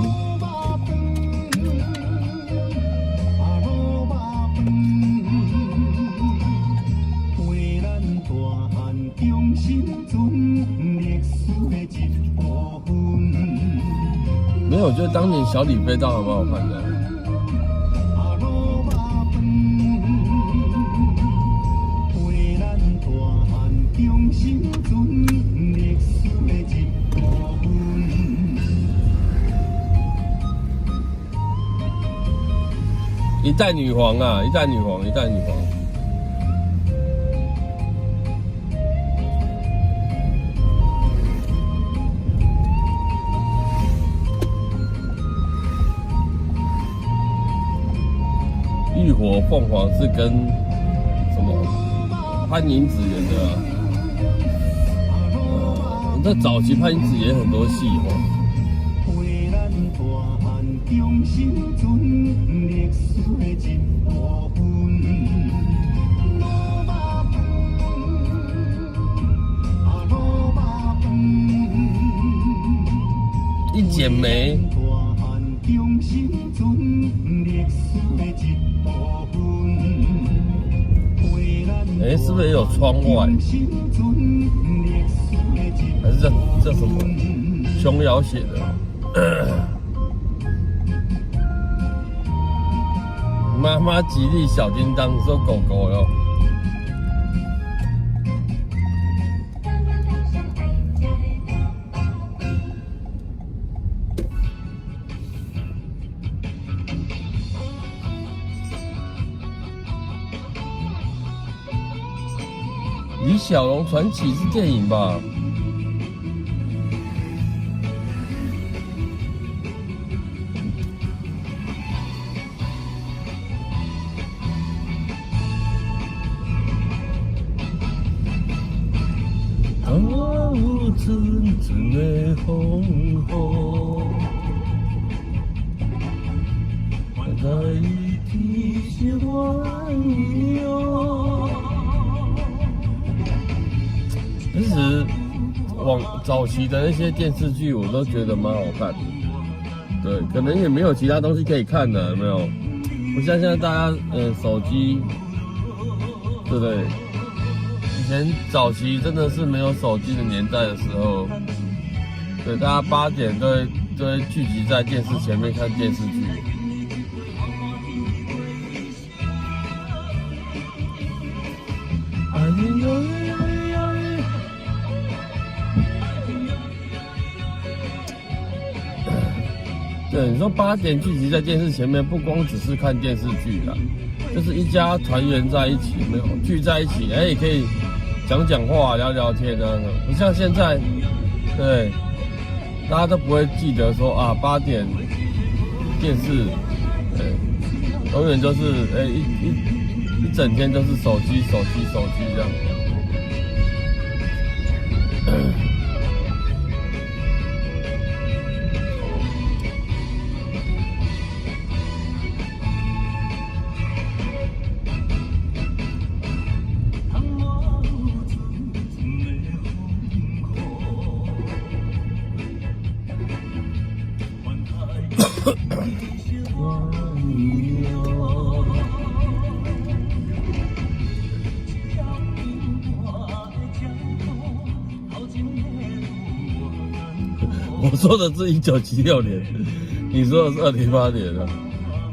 没有，我觉得当年小李飞刀还蛮好看的。一代女皇啊，一代女皇，一代女皇。浴火凤凰是跟什么潘迎紫演的啊？那早期潘迎紫也很多戏哦。一剪梅。哎，是不是也有窗外？还是这什么？琼瑶写的。妈妈吉利小叮当，你说狗狗哟？李小龙传奇是电影吧？阵阵的风雨，在提醒我哟。其实往早期的那些电视剧，我都觉得蛮好看的。对，可能也没有其他东西可以看的，有没有？不像现在大家手机，对不对？以前早期真的是没有手机的年代的时候，对，大家8点都会聚集在电视前面看电视剧。对，你说8点聚集在电视前面，不光只是看电视剧啦，就是一家团圆在一起，没有聚在一起，也可以讲讲话、聊聊天啊。不像现在，对，大家都不会记得说啊，8点电视，永远就是一整天都是手机这样。我说的是1976年，你说的是2008年啊！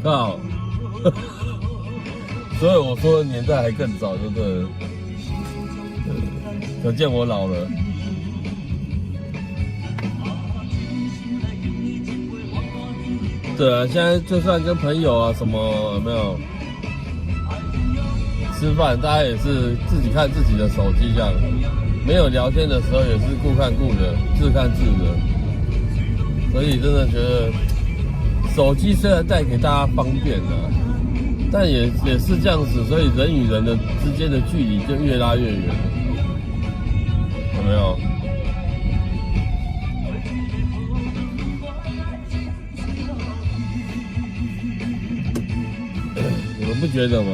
靠，所以我说的年代还更早，对不对？可见我老了。对啊，现在就算跟朋友啊什么有没有吃饭，大家也是自己看自己的手机这样，没有聊天的时候也是顾看顾的，自看自的。所以真的觉得，手机虽然带给大家方便啊，但也是这样子，所以人与人的之间的距离就越拉越远，有没有？你们不觉得吗？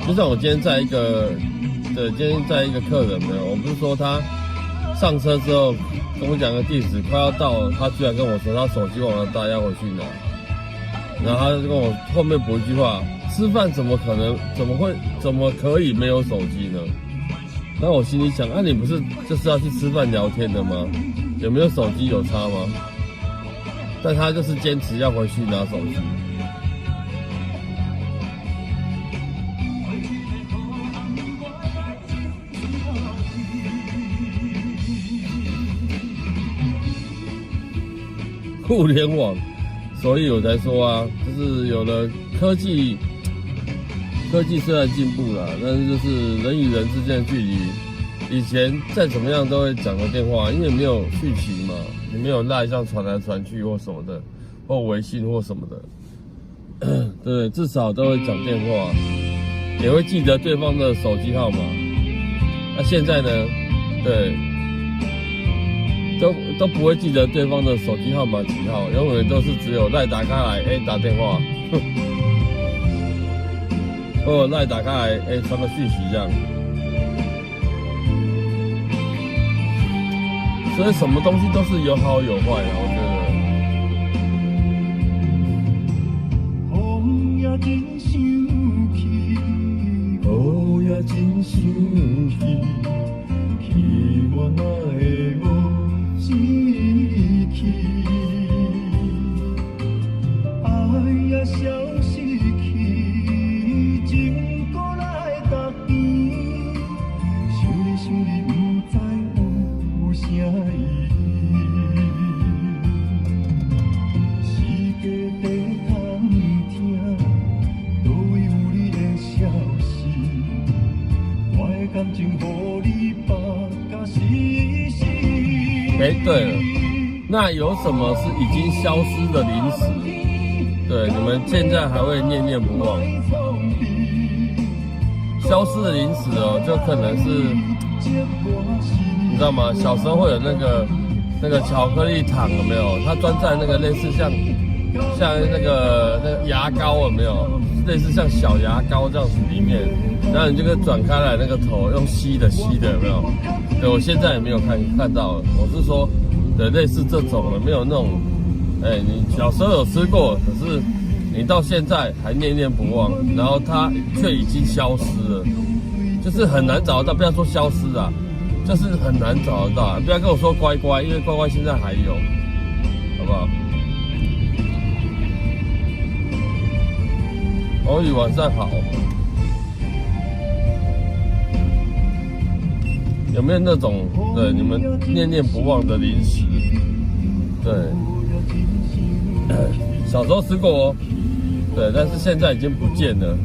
就像我今天在一个客人没有，我不是说他上车之后跟我讲个地址，快要到了，他居然跟我说他手机忘了带，要回去拿。然后他就跟我后面补一句话：吃饭怎么可以没有手机呢？然后我心里想，啊，你不是就是要去吃饭聊天的吗？有没有手机有差吗？但他就是坚持要回去拿手机。互联网，所以我才说啊，就是有了科技虽然进步了，但是就是人与人之间的距离，以前再怎么样都会讲个电话，因为没有讯息嘛，你没有赖上传来传去或什么的，或微信或什么的，对，至少都会讲电话，也会记得对方的手机号码。那现在呢，对。都不会记得对方的手机号码几号，永远都是只有赖打开来，打电话，或赖打开来，传个讯息这样。所以什么东西都是有好有坏的，我觉得。风也真生气，雨也真生气，气我哪会无？爱也消失去，情搁来踏边，想你想你，不知有啥意义。世界地通听，都有你的消息，我的感情予你绑甲死死。对了，那有什么是已经消失的零食？对，你们现在还会念念不忘。消失的零食哦，就可能是，你知道吗？小时候会有那个巧克力糖，有没有？它装在那个类似像那个牙膏，有没有？类似像小牙膏这样子里面，然后你就可以转开来那个头，用吸的，有没有？对，我现在也没有看到了。我是说，对，类似这种的，没有那种，你小时候有吃过，可是你到现在还念念不忘，然后它却已经消失了，就是很难找得到。不要说消失啊，就是很难找得到。不要跟我说乖乖，因为乖乖现在还有，好不好？欧宇晚上好。有没有那种对你们念念不忘的零食？对，小时候吃过哦，对，但是现在已经不见了。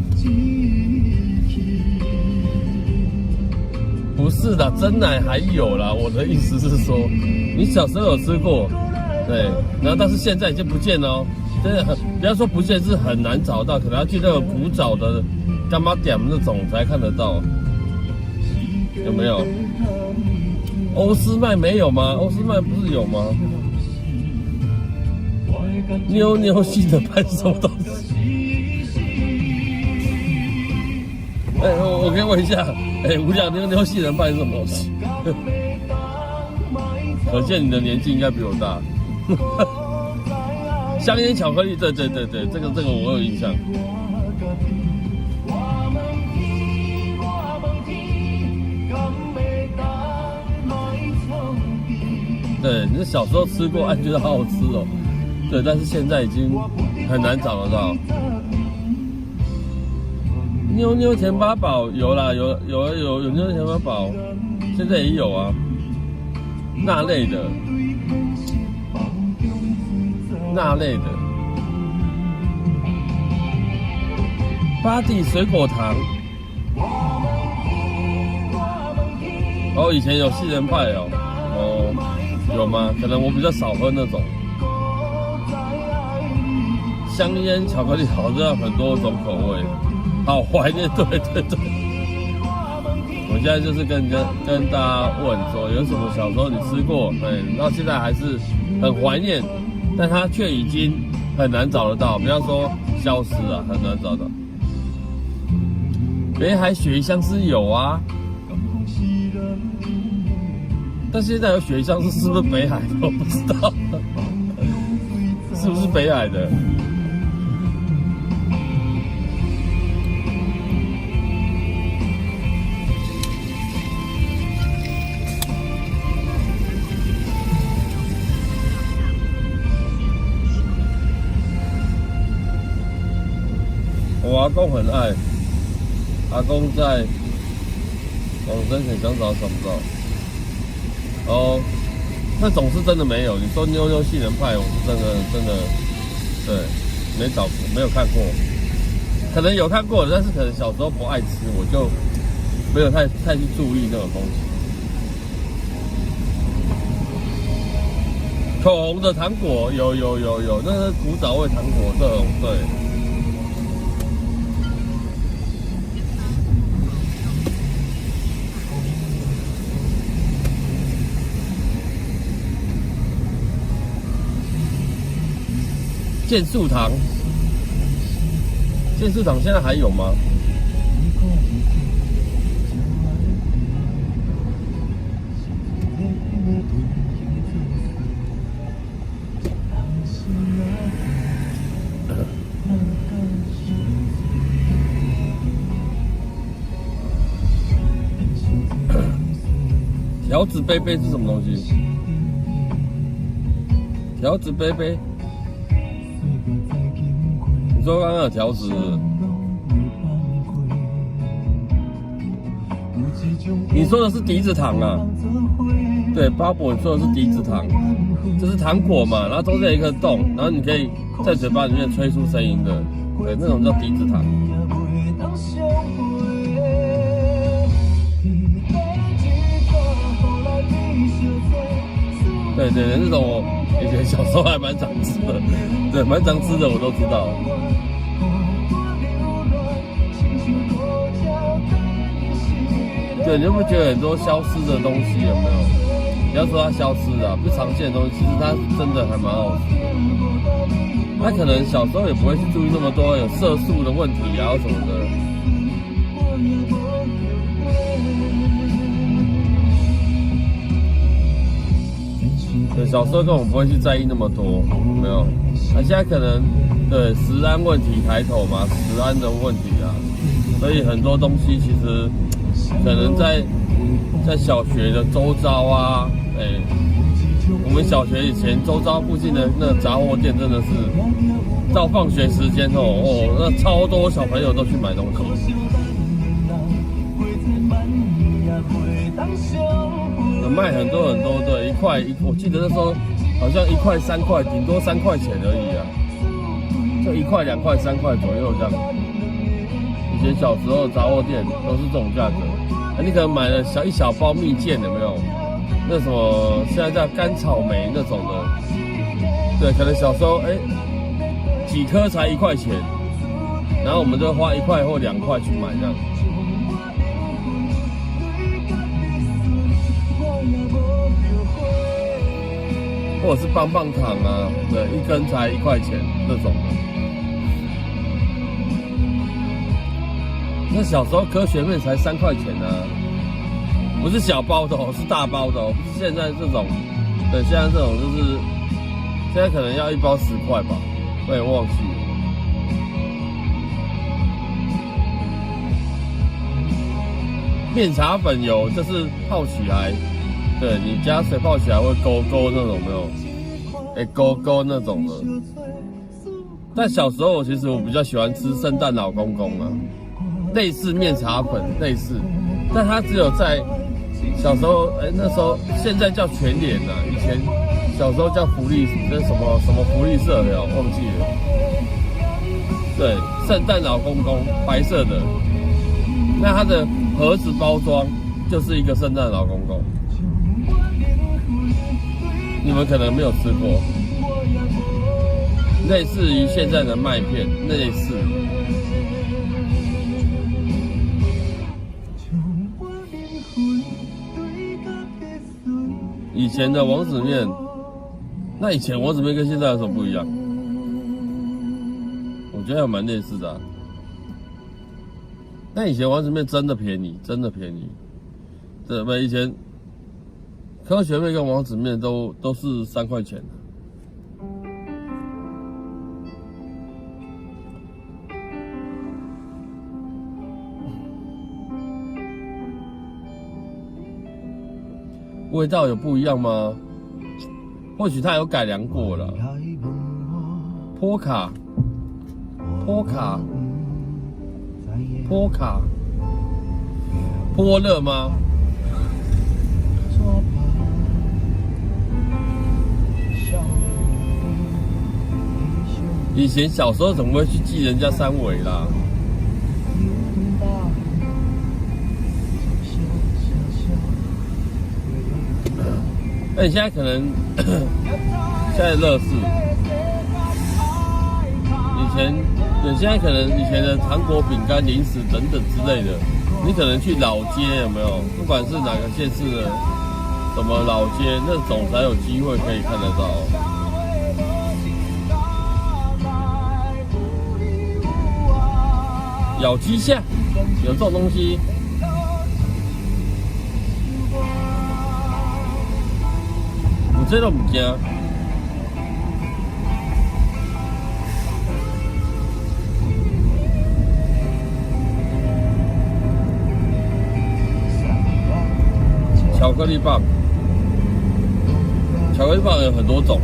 不是的，真奶还有啦。我的意思是说，你小时候有吃过，对，然后但是现在已经不见了哦。真的很，不要说不见，是很难找到，可能要去那个古早的干妈店那种才看得到。有没有？欧斯麦没有吗？欧斯麦不是有吗？妞妞系的拍什么东西？我可以问一下，吴讲妞妞系人拍什么东西？可见你的年纪应该比我大。香烟巧克力，对，这个我有印象。对，你是小时候吃过，觉得好好吃哦。对，但是现在已经很难找得到。妞妞甜八宝有啦，有妞妞甜八宝，现在也有啊。那类的，巴蒂水果糖。哦，以前有杏仁派哦，有吗？可能我比较少喝那种。香烟巧克力好像很多种口味，好怀念，对。我现在就是跟大家问说，有什么小时候你吃过，到现在还是很怀念，但它却已经很难找得到，不要说消失了，很难找到。北海鳕鱼香丝有啊。但现在有鳕鱼香丝是不是北海的？我不知道，是不是北海的？我阿公很爱，阿公在往生前想找不到。哦，那种是真的没有。你说妞妞杏仁派，我是真的，对，没找过，没有看过。可能有看过，但是可能小时候不爱吃，我就没有太去注意那种东西。口红的糖果有，那是古早味糖果这种，对。健素糖现在还有吗？条子杯杯是什么东西？条子杯杯。你说刚刚有条子，你说的是笛子糖啊？对，巴博你说的是笛子糖，这是糖果嘛，然后中间有一个洞，然后你可以在嘴巴里面吹出声音的，对，那种叫笛子糖。对，那种我以前小时候还蛮常吃的，对，蛮常吃的我都知道。对，你有没有觉得很多消失的东西有没有？不要说它消失了，不常见的东西，其实它真的还蛮好吃的。他可能小时候也不会去注意那么多有色素的问题啊什么的。对，小时候根本不会去在意那么多，有没有？那现在可能对食安问题抬头嘛，食安的问题啊，所以很多东西其实可能在小学的周遭啊，我们小学以前周遭附近的那个杂货店真的是到放学时间那超多小朋友都去买东西。卖很多，对，1块，我记得那时候好像1块3块，顶多3块钱而已啊，就1块2块3块左右这样。以前小时候杂货店都是这种价格，你可能买了一小包蜜饯，有没有？那什么现在叫干草莓那种的，对，可能小时候几颗才1块钱，然后我们就花1块或2块去买这样。或者是棒棒糖啊，对，一根才1块钱那种的。那小时候科学面才3块钱啊，不是小包的是大包的不是现在这种。对，现在这种就是现在可能要1包10块吧，我也忘记了。面茶粉有，就是泡起来。对，你加水泡起来会勾勾那种，没有？勾勾那种的。但小时候其实我比较喜欢吃圣诞老公公啊，类似面茶粉类似，但它只有在小时候，那时候现在叫全联啊，以前小时候叫福利，那什么福利社的，忘记了。对，圣诞老公公白色的，那它的盒子包装就是一个圣诞老公公，你们可能没有吃过，类似于现在的麦片，类似。以前的王子面，那以前王子面跟现在有什么不一样？我觉得还蛮类似的啊。但以前王子面真的便宜，真的便宜。对不？以前科学面跟王子面都是3块钱。味道有不一样吗？或许它有改良过了。波卡，波乐吗？以前小时候怎么会去记人家3围啦？那你现在可能现在乐事，你现在可能以前的糖果、饼干、零食等等之类的，你可能去老街有没有？不管是哪个县市的什么老街，那种才有机会可以看得到。咬鸡下有这种东西。这都唔惊。巧克力棒，巧克力棒有很多种。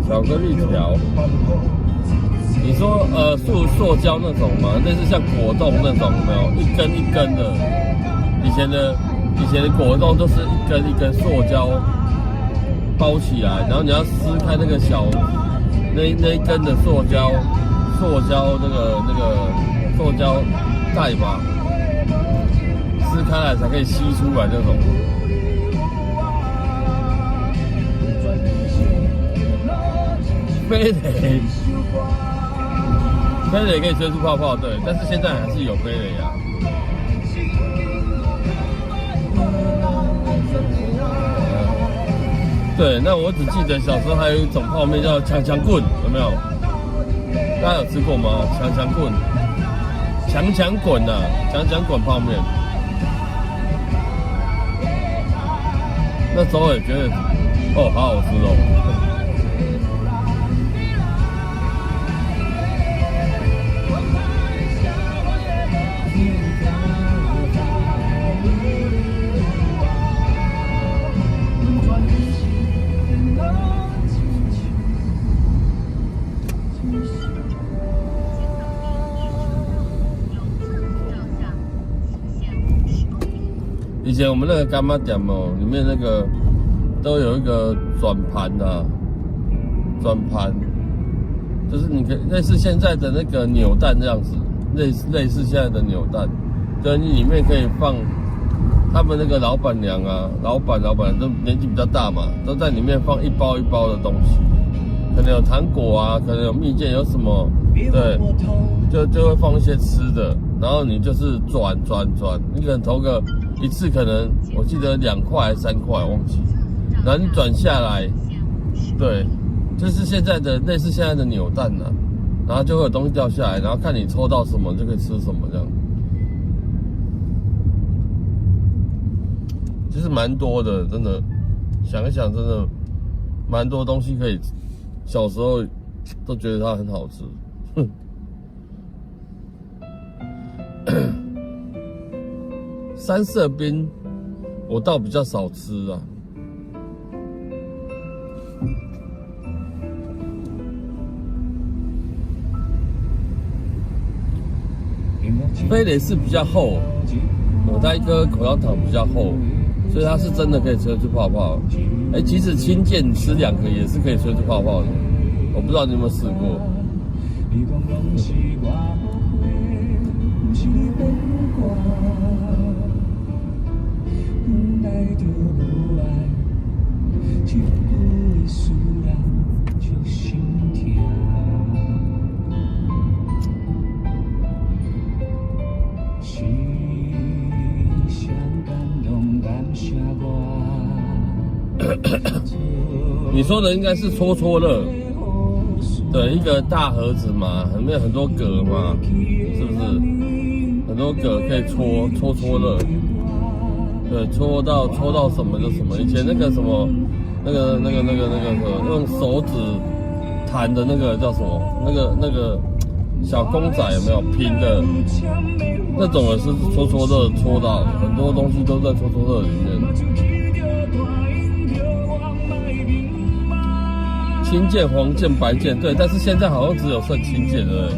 巧克力条，你说塑胶那种吗？类似像果冻那种，有没有一根一根的？以前的果冻都是一根一根塑胶包起来，然后你要撕开那个小那一根的塑胶那个塑胶袋嘛，撕开来才可以吸出来那种。飞雷可以吹出泡泡，对，但是现在还是有飞雷啊。对，那我只记得小时候还有一种泡面叫强强棍，有没有？大家有吃过吗？强强棍，强强滚啊，强强滚泡面。那时候也觉得，哦，好好吃哦。以前我们那个干妈店哦，里面那个都有一个转盘啊，转盘就是你可以类似现在的那个扭蛋这样子，类似现在的扭蛋，对，你里面可以放他们那个老板娘啊，老板都年纪比较大嘛，都在里面放一包一包的东西，可能有糖果啊，可能有蜜饯，有什么，对，就会放一些吃的，然后你就是转，你可能投个一次可能我记得2块还是3块忘记，然后你转下来，对，就是现在的类似现在的扭蛋啊，然后就会有东西掉下来，然后看你抽到什么就可以吃什么这样，其实蛮多的，真的想一想，真的蛮多东西可以，小时候都觉得它很好吃。三色冰我倒比较少吃啊。飞雷是比较厚，它一颗口香糖比较厚，所以它是真的可以吹出泡泡。即使青箭你吃2颗也是可以吹出泡泡的，我不知道你有没有试过。你说的应该是戳戳乐，对，一个大盒子嘛，里面很多格嘛，是不是？很多格可以戳乐，对，戳到什么就什么。以前那个什么，那个用手指弹的那个叫什么？那个小公仔有没有拼的？那种的是戳乐戳到，很多东西都在戳乐里面。青箭、黄箭、白箭，对，但是现在好像只有剩青箭了。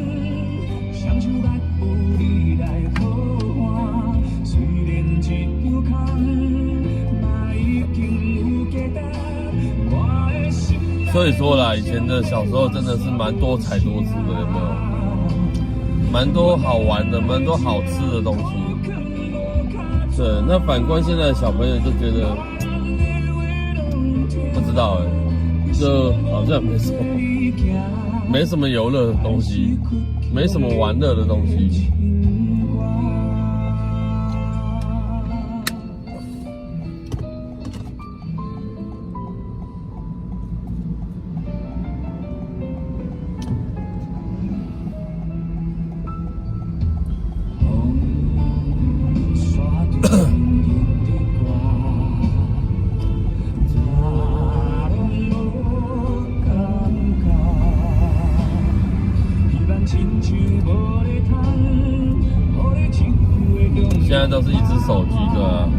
所以说啦，以前的小时候真的是蛮多彩多姿的，有没有？蛮多好玩的，蛮多好吃的东西。对，那反观现在的小朋友就觉得，不知道就好像没什么游乐的东西，没什么玩乐的东西。现在都是一只手机，对啊。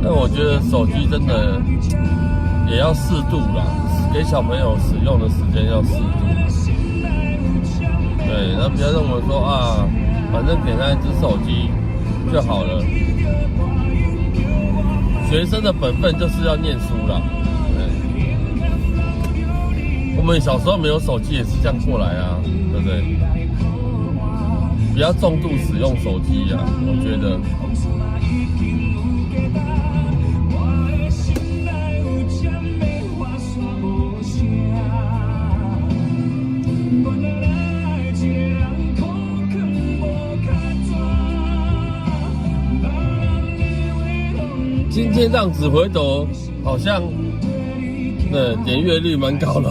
但我觉得手机真的也要适度啦，给小朋友使用的时间要适度。对，然后不要认为说啊，反正给他一只手机就好了。学生的本分就是要念书啦。我们小时候没有手机也是这样过来啊，对不对？不要重度使用手机啊，我觉得。今天让子回头好像，对，点阅率蛮高的。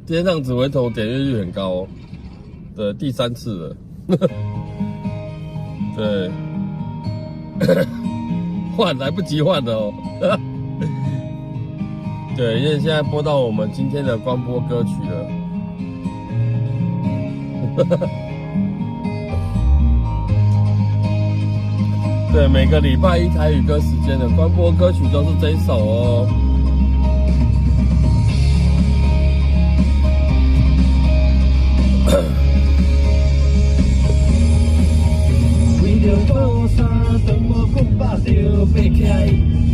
今天让子回头点阅率很高哦，对，第3次了，对，换来不及换了哦，对，因为现在播到我们今天的光播歌曲了，对，每个礼拜1台语歌时间的光播歌曲都是这一首哦。为着高山，长无困饱着爬起来，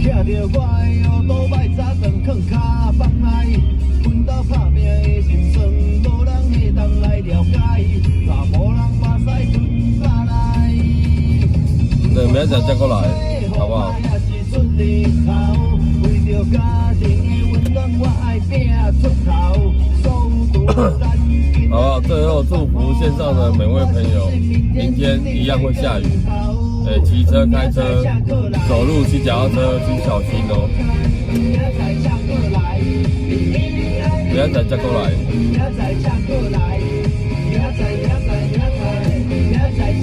徛着我的乌土摆早顿囥骹房内，阮兜打拼的心酸，无人会当来了解，查某人目屎吞下来。对，明仔载再过来，好不好？为着家庭的温暖，我爱拼出头，好不好？最后祝福线上的每位朋友，明天一样会下雨，骑车、开车、走路、骑脚踏车，请小心哦。明仔载再过来。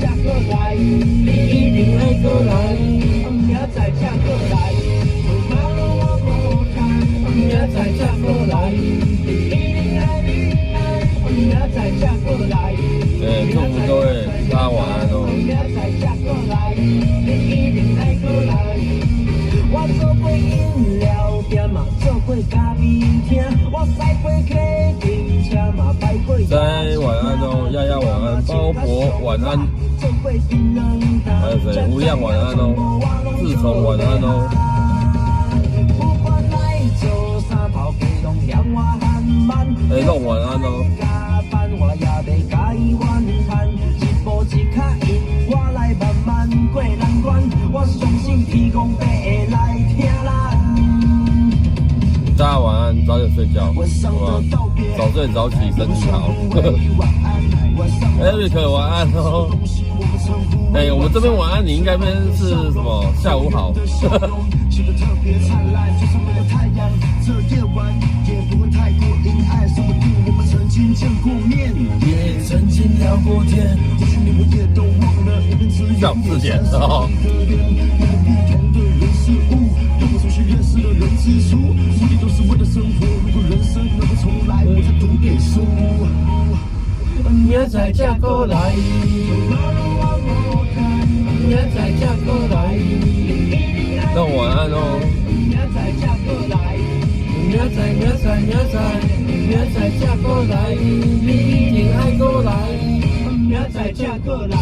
才过来，你一定爱过来，明仔才过来，马路我无看，明仔才过来，你一定爱，明仔才过来。祝福各位大家晚安哦。明仔才过来，你一定爱过来。我做过饮料店嘛，做过咖啡厅，我驶过客运车嘛，摆过。在晚安哦，丫丫晚安，包伯晚安，还有谁？吴漾晚安哦，志从晚安哦。弄晚安哦。大家晚安，早点睡觉，好不好？早睡早起，身体好。Eric 晚安哦。我们这边晚安，你应该边是什么？下午好。下午4点哦。明仔才过来，明仔才过来，那晚安哦。明仔才过来，明仔才过来，你一定爱过来，明仔才过来。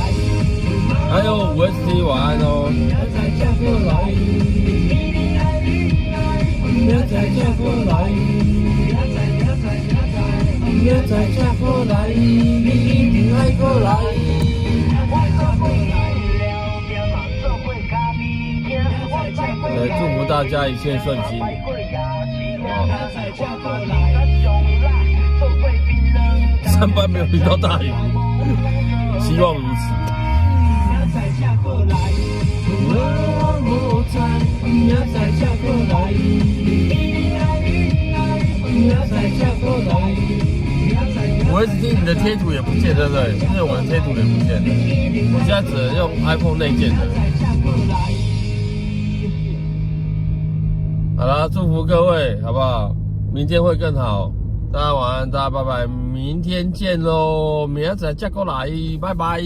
还有5ST 晚安哦。明仔才过来，明仔才过来，明仔才过来，你一定爱过来。祝福大家一切顺心。上班没有遇到大雨，希望如此。5ST 你的贴图也不见，对不对？因为我的贴图也不见了，我现在只能用 iPhone 内建的。好啦，祝福各位，好不好？明天会更好。大家晚安，大家拜拜，明天见喽！明仔再过来，拜拜。